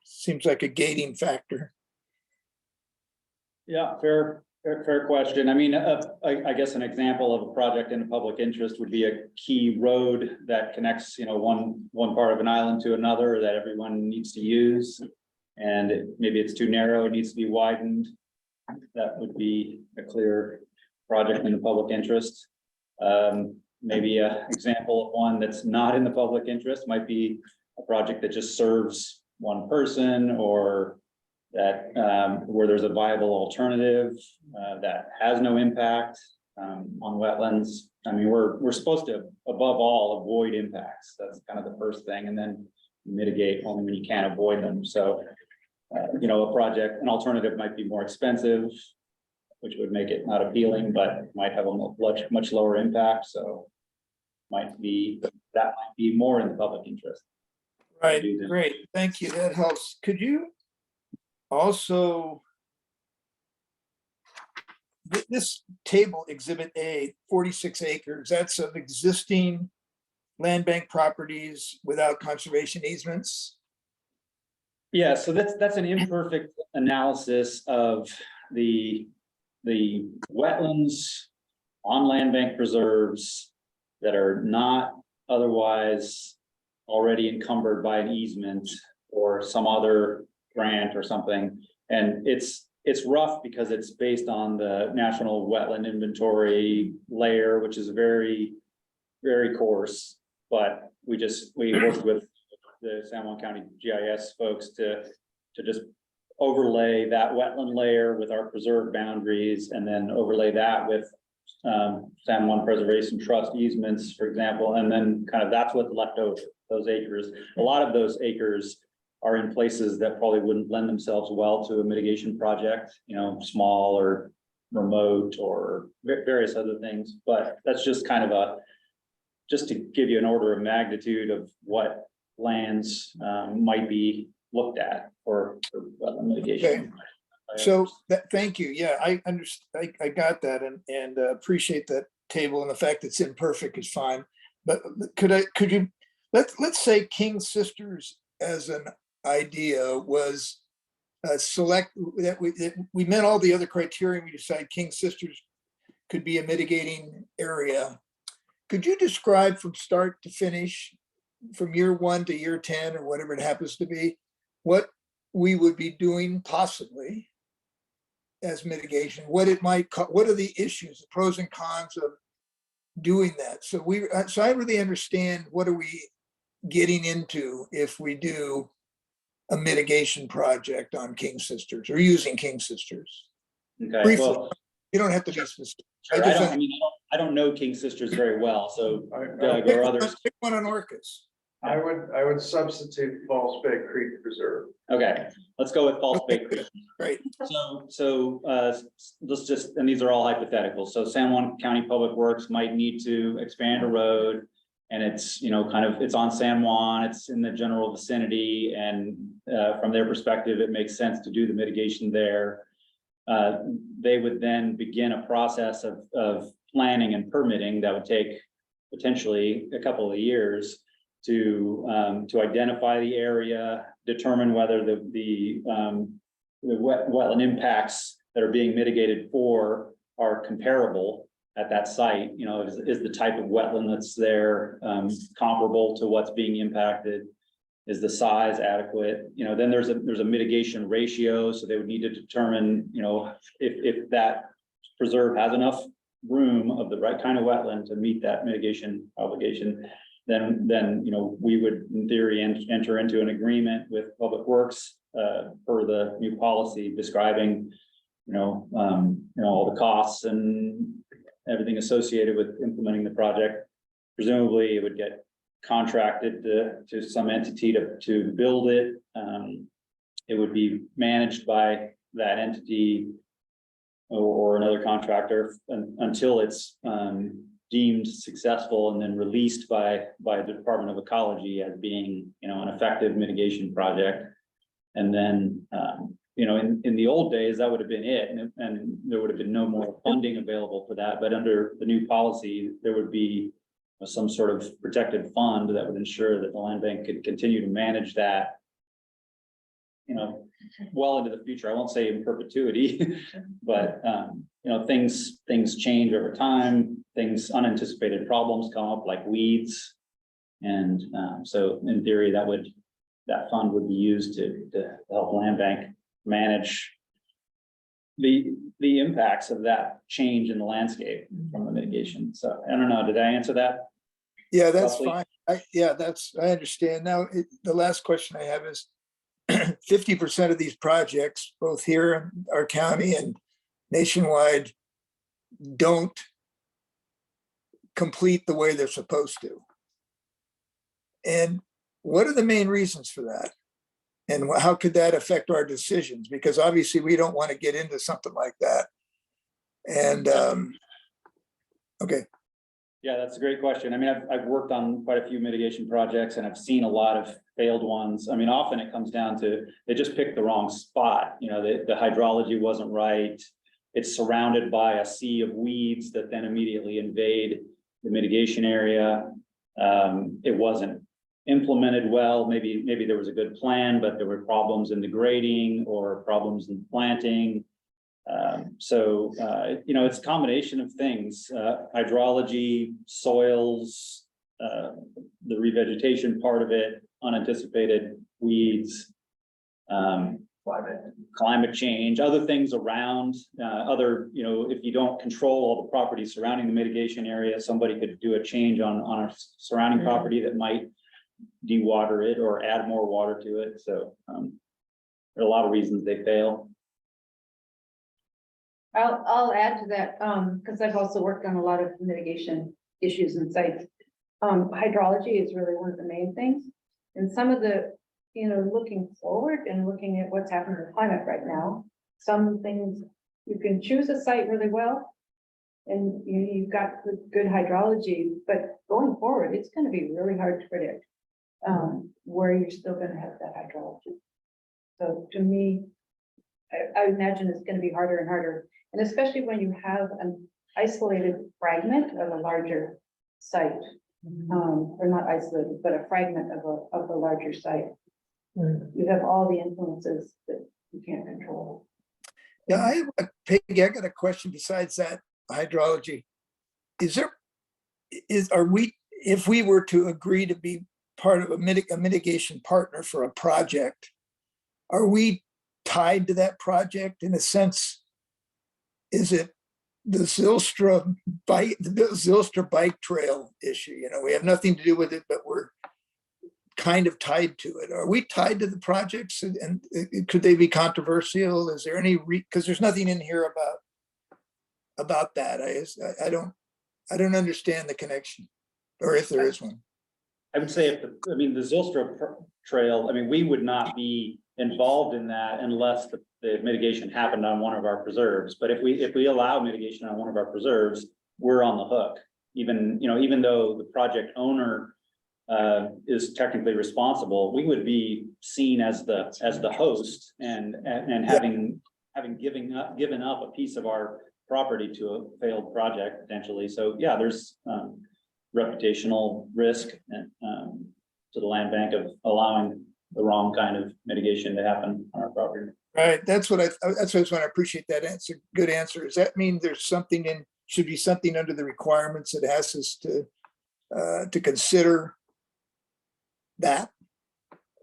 S2: seems like a gating factor.
S14: Yeah, fair question. I mean, I guess an example of a project in the public interest would be a key road that connects, one part of an island to another that everyone needs to use. And maybe it's too narrow, it needs to be widened. That would be a clear project in the public interest. Maybe an example of one that's not in the public interest might be a project that just serves one person, or that where there's a viable alternative that has no impact on wetlands. I mean, we're supposed to, above all, avoid impacts. That's kind of the first thing, and then mitigate only when you can't avoid them. So, an alternative might be more expensive, which would make it not appealing, but might have a much lower impact. So, that might be more in the public interest.
S2: Right, great, thank you, that helps. Could you also, this table, Exhibit A, 46 acres, that's of existing land bank properties without conservation easements?
S14: Yeah, so that's an imperfect analysis of the wetlands on land bank preserves that are not otherwise already encumbered by an easement or some other grant or something. And it's rough because it's based on the National Wetland Inventory layer, which is very, very coarse. But we worked with the San Juan County GIS folks to just overlay that wetland layer with our preserve boundaries, and then overlay that with San Juan Preservation Trust easements, for example, and then kind of that's what's left over, those acres. A lot of those acres are in places that probably wouldn't lend themselves well to a mitigation project, small or remote or various other things. But that's just kind of just to give you an order of magnitude of what lands might be looked at for wetland mitigation.
S2: Okay. So thank you. Yeah, I understand. I got that and appreciate that table, and the fact it's imperfect is fine. But could you let's say King Sisters as an idea was select that we met all the other criteria. We decided King Sisters could be a mitigating area. Could you describe from start to finish, from year 1 to year 10 or whatever it happens to be, what we would be doing possibly as mitigation, what it might, what are the issues, the pros and cons doing that. So so I really understand what are we getting into if we do a mitigation project on King Sisters or using King Sisters.
S14: Okay,
S2: Briefly,
S14: well,
S2: you don't have to be specific.
S14: sure, I don't know King Sisters very well, so Doug or others.
S2: Pick one on Orcas.
S10: I would substitute Falls Bay Creek Preserve.
S14: Okay, let's go with False Bay Creek.
S2: Great.
S14: So, let's just, and these are all hypothetical. So San Juan County Public Works might need to expand a road. And it's, you know, kind of, it's on San Juan, it's in the general vicinity, and from their perspective, it makes sense to do the mitigation there. They would then begin a process of planning and permitting that would take potentially a couple of years to identify the area, determine whether the wetland impacts that are being mitigated for are comparable at that site. You know, is the type of wetland that's there comparable to what's being impacted? Is the size adequate? You know, then there's a mitigation ratio, so they would need to determine, you know, if that preserve has enough room of the right kind of wetland to meet that mitigation obligation. Then you know, we would in theory enter into an agreement with Public Works for the new policy describing, you know, all the costs and everything associated with implementing the project. Presumably, it would get contracted to some entity to build it. It would be managed by that entity or another contractor until it's deemed successful and then released by the Department of Ecology as being, you know, an effective mitigation project. And then, you know, in the old days, that would have been it, and there would have been no more funding available for that. But under the new policy, there would be some sort of protected fund that would ensure that the land bank could continue to manage that, you know, well into the future. I won't say in perpetuity, but you know, things change over time. Unanticipated problems come up like weeds, and so in theory, that fund would be used to help land bank manage the impacts of that change in the landscape from the mitigation. So I don't know, did I answer that?
S2: Yeah, that's
S14: roughly?
S2: fine. I understand. Now, the last question I have is 50% of these projects, both here in our county and nationwide, don't complete the way they're supposed to. And what are the main reasons for that? And how could that affect our decisions? Because obviously we don't want to get into something like that. And okay.
S14: Yeah, that's a great question. I mean, I've worked on quite a few mitigation projects and I've seen a lot of failed ones. I mean, often it comes down to, they just picked the wrong spot. You know, the hydrology wasn't right. It's surrounded by a sea of weeds that then immediately invade the mitigation area. It wasn't implemented well. Maybe there was a good plan, but there were problems in the grading or problems in planting. You know, it's a combination of things, hydrology, soils, the revegetation part of it, unanticipated weeds, climate change, other things around, you know, if you don't control all the properties surrounding the mitigation area, somebody could do a change on a surrounding property that might de-water it or add more water to it. So there are a lot of reasons they fail.
S6: I'll add to that, because I've also worked on a lot of mitigation issues and sites. Hydrology is really one of the main things. And some of the, you know, looking forward and looking at what's happening to climate right now, some things, you can choose a site really well and you've got good hydrology, but going forward, it's going to be really hard to predict where you're still going to have that hydrology. So to me, I imagine it's going to be harder and harder. And especially when you have an isolated fragment of a larger site, or not isolated, but a fragment of a larger site. You have all the influences that you can't control.
S2: Yeah, Peggy, I got a question besides that hydrology. If we were to agree to be part of a mitigation partner for a project, are we tied to that project in a sense? Is it the Zylstra bike trail issue, we have nothing to do with it, but we're kind of tied to it. Are we tied to the projects and could they be controversial? Is there any, because there's nothing in here about that. I don't understand the connection, or if there is one.
S14: I would say the Zylstra trail, we would not be involved in that unless the mitigation happened on one of our preserves. But if we allow mitigation on one of our preserves, we're on the hook. Even though the project owner is technically responsible, we would be seen as the host and having given up a piece of our property to a failed project potentially. So yeah, there's reputational risk to the land bank of allowing the wrong kind of mitigation to happen on our property.
S2: Right, that's what I appreciate that answer. Good answer. Does that mean there's should be something under the requirements that has us to consider that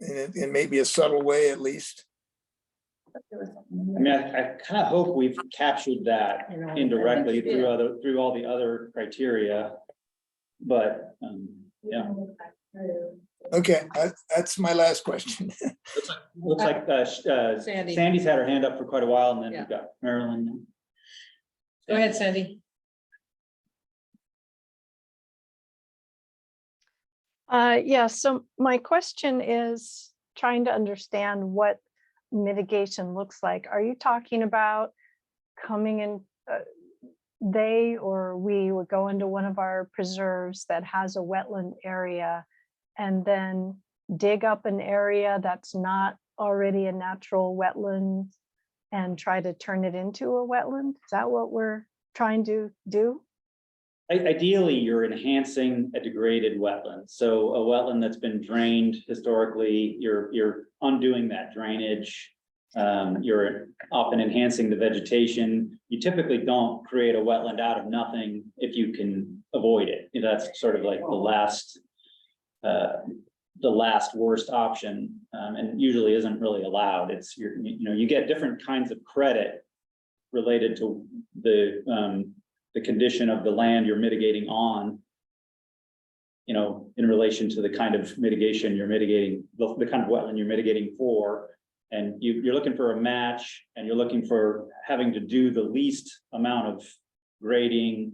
S2: in maybe a subtle way at least?
S14: I kind of hope we've captured that indirectly through all the other criteria, but yeah.
S2: Okay, that's my last question.
S14: Looks like Sandy's had her hand up for quite a while, and then we've got Marilyn.
S3: Go ahead, Sandy.
S4: Yeah, so my question is trying to understand what mitigation looks like. Are you talking about coming in, they or we would go into one of our preserves that has a wetland area and then dig up an area that's not already a natural wetland and try to turn it into a wetland? Is that what we're trying to do?
S14: Ideally, you're enhancing a degraded wetland. So a wetland that's been drained historically, you're undoing that drainage. You're often enhancing the vegetation. You typically don't create a wetland out of nothing if you can avoid it. That's sort of like the last worst option, and usually isn't really allowed. It's you get different kinds of credit related to the condition of the land you're mitigating on, in relation to the kind of mitigation you're mitigating, the kind of wetland you're mitigating for. And you're looking for a match, and you're looking for having to do the least amount of grading,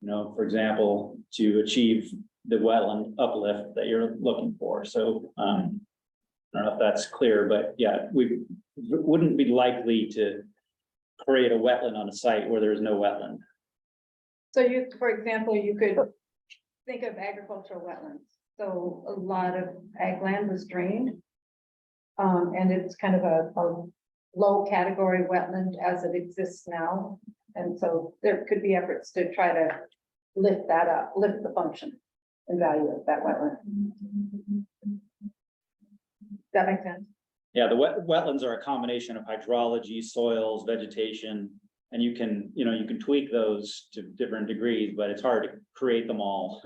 S14: for example, to achieve the wetland uplift that you're looking for. So I don't know if that's clear, but yeah, we wouldn't be likely to create a wetland on a site where there's no wetland.
S6: So for example, you could think of agricultural wetlands. So a lot of ag land was drained. And it's kind of a low category wetland as it exists now. And so there could be efforts to try to lift that up, lift the function and value of that wetland. Does that make sense?
S14: Yeah, the wetlands are a combination of hydrology, soils, vegetation, and you can tweak those to different degrees, but it's hard to create them all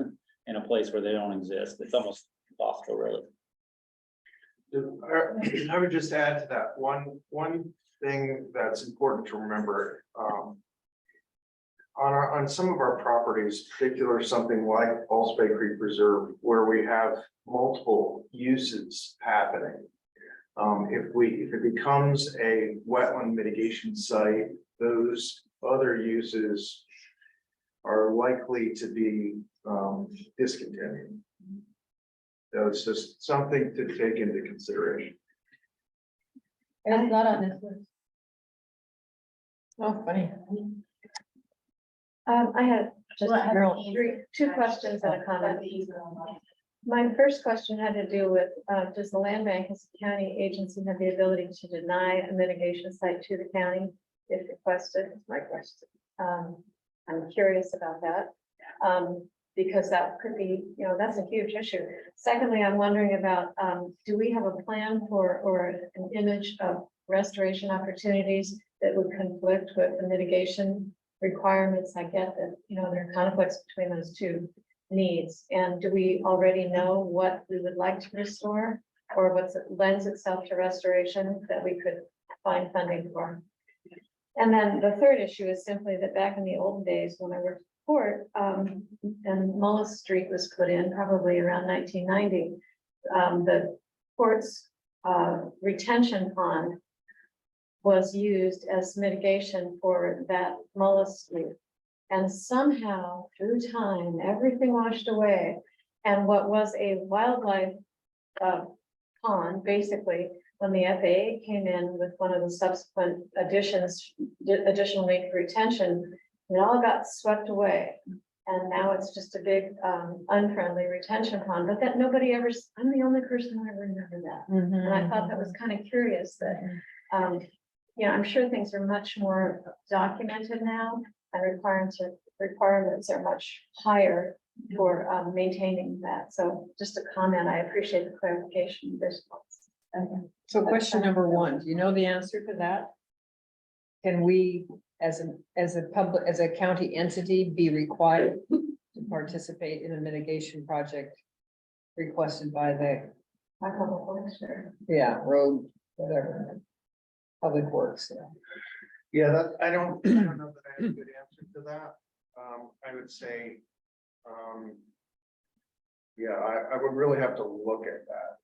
S14: in a place where they don't exist. It's almost impossible, really.
S10: I would just add to that one thing that's important to remember. On some of our properties, particularly something like False Bay Creek Reserve, where we have multiple uses happening. If it becomes a wetland mitigation site, those other uses are likely to be discontinued. So it's just something to take into consideration.
S6: And it's not on this list.
S3: Oh, funny.
S11: I had just two questions and a comment. My first question had to do with, does the land bank as a county agency have the ability to deny a mitigation site to the county if requested? Is my question. I'm curious about that. Because that could be, that's a huge issue. Secondly, I'm wondering about, do we have a plan or an image of restoration opportunities that would conflict with the mitigation requirements? I get that, there are conflicts between those two needs. And do we already know what we would like to restore or what lends itself to restoration that we could find funding for? And then the third issue is simply that back in the olden days, when I worked in court, and Mullis Street was put in probably around 1990. The court's retention pond was used as mitigation for that Mullis Street. And somehow through time, everything washed away. And what was a wildlife pond, basically, when the FAA came in with one of the subsequent additional nature retention, it all got swept away. And now it's just a big unfriendly retention pond, but that nobody ever, I'm the only person who ever remember that. And I thought that was kind of curious that, you know, I'm sure things are much more documented now and requirements are much higher for maintaining that. So just a comment, I appreciate the clarification.
S3: So question number one, do you know the answer to that? Can we, as a county entity, be required to participate in a mitigation project requested by the, road, whatever, public works?
S10: Yeah, that, I don't know that I have a good answer to that. I would say, yeah, I would really have to look at that.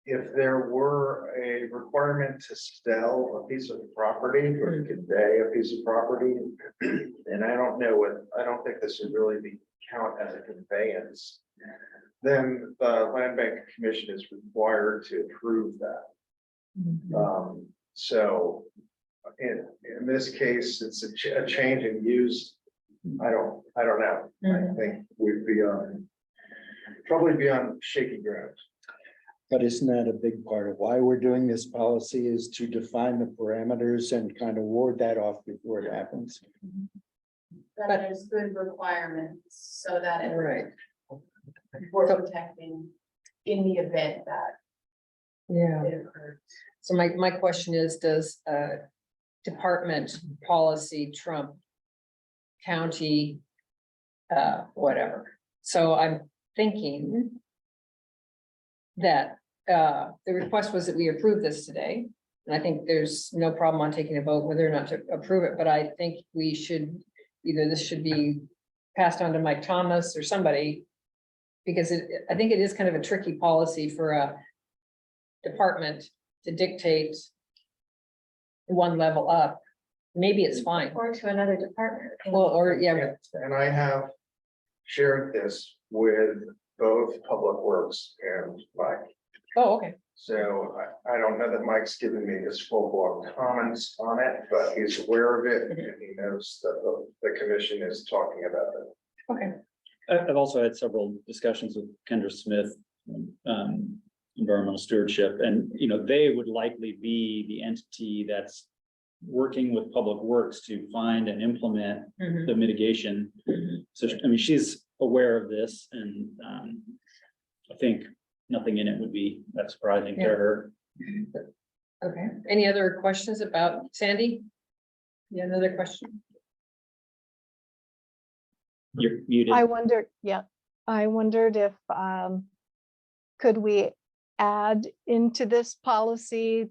S10: If there were a requirement to sell a piece of property or to convey a piece of property, and I don't think this would really be count as a conveyance, then the Land Bank Commission is required to approve that. So in this case, it's a change in use. I don't know. I think we'd be probably be on shaky ground.
S16: But isn't that a big part of why we're doing this policy, is to define the parameters and kind of ward that off before it happens?
S6: That there's good requirements so that it.
S3: Right.
S6: We're protecting in the event that.
S3: Yeah.
S6: It occurs.
S3: So my question is, does department policy trump county, whatever? So I'm thinking that the request was that we approve this today. And I think there's no problem on taking a vote whether or not to approve it, but I think we should, either this should be passed on to Mike Thomas or somebody. Because I think it is kind of a tricky policy for a department to dictate one level up. Maybe it's fine.
S11: Or to another department.
S3: Well, or, yeah,
S10: And I have shared this with both Public Works and Mike.
S3: oh, okay.
S10: So I don't know that Mike's given me his full-blown comments on it, but he's aware of it and he knows that the commission is talking about it.
S3: Okay.
S14: I've also had several discussions with Kendra Smith, environmental stewardship, and, you know, they would likely be the entity that's working with Public Works to find and implement the mitigation. So, I mean, she's aware of this, and I think nothing in it would be that surprising to her.
S3: Okay. Any other questions about Sandy? Yeah, another question?
S14: You're muted.
S4: I wondered, I wondered if, could we add into this policy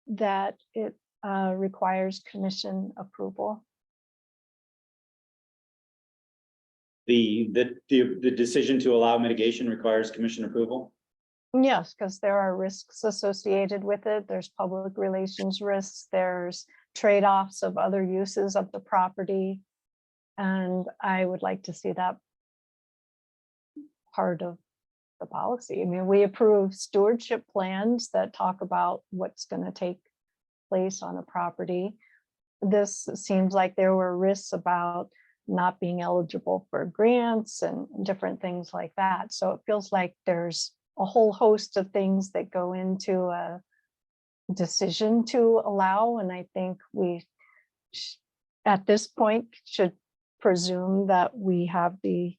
S4: that it requires commission approval?
S14: The decision to allow mitigation requires commission approval?
S4: Yes, because there are risks associated with it. There's public relations risks, there's trade-offs of other uses of the property. And I would like to see that part of the policy. I mean, we approve stewardship plans that talk about what's going to take place on a property. This seems like there were risks about not being eligible for grants and different things like that. So it feels like there's a whole host of things that go into a decision to allow. And I think we, at this point, should presume that we have the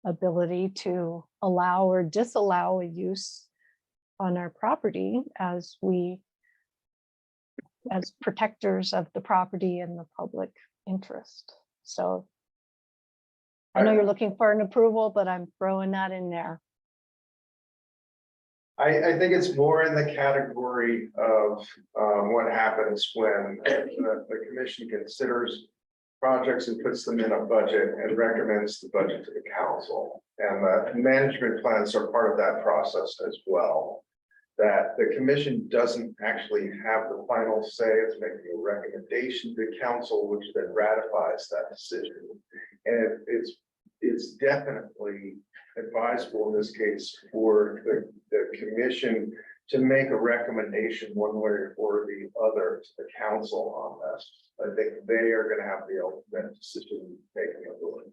S4: ability to allow or disallow a use on our property as protectors of the property and the public interest. So I know you're looking for an approval, but I'm throwing that in there.
S10: I think it's more in the category of what happens when the commission considers projects and puts them in a budget and recommends the budget to the council. And the management plans are part of that process as well. That the commission doesn't actually have the final say, it's making a recommendation to council, which then ratifies that decision. And it's definitely advisable in this case for the commission to make a recommendation one way or the other to the council on this. I think they are gonna have the ultimate decision making ability.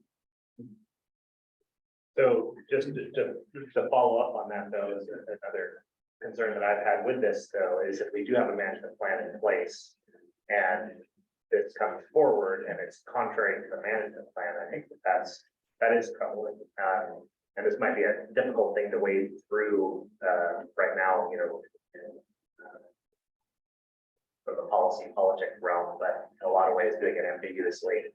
S19: So just to follow up on that though, is another concern that I've had with this though, is if we do have a management plan in place and it's coming forward and it's contrary to the management plan, I think that is troubling. And this might be a difficult thing to wade through right now, you know, for the politic realm, but in a lot of ways doing it ambiguously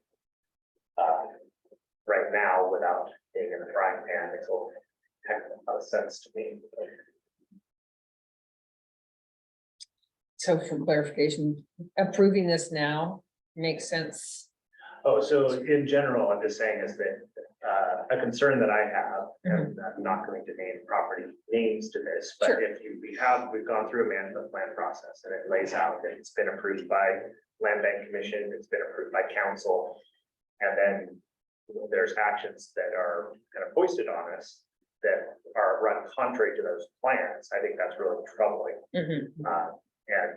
S19: right now without being in the frying pan makes a heck of a lot of sense to me.
S3: So for clarification, approving this now makes sense.
S19: Oh, so in general, I'm just saying is that a concern that I have, and I'm not going to name property names to this, but if we've gone through a management plan process and it lays out that it's been approved by Land Bank Commission, it's been approved by council, and then there's actions that are kind of foisted on us that are run contrary to those plans. I think that's really troubling. And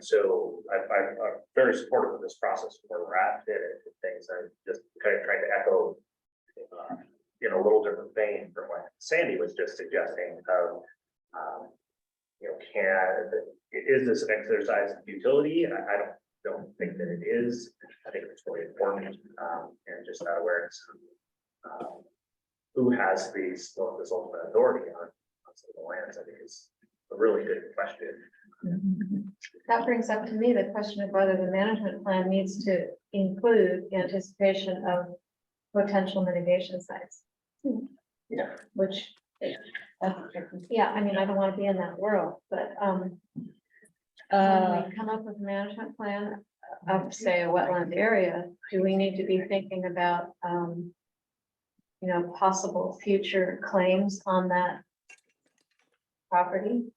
S19: so I'm very supportive of this process where we're at and things. I'm just kind of trying to echo in a little different vein from what Sandy was just suggesting of, you know, is this an exercise of utility? And I don't think that it is. I think it's really important and just that awareness of who has this ultimate authority on some of the lands, I think is a really good question.
S11: That brings up to me the question of whether the management plan needs to include anticipation of potential mitigation sites.
S3: Yeah.
S11: Which, yeah, I mean, I don't want to be in that world, but when we come up with a management plan of, say, a wetland area, do we need to be thinking about, you know, possible future claims on that property?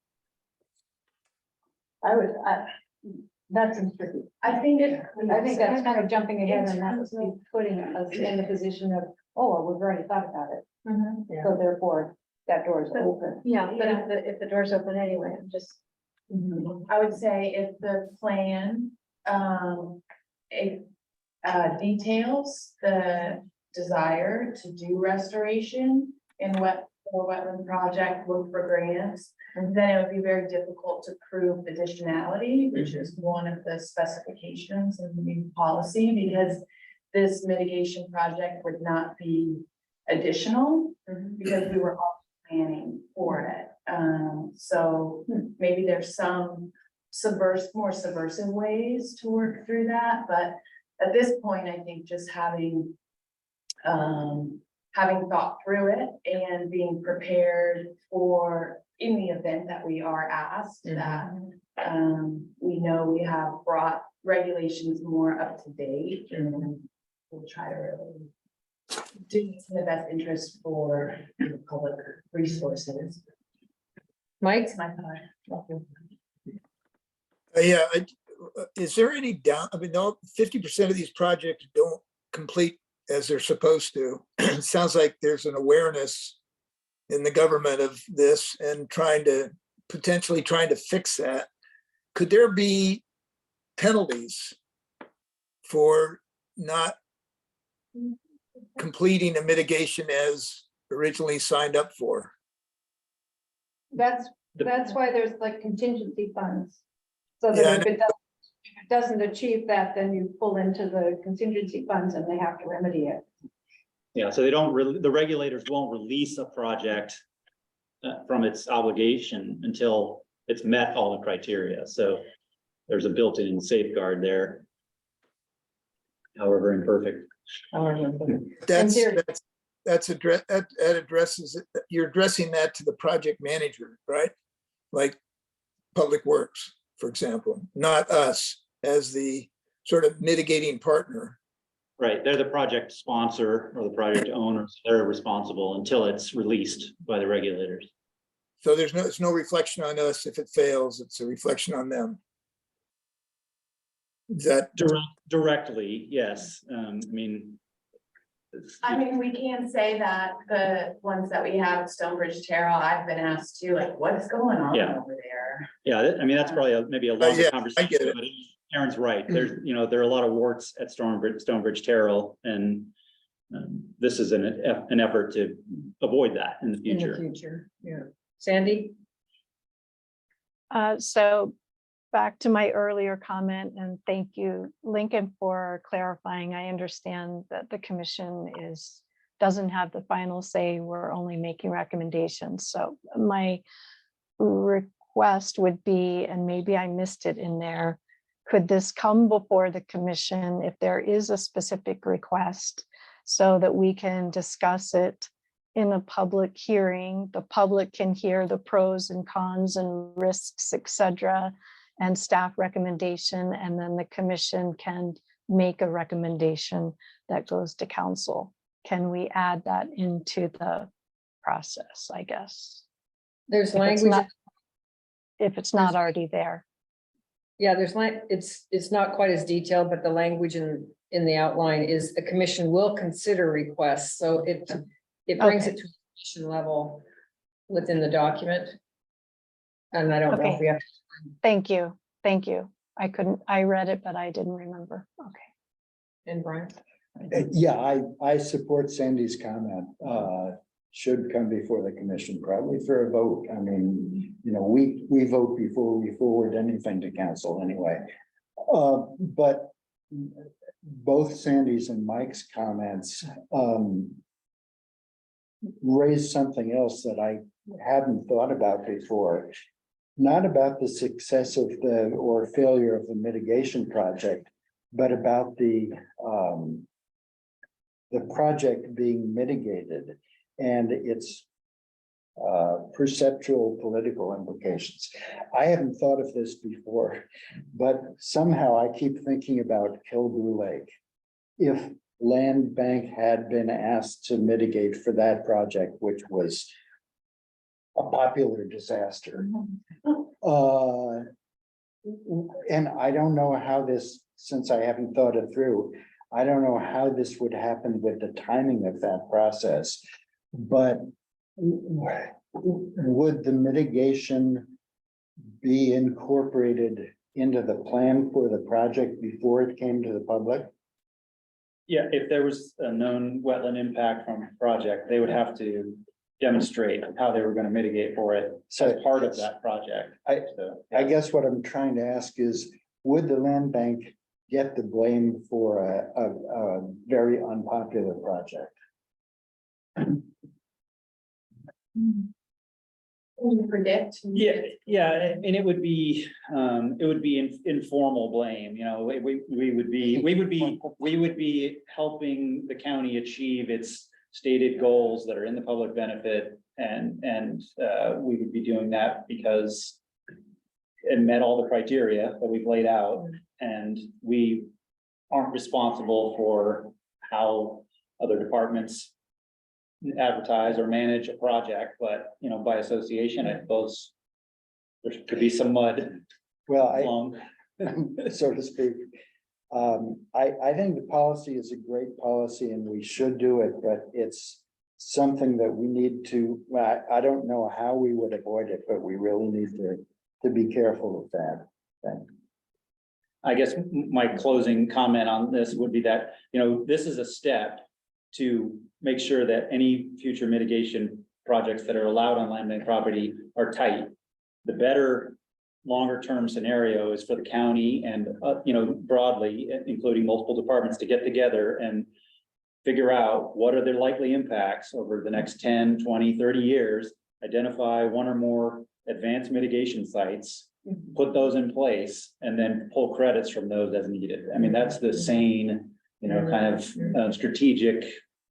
S6: That's interesting. I think that's kind of jumping ahead and that was putting us in the position of, oh, well, we've already thought about it. So therefore, that door is open.
S11: Yeah, but if the door's open anyway, I'm just.
S20: I would say if the plan, details the desire to do restoration in wetland project, look for grants, then it would be very difficult to prove additionality, which is one of the specifications of the new policy, because this mitigation project would not be additional because we were all planning for it. So maybe there's some more subversive ways to work through that, but at this point, I think just having thought through it and being prepared for in the event that we are asked that we know we have brought regulations more up to date, and we'll try to really do what's in the best interest for public resources.
S3: Mike's
S20: my thought.
S2: Yeah, is there any down, I mean, 50% of these projects don't complete as they're supposed to. It sounds like there's an awareness in the government of this and potentially trying to fix that. Could there be penalties for not completing a mitigation as originally signed up for?
S6: That's why there's like contingency funds. So that if it doesn't achieve that, then you pull into the contingency funds and they have to remedy it.
S14: Yeah, so the regulators won't release a project from its obligation until it's met all the criteria. So there's a built-in safeguard there. However imperfect.
S2: That addresses it. You're addressing that to the project manager, right? like Public Works, for example, not us as the sort of mitigating partner.
S14: Right, they're the project sponsor or the project owner, so they're responsible until it's released by the regulators.
S2: So it's no reflection on us if it fails, it's a reflection on them. Is that,
S14: Directly, yes, I mean.
S20: I mean, we can say that the ones that we have at Stonebridge Terrell, I've been asked to, like, what's going on
S14: Yeah.
S20: over there?
S14: Yeah, I mean, that's probably maybe a longer
S2: yeah, I
S14: conversation,
S2: get it.
S14: but Aaron's right, there's, there are a lot of warts at Stonebridge Terrell, and this is an effort to avoid that in the
S3: In the
S14: future.
S3: future, yeah. Sandy?
S4: So back to my earlier comment, and thank you, Lincoln, for clarifying. I understand that the commission doesn't have the final say. We're only making recommendations. So my request would be, and maybe I missed it in there, could this come before the commission if there is a specific request so that we can discuss it in a public hearing? The public can hear the pros and cons and risks, etc., and staff recommendation, and then the commission can make a recommendation that goes to council. Can we add that into the process, I guess?
S3: There's
S4: If it's
S3: language.
S4: not- If it's not already there.
S3: Yeah, it's not quite as detailed, but the language in the outline is the commission will consider requests, so it brings it to a commission level within the document. And I don't know if we have.
S4: Thank you. I read it, but I didn't remember. Okay.
S3: And Brian?
S16: Yeah, I support Sandy's comment. Should come before the commission, probably for a vote. I mean, we vote before we forward anything to council anyway. But both Sandy's and Mike's comments raised something else that I hadn't thought about before. Not about the success of or failure of the mitigation project, but about the project being mitigated and its perceptual political implications. I haven't thought of this before, but somehow I keep thinking about Kilgrew Lake. If Land Bank had been asked to mitigate for that project, which was a popular disaster. And I don't know how this, since I haven't thought it through, I don't know how this would happen with the timing of that process. But would the mitigation be incorporated into the plan for the project before it came to the public?
S14: Yeah, if there was a known wetland impact from a project, they would have to demonstrate how they were going to mitigate for it as part of that project.
S16: I guess what I'm trying to ask is, would the land bank get the blame for a very unpopular project?
S20: Can you predict?
S14: Yeah, and it would be informal blame, we would be helping the county achieve its stated goals that are in the public benefit, and we would be doing that because it met all the criteria that we've laid out, and we aren't responsible for how other departments advertise or manage a project, but by association, I suppose there could be some mud.
S16: Well, so to speak. I think the policy is a great policy and we should do it, but it's something that we need to, I don't know how we would avoid it, but we really need to be careful of that.
S14: I guess my closing comment on this would be that, this is a step to make sure that any future mitigation projects that are allowed on land bank property are tight. The better longer-term scenario is for the county and, broadly, including multiple departments, to get together and figure out what are their likely impacts over the next 10, 20, 30 years, identify one or more advanced mitigation sites, put those in place, and then pull credits from those as needed. I mean, that's the sane, kind of strategic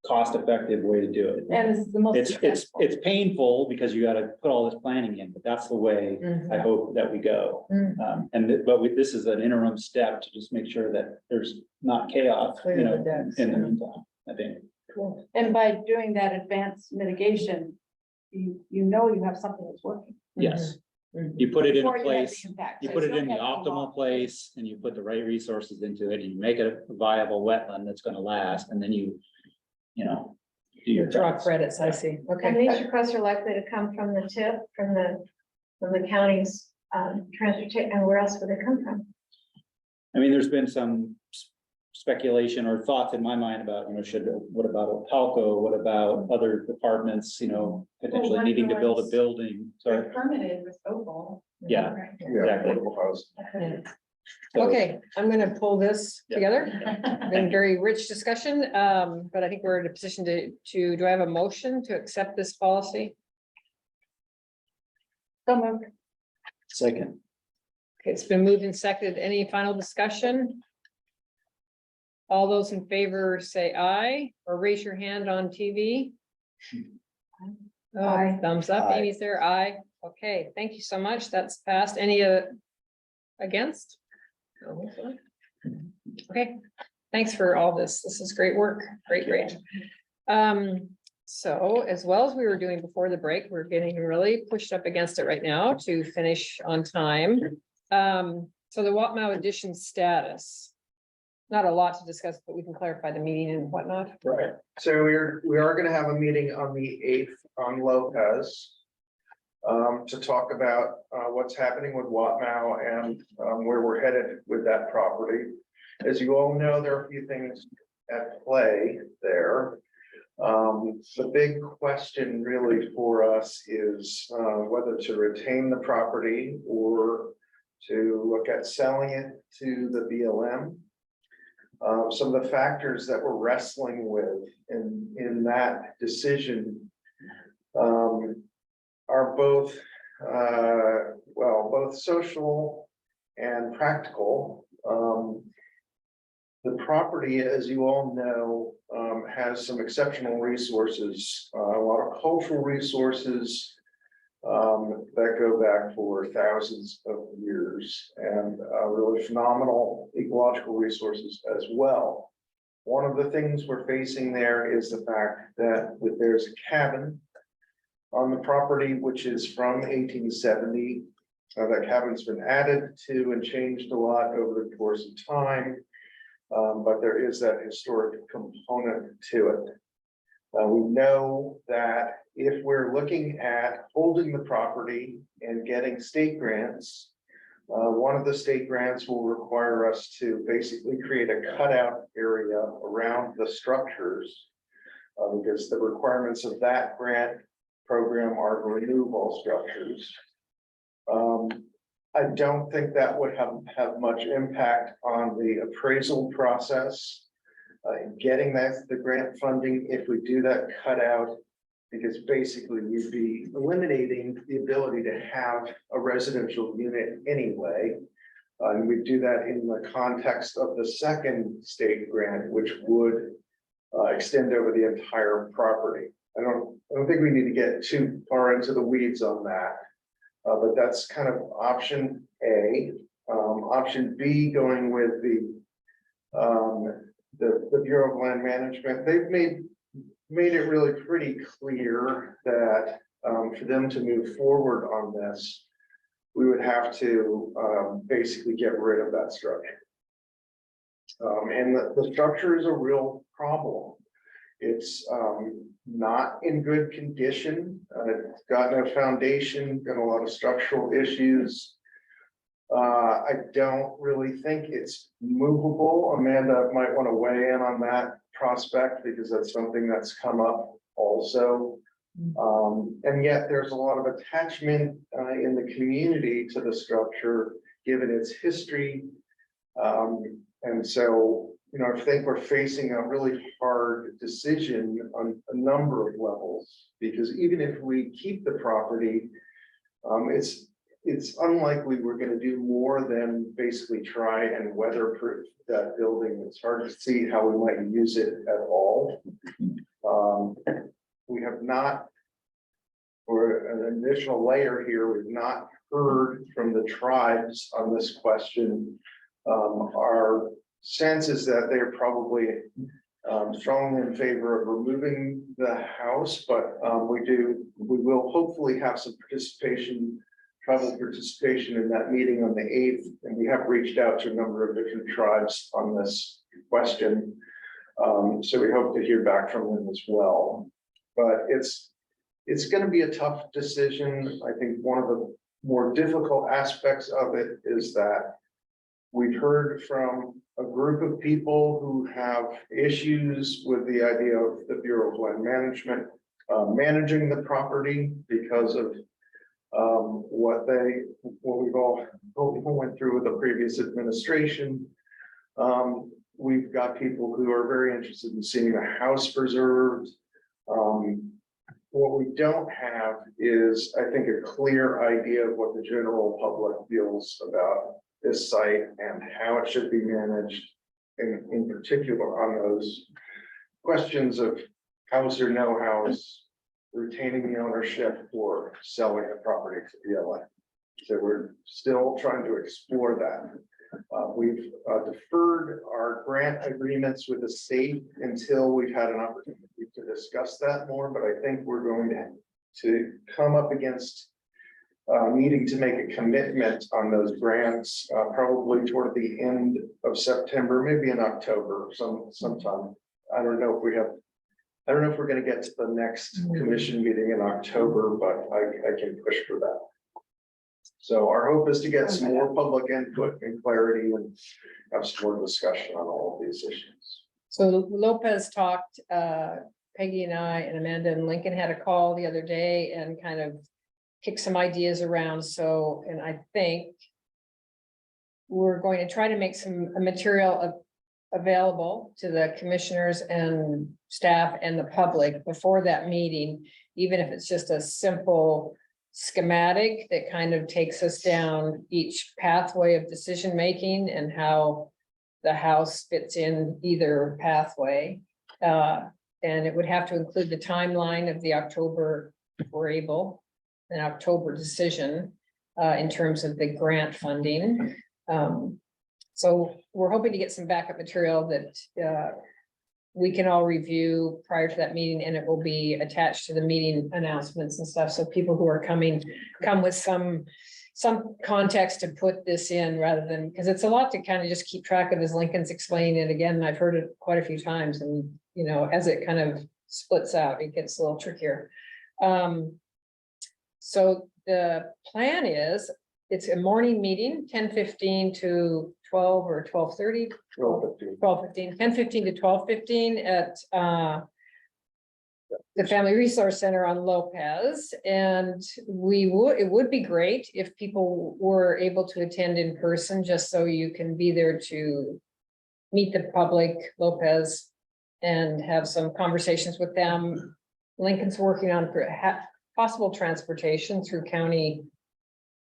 S14: cost-effective way to do it.
S6: And this is the most.
S14: It's painful because you gotta put all this planning in, but that's the way I hope that we go. This is an interim step to just make sure that there's not chaos,
S6: Clear
S14: you
S6: the
S14: know,
S6: decks,
S14: in the
S6: yeah.
S14: meantime, I think.
S6: Cool. And by doing that advanced mitigation, you know you have something that's working.
S14: Yes, you put it in
S6: Before
S14: a
S6: you have the
S14: place,
S6: impact.
S14: you
S6: So
S14: put
S6: you
S14: it in the
S6: don't have to
S14: optimal
S6: walk.
S14: place, and you put the right resources into it, and you make it a viable wetland that's gonna last, and then you know. Do your
S3: Draw
S14: best.
S3: credits, I see.
S11: And
S3: Okay.
S11: these requests are likely to come from the tip, from the county's, transportation, and where else would they come from?
S14: I mean, there's been some speculation or thoughts in my mind about, you know, what about Palco, what about other departments, you know, potentially
S20: one
S14: needing to build a
S20: noise.
S14: building, sorry,
S20: Permitted with Opal.
S14: yeah,
S10: Yeah,
S14: exactly.
S10: affordable housing.
S14: So-
S3: Okay, I'm gonna pull this
S14: Yeah.
S3: together. Been very rich discussion, but I think we're in a position do I have a motion to accept this policy?
S6: So moved.
S16: Second.
S3: Okay, it's been moved and seconded. Any final discussion? All those in favor say aye, or raise your hand on TV. Oh,
S6: Aye.
S3: thumbs up,
S16: Aye.
S3: Amy's there, aye. Okay, thank you so much. That's passed. Any against? Okay, thanks for all this. This is great work. Great. So as well as we were doing before the break, we're getting really pushed up against it right now to finish on time. So the Watmow edition status. Not a lot to discuss, but we can clarify the meeting and whatnot.
S10: Right, so we are gonna have a meeting on the 8th on Lopez. To talk about what's happening with Watmow and where we're headed with that property. As you all know, there are a few things at play there. The big question really for us is whether to retain the property or to look at selling it to the BLM. Some of the factors that we're wrestling with in that decision are both, both social and practical. The property, as you all know, has some exceptional resources, a lot of cultural resources that go back for thousands of years, and really phenomenal ecological resources as well. One of the things we're facing there is the fact that there's a cabin on the property, which is from 1870. That cabin's been added to and changed a lot over the course of time. But there is that historic component to it. We know that if we're looking at holding the property and getting state grants, one of the state grants will require us to basically create a cutout area around the structures. Because the requirements of that grant program are to remove all structures. I don't think that would have much impact on the appraisal process. Getting the grant funding, if we do that cutout, because basically we'd be eliminating the ability to have a residential unit anyway. And we do that in the context of the second state grant, which would extend over the entire property. I don't think we need to get too far into the weeds on that. But that's kind of option A. Option B, going with the Bureau of Land Management. They've made it really pretty clear that for them to move forward on this, we would have to basically get rid of that structure. And the structure is a real problem. It's not in good condition. It's got no foundation, got a lot of structural issues. I don't really think it's movable. Amanda might want to weigh in on that prospect because that's something that's come up also. And yet there's a lot of attachment in the community to the structure, given its history. And so, you know, I think we're facing a really hard decision on a number of levels, because even if we keep the property, it's unlikely we're going to do more than basically try and weatherproof that building. It's hard to see how we might use it at all. We have not, for an additional layer here, we've not heard from the tribes on this question. Our sense is that they're probably strongly in favor of removing the house, but we will hopefully have some tribal participation in that meeting on the 8th, and we have reached out to a number of different tribes on this question. So we hope to hear back from them as well. But it's going to be a tough decision. I think one of the more difficult aspects of it is that we've heard from a group of people who have issues with the idea of the Bureau of Land Management managing the property because of what we've all went through with the previous administration. We've got people who are very interested in seeing the house preserved. What we don't have is, I think, a clear idea of what the general public feels about this site and how it should be managed, in particular on those questions of house or no house, retaining the ownership or selling the property to BLM. So we're still trying to explore that. We've deferred our grant agreements with the state until we've had an opportunity to discuss that more, but I think we're going to come up against needing to make a commitment on those grants, probably toward the end of September, maybe in October, sometime. I don't know if we're going to get to the next commission meeting in October, but I can push for that. So our hope is to get some more public input and clarity and have some more discussion on all of these issues.
S3: So Lopez talked, Peggy and I and Amanda and Lincoln had a call the other day and kind of kicked some ideas around. So, and I think we're going to try to make some material available to the commissioners and staff and the public before that meeting, even if it's just a simple schematic that kind of takes us down each pathway of decision making and how the house fits in either pathway. And it would have to include the timeline of the October, if we're able, an October decision in terms of the grant funding. So we're hoping to get some backup material that we can all review prior to that meeting, and it will be attached to the meeting announcements and stuff. So people who are coming, come with some context to put this in rather than, because it's a lot to kind of just keep track of, as Lincoln's explaining it again. I've heard it quite a few times, and you know, as it kind of splits out, it gets a little trickier. So the plan is, it's a morning meeting, 10:15 to 12 or 12:30. 12:15, 10:15 to 12:15 at the Family Resource Center on Lopez. And it would be great if people were able to attend in person, just so you can be there to meet the public, Lopez, and have some conversations with them. Lincoln's working on possible transportation through county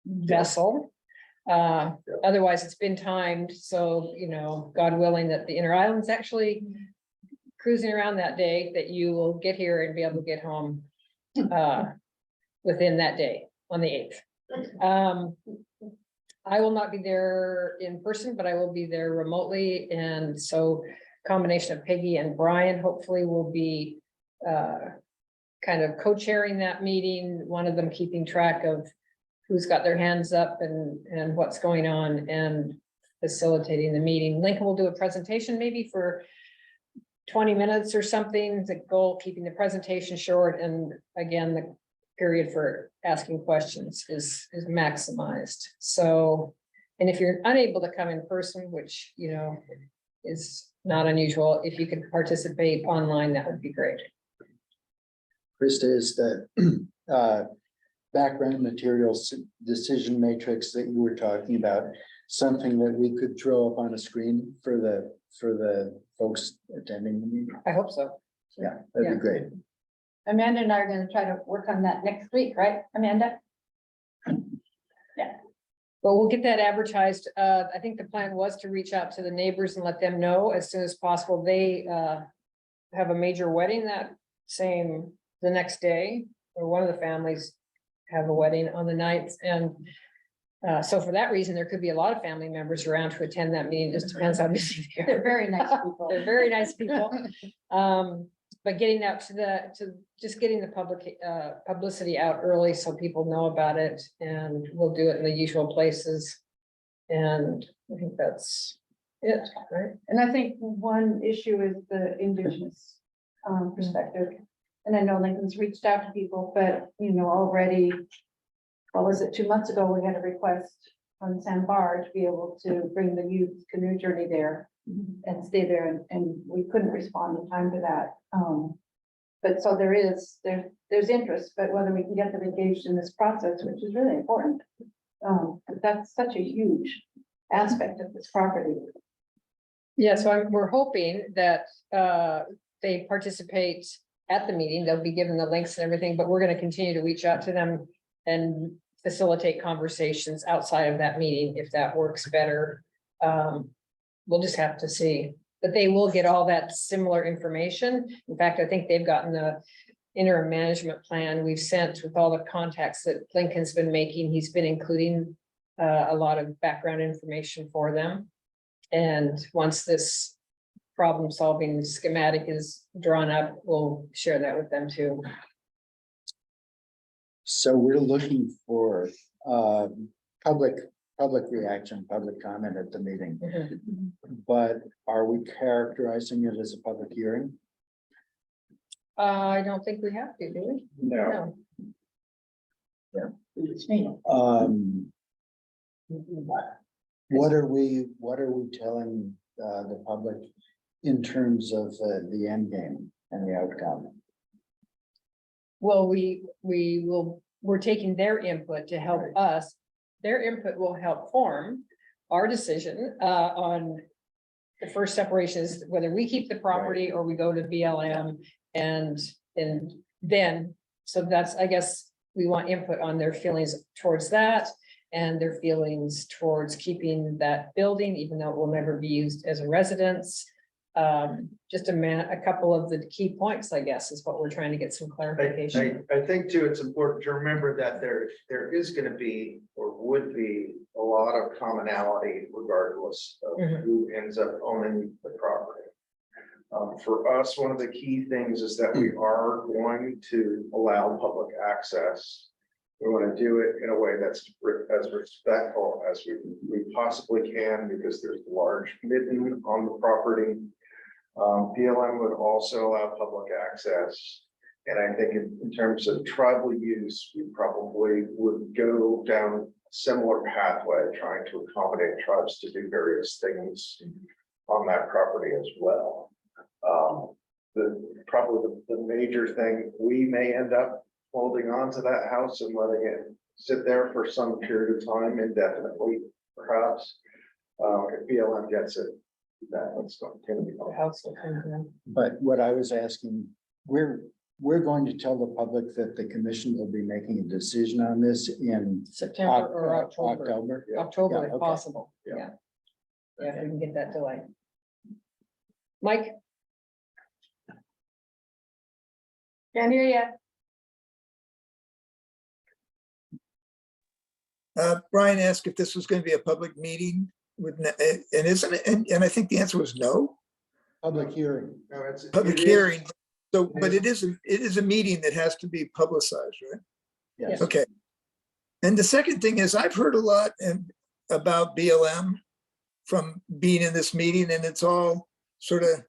S3: vessel. Otherwise it's been timed, so you know, God willing that the Inner Island's actually cruising around that day, that you will get here and be able to get home within that day on the 8th. I will not be there in person, but I will be there remotely, and so combination of Peggy and Brian hopefully will be kind of co-chairing that meeting, one of them keeping track of who's got their hands up and what's going on, and facilitating the meeting. Lincoln will do a presentation maybe for 20 minutes or something. The goal, keeping the presentation short, and again, the period for asking questions is maximized. So, and if you're unable to come in person, which, you know, is not unusual, if you could participate online, that would be great.
S16: Krista, is the background materials decision matrix that you were talking about something that we could throw up on a screen for the folks attending the meeting?
S3: I hope so.
S16: Yeah, that'd be great.
S6: Amanda and I are gonna try to work on that next week, right, Amanda?
S3: But we'll get that advertised. I think the plan was to reach out to the neighbors and let them know as soon as possible. They have a major wedding that same, the next day, or one of the families have a wedding on the 9th, and so for that reason, there could be a lot of family members around to attend that meeting, just depends how busy they
S6: They're
S3: are.
S6: very nice people.
S3: They're very nice people. But getting out to just getting the public, publicity out early so people know about it, and we'll do it in the usual places. And I think that's it, right?
S6: And I think one issue is the Indigenous perspective. And I know Lincoln's reached out to people, but already, what was it, 2 months ago, we had a request on Sandbar to be able to bring the youth canoe journey there and stay there, and we couldn't respond in time to that. But so there's interest, but whether we can get them engaged in this process, which is really important. But that's such a huge aspect of this property.
S3: Yeah, so we're hoping that they participate at the meeting. They'll be given the links and everything, but we're gonna continue to reach out to them and facilitate conversations outside of that meeting if that works better. We'll just have to see, but they will get all that similar information. In fact, I think they've gotten the interim management plan we've sent with all the contacts that Lincoln's been making. He's been including a lot of background information for them. And once this problem solving schematic is drawn up, we'll share that with them too.
S16: So we're looking for public reaction, public comment at the meeting. But are we characterizing it as a public hearing?
S3: I don't think we have to, do we?
S7: No.
S16: What are we telling the public in terms of the end game and the outcome?
S3: Well, we're taking their input to help us. Their input will help form our decision on the first separation is whether we keep the property or we go to BLM and then, so that's, I guess, we want input on their feelings towards that and their feelings towards keeping that building, even though it will never be used as a residence. Just a couple of the key points, I guess, is what we're trying to get some clarification.
S10: I think too, it's important to remember that there is gonna be, or would be, a lot of commonality regardless of who ends up owning the property. For us, one of the key things is that we are going to allow public access. We want to do it in a way that's as respectful as we possibly can, because there's a large midden on the property. BLM would also allow public access. And I think in terms of tribal use, we probably would go down a similar pathway, trying to accommodate tribes to do various things on that property as well. Probably the major thing, we may end up holding on to that house and letting it sit there for some period of time indefinitely, perhaps. If BLM gets it, that's going to be.
S3: The house will come down.
S16: But what I was asking, we're going to tell the public that the commission will be making a decision on this in
S3: September or October.
S16: October.
S3: October
S16: Yeah,
S3: if
S16: okay.
S3: possible,
S16: Yeah.
S3: yeah. Yeah, if we can get that delay. Mike?
S6: Can't hear you.
S2: Brian asked if this was going to be a public meeting with, and isn't it? And I think the answer was no.
S16: Public hearing.
S10: No, it's
S2: Public
S10: it is-
S2: hearing. So, but it is a meeting that has to be publicized, right?
S16: Yes.
S2: Okay. And the second thing is I've heard a lot about BLM from being in this meeting, and it's all sort of,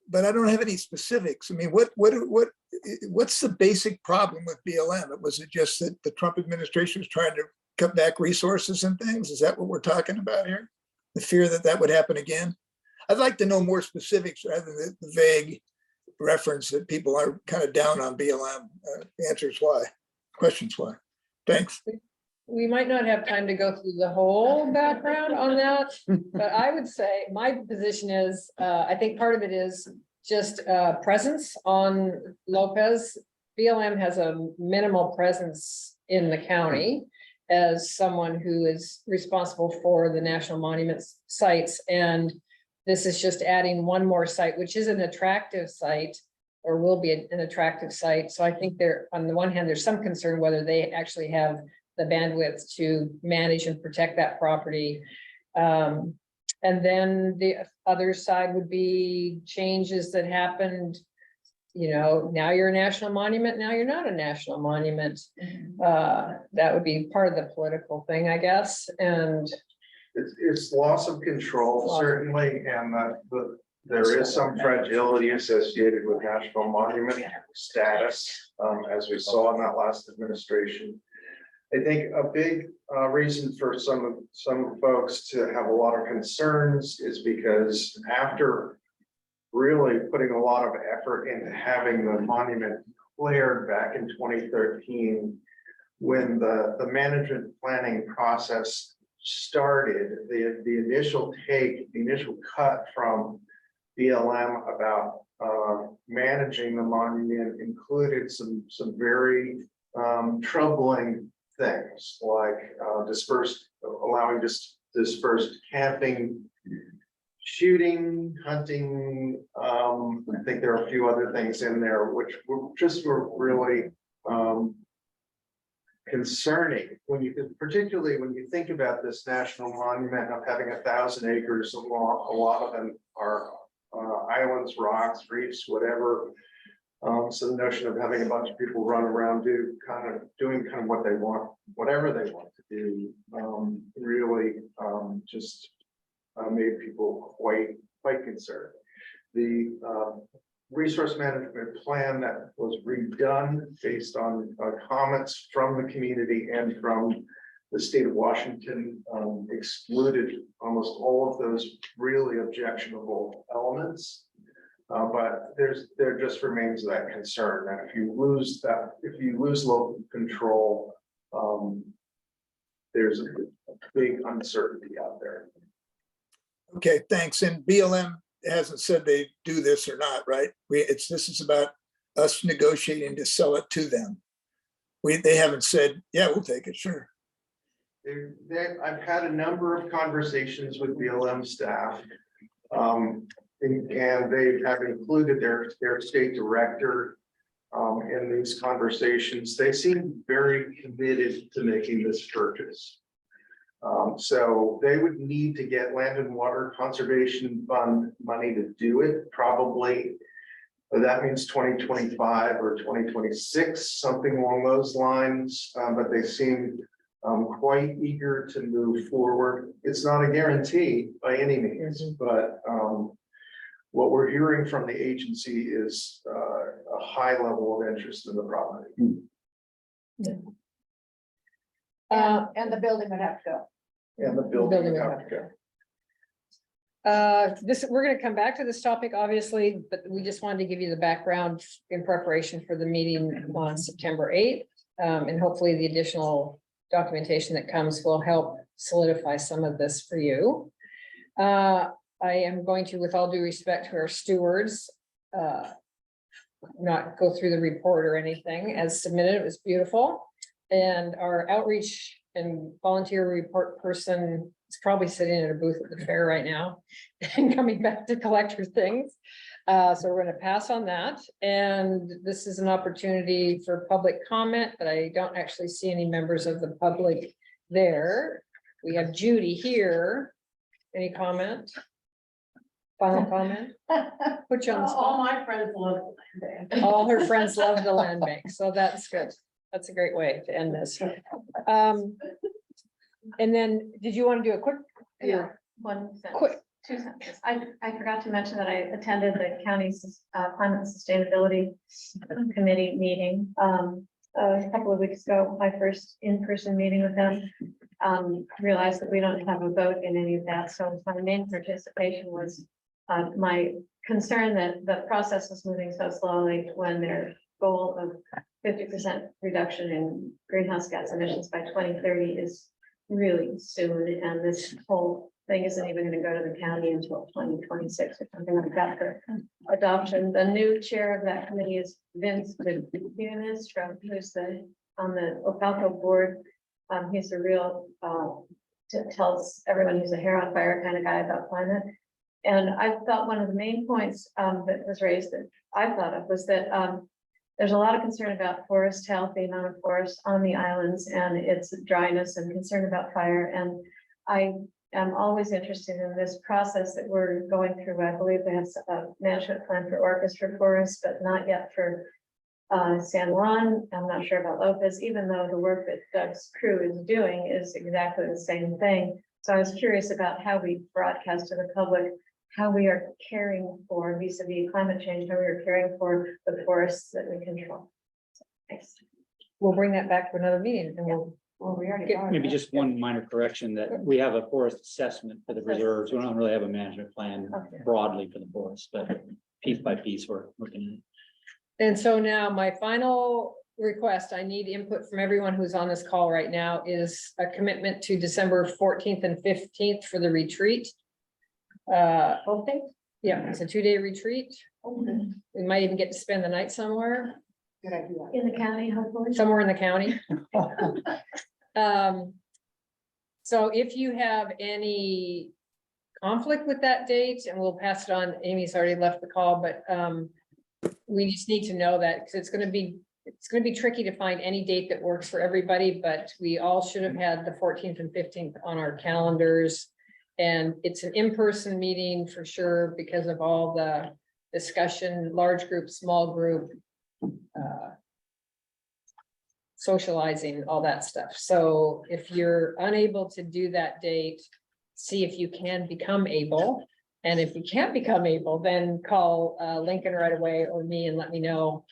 S2: but I don't have any specifics. I mean, what's the basic problem with BLM? Was it just that the Trump administration was trying to cut back resources and things? Is that what we're talking about here? The fear that that would happen again? I'd like to know more specifics rather than the vague reference that people are kind of down on BLM. Answers why, questions why. Thanks.
S3: We might not have time to go through the whole background on that, but I would say my position is, I think part of it is just presence on Lopez. BLM has a minimal presence in the county as someone who is responsible for the national monuments sites. And this is just adding one more site, which is an attractive site. or will be an attractive site. So I think there, on the one hand, there's some concern whether they actually have the bandwidth to manage and protect that property. And then the other side would be changes that happened. You know, now you're a national monument, now you're not a national monument. That would be part of the political thing, I guess, and.
S10: It's loss of control, certainly, and there is some fragility associated with national monument status, as we saw in that last administration. I think a big reason for some folks to have a lot of concerns is because after really putting a lot of effort into having the monument cleared back in 2013, when the management planning process started, the initial cut from BLM about managing the monument included some very troubling things, like allowing dispersed camping, shooting, hunting. I think there are a few other things in there which were really concerning particularly when you think about this national monument of having 1,000 acres. A lot of them are islands, rocks, reefs, whatever. So the notion of having a bunch of people run around doing what they want, whatever they want to do, really just made people quite concerned. The resource management plan that was redone based on comments from the community and from the state of Washington excluded almost all of those really objectionable elements. But there just remains that concern that if you lose local control, there's a big uncertainty out there.
S2: Okay, thanks. And BLM hasn't said they do this or not, right? This is about us negotiating to sell it to them. They haven't said, yeah, we'll take it, sure.
S10: I've had a number of conversations with BLM staff. And they have included their state director in these conversations. They seem very committed to making this purchase. So they would need to get Land and Water Conservation Fund money to do it, probably. That means 2025 or 2026, something along those lines. But they seem quite eager to move forward. It's not a guarantee by any means, but what we're hearing from the agency is a high level of interest in the property.
S6: And the building would have to go.
S10: And the building would have to go.
S3: We're going to come back to this topic, obviously, but we just wanted to give you the background in preparation for the meeting on September 8th. And hopefully the additional documentation that comes will help solidify some of this for you. I am going to, with all due respect to our stewards, not go through the report or anything as submitted. It was beautiful. And our outreach and volunteer report person is probably sitting at a booth at the fair right now and coming back to collect her things. So we're going to pass on that. And this is an opportunity for public comment, but I don't actually see any members of the public there. We have Judy here. Any comment? Final comment? Put you on the spot.
S20: All my friends love the land bank.
S3: All her friends love the land bank, so that's good. That's a great way to end this. And then, did you want to do a quick?
S11: Yeah, one sentence,
S3: Quick.
S11: 2 sentences. I forgot to mention that I attended the county's climate sustainability committee meeting a couple of weeks ago, my first in-person meeting with them. Realized that we don't have a vote in any of that, so my main participation was my concern that the process was moving so slowly when their goal of 50% reduction in greenhouse gas emissions by 2030 is really soon, and this whole thing isn't even going to go to the county until 2026 or something like that for adoption. The new chair of that committee is Vince Bunis who's on the OPALCO board. He's a real tells everyone who's a hair on fire kind of guy about climate. And I thought one of the main points that was raised that I thought of was that there's a lot of concern about forest health, the amount of forest on the islands and its dryness, and concern about fire. And I am always interested in this process that we're going through. I believe they have a management plan for Orchestra Forest, but not yet for San Juan. I'm not sure about Lopez, even though the work that Doug's crew is doing is exactly the same thing. So I was curious about how we broadcast to the public how we are caring for vis-a-vis climate change, how we are caring for the forests that we control. Thanks.
S3: We'll bring that back to another meeting and we'll.
S11: Well, we already.
S3: Get-
S11: are.
S14: Maybe just one minor correction that we have a forest assessment for the reserves. We don't really have a management plan
S11: Okay.
S14: broadly for the forest, but piece by piece, we're looking
S3: And so now my final request, I need input from everyone who's on this call right now, is a commitment to December 14th and 15th for the retreat.
S11: Both things?
S3: Yeah, it's a 2-day retreat.
S11: Okay.
S3: We might even get to spend the night somewhere,
S11: Good idea. In the county, hopefully.
S3: somewhere in the county. So if you have any conflict with that date, and we'll pass it on, Amy's already left the call, but we just need to know that, because it's gonna be tricky to find any date that works for everybody, but we all should have had the 14th and 15th on our calendars. And it's an in-person meeting for sure because of all the discussion, large group, small group, socializing, all that stuff. So if you're unable to do that date, see if you can become able. And if you can't become able, then call Lincoln right away or me and let me know,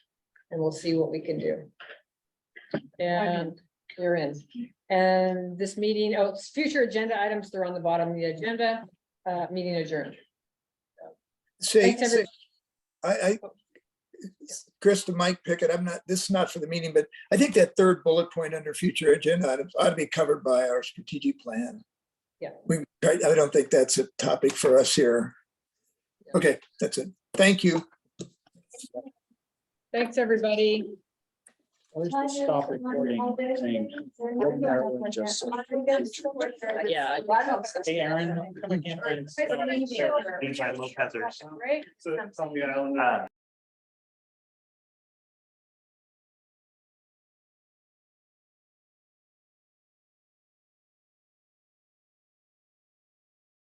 S3: and we'll see what we can do. And you're in. And this meeting, oh, it's future agenda items, they're on the bottom of the agenda, meeting adjourned.
S2: Say,
S3: Thanks, everyone.
S2: Krista, Mike Pickett, this is not for the meeting, but I think that third bullet point under future agenda items ought to be covered by our strategic plan.
S3: Yeah.
S2: I don't think that's a topic for us here. Okay, that's it. Thank you.
S3: Thanks, everybody.
S14: Stop recording.
S3: Yeah.
S14: Hey, Aaron. Come again.
S3: Right.
S19: Inside Lopezers. So, it's on the island.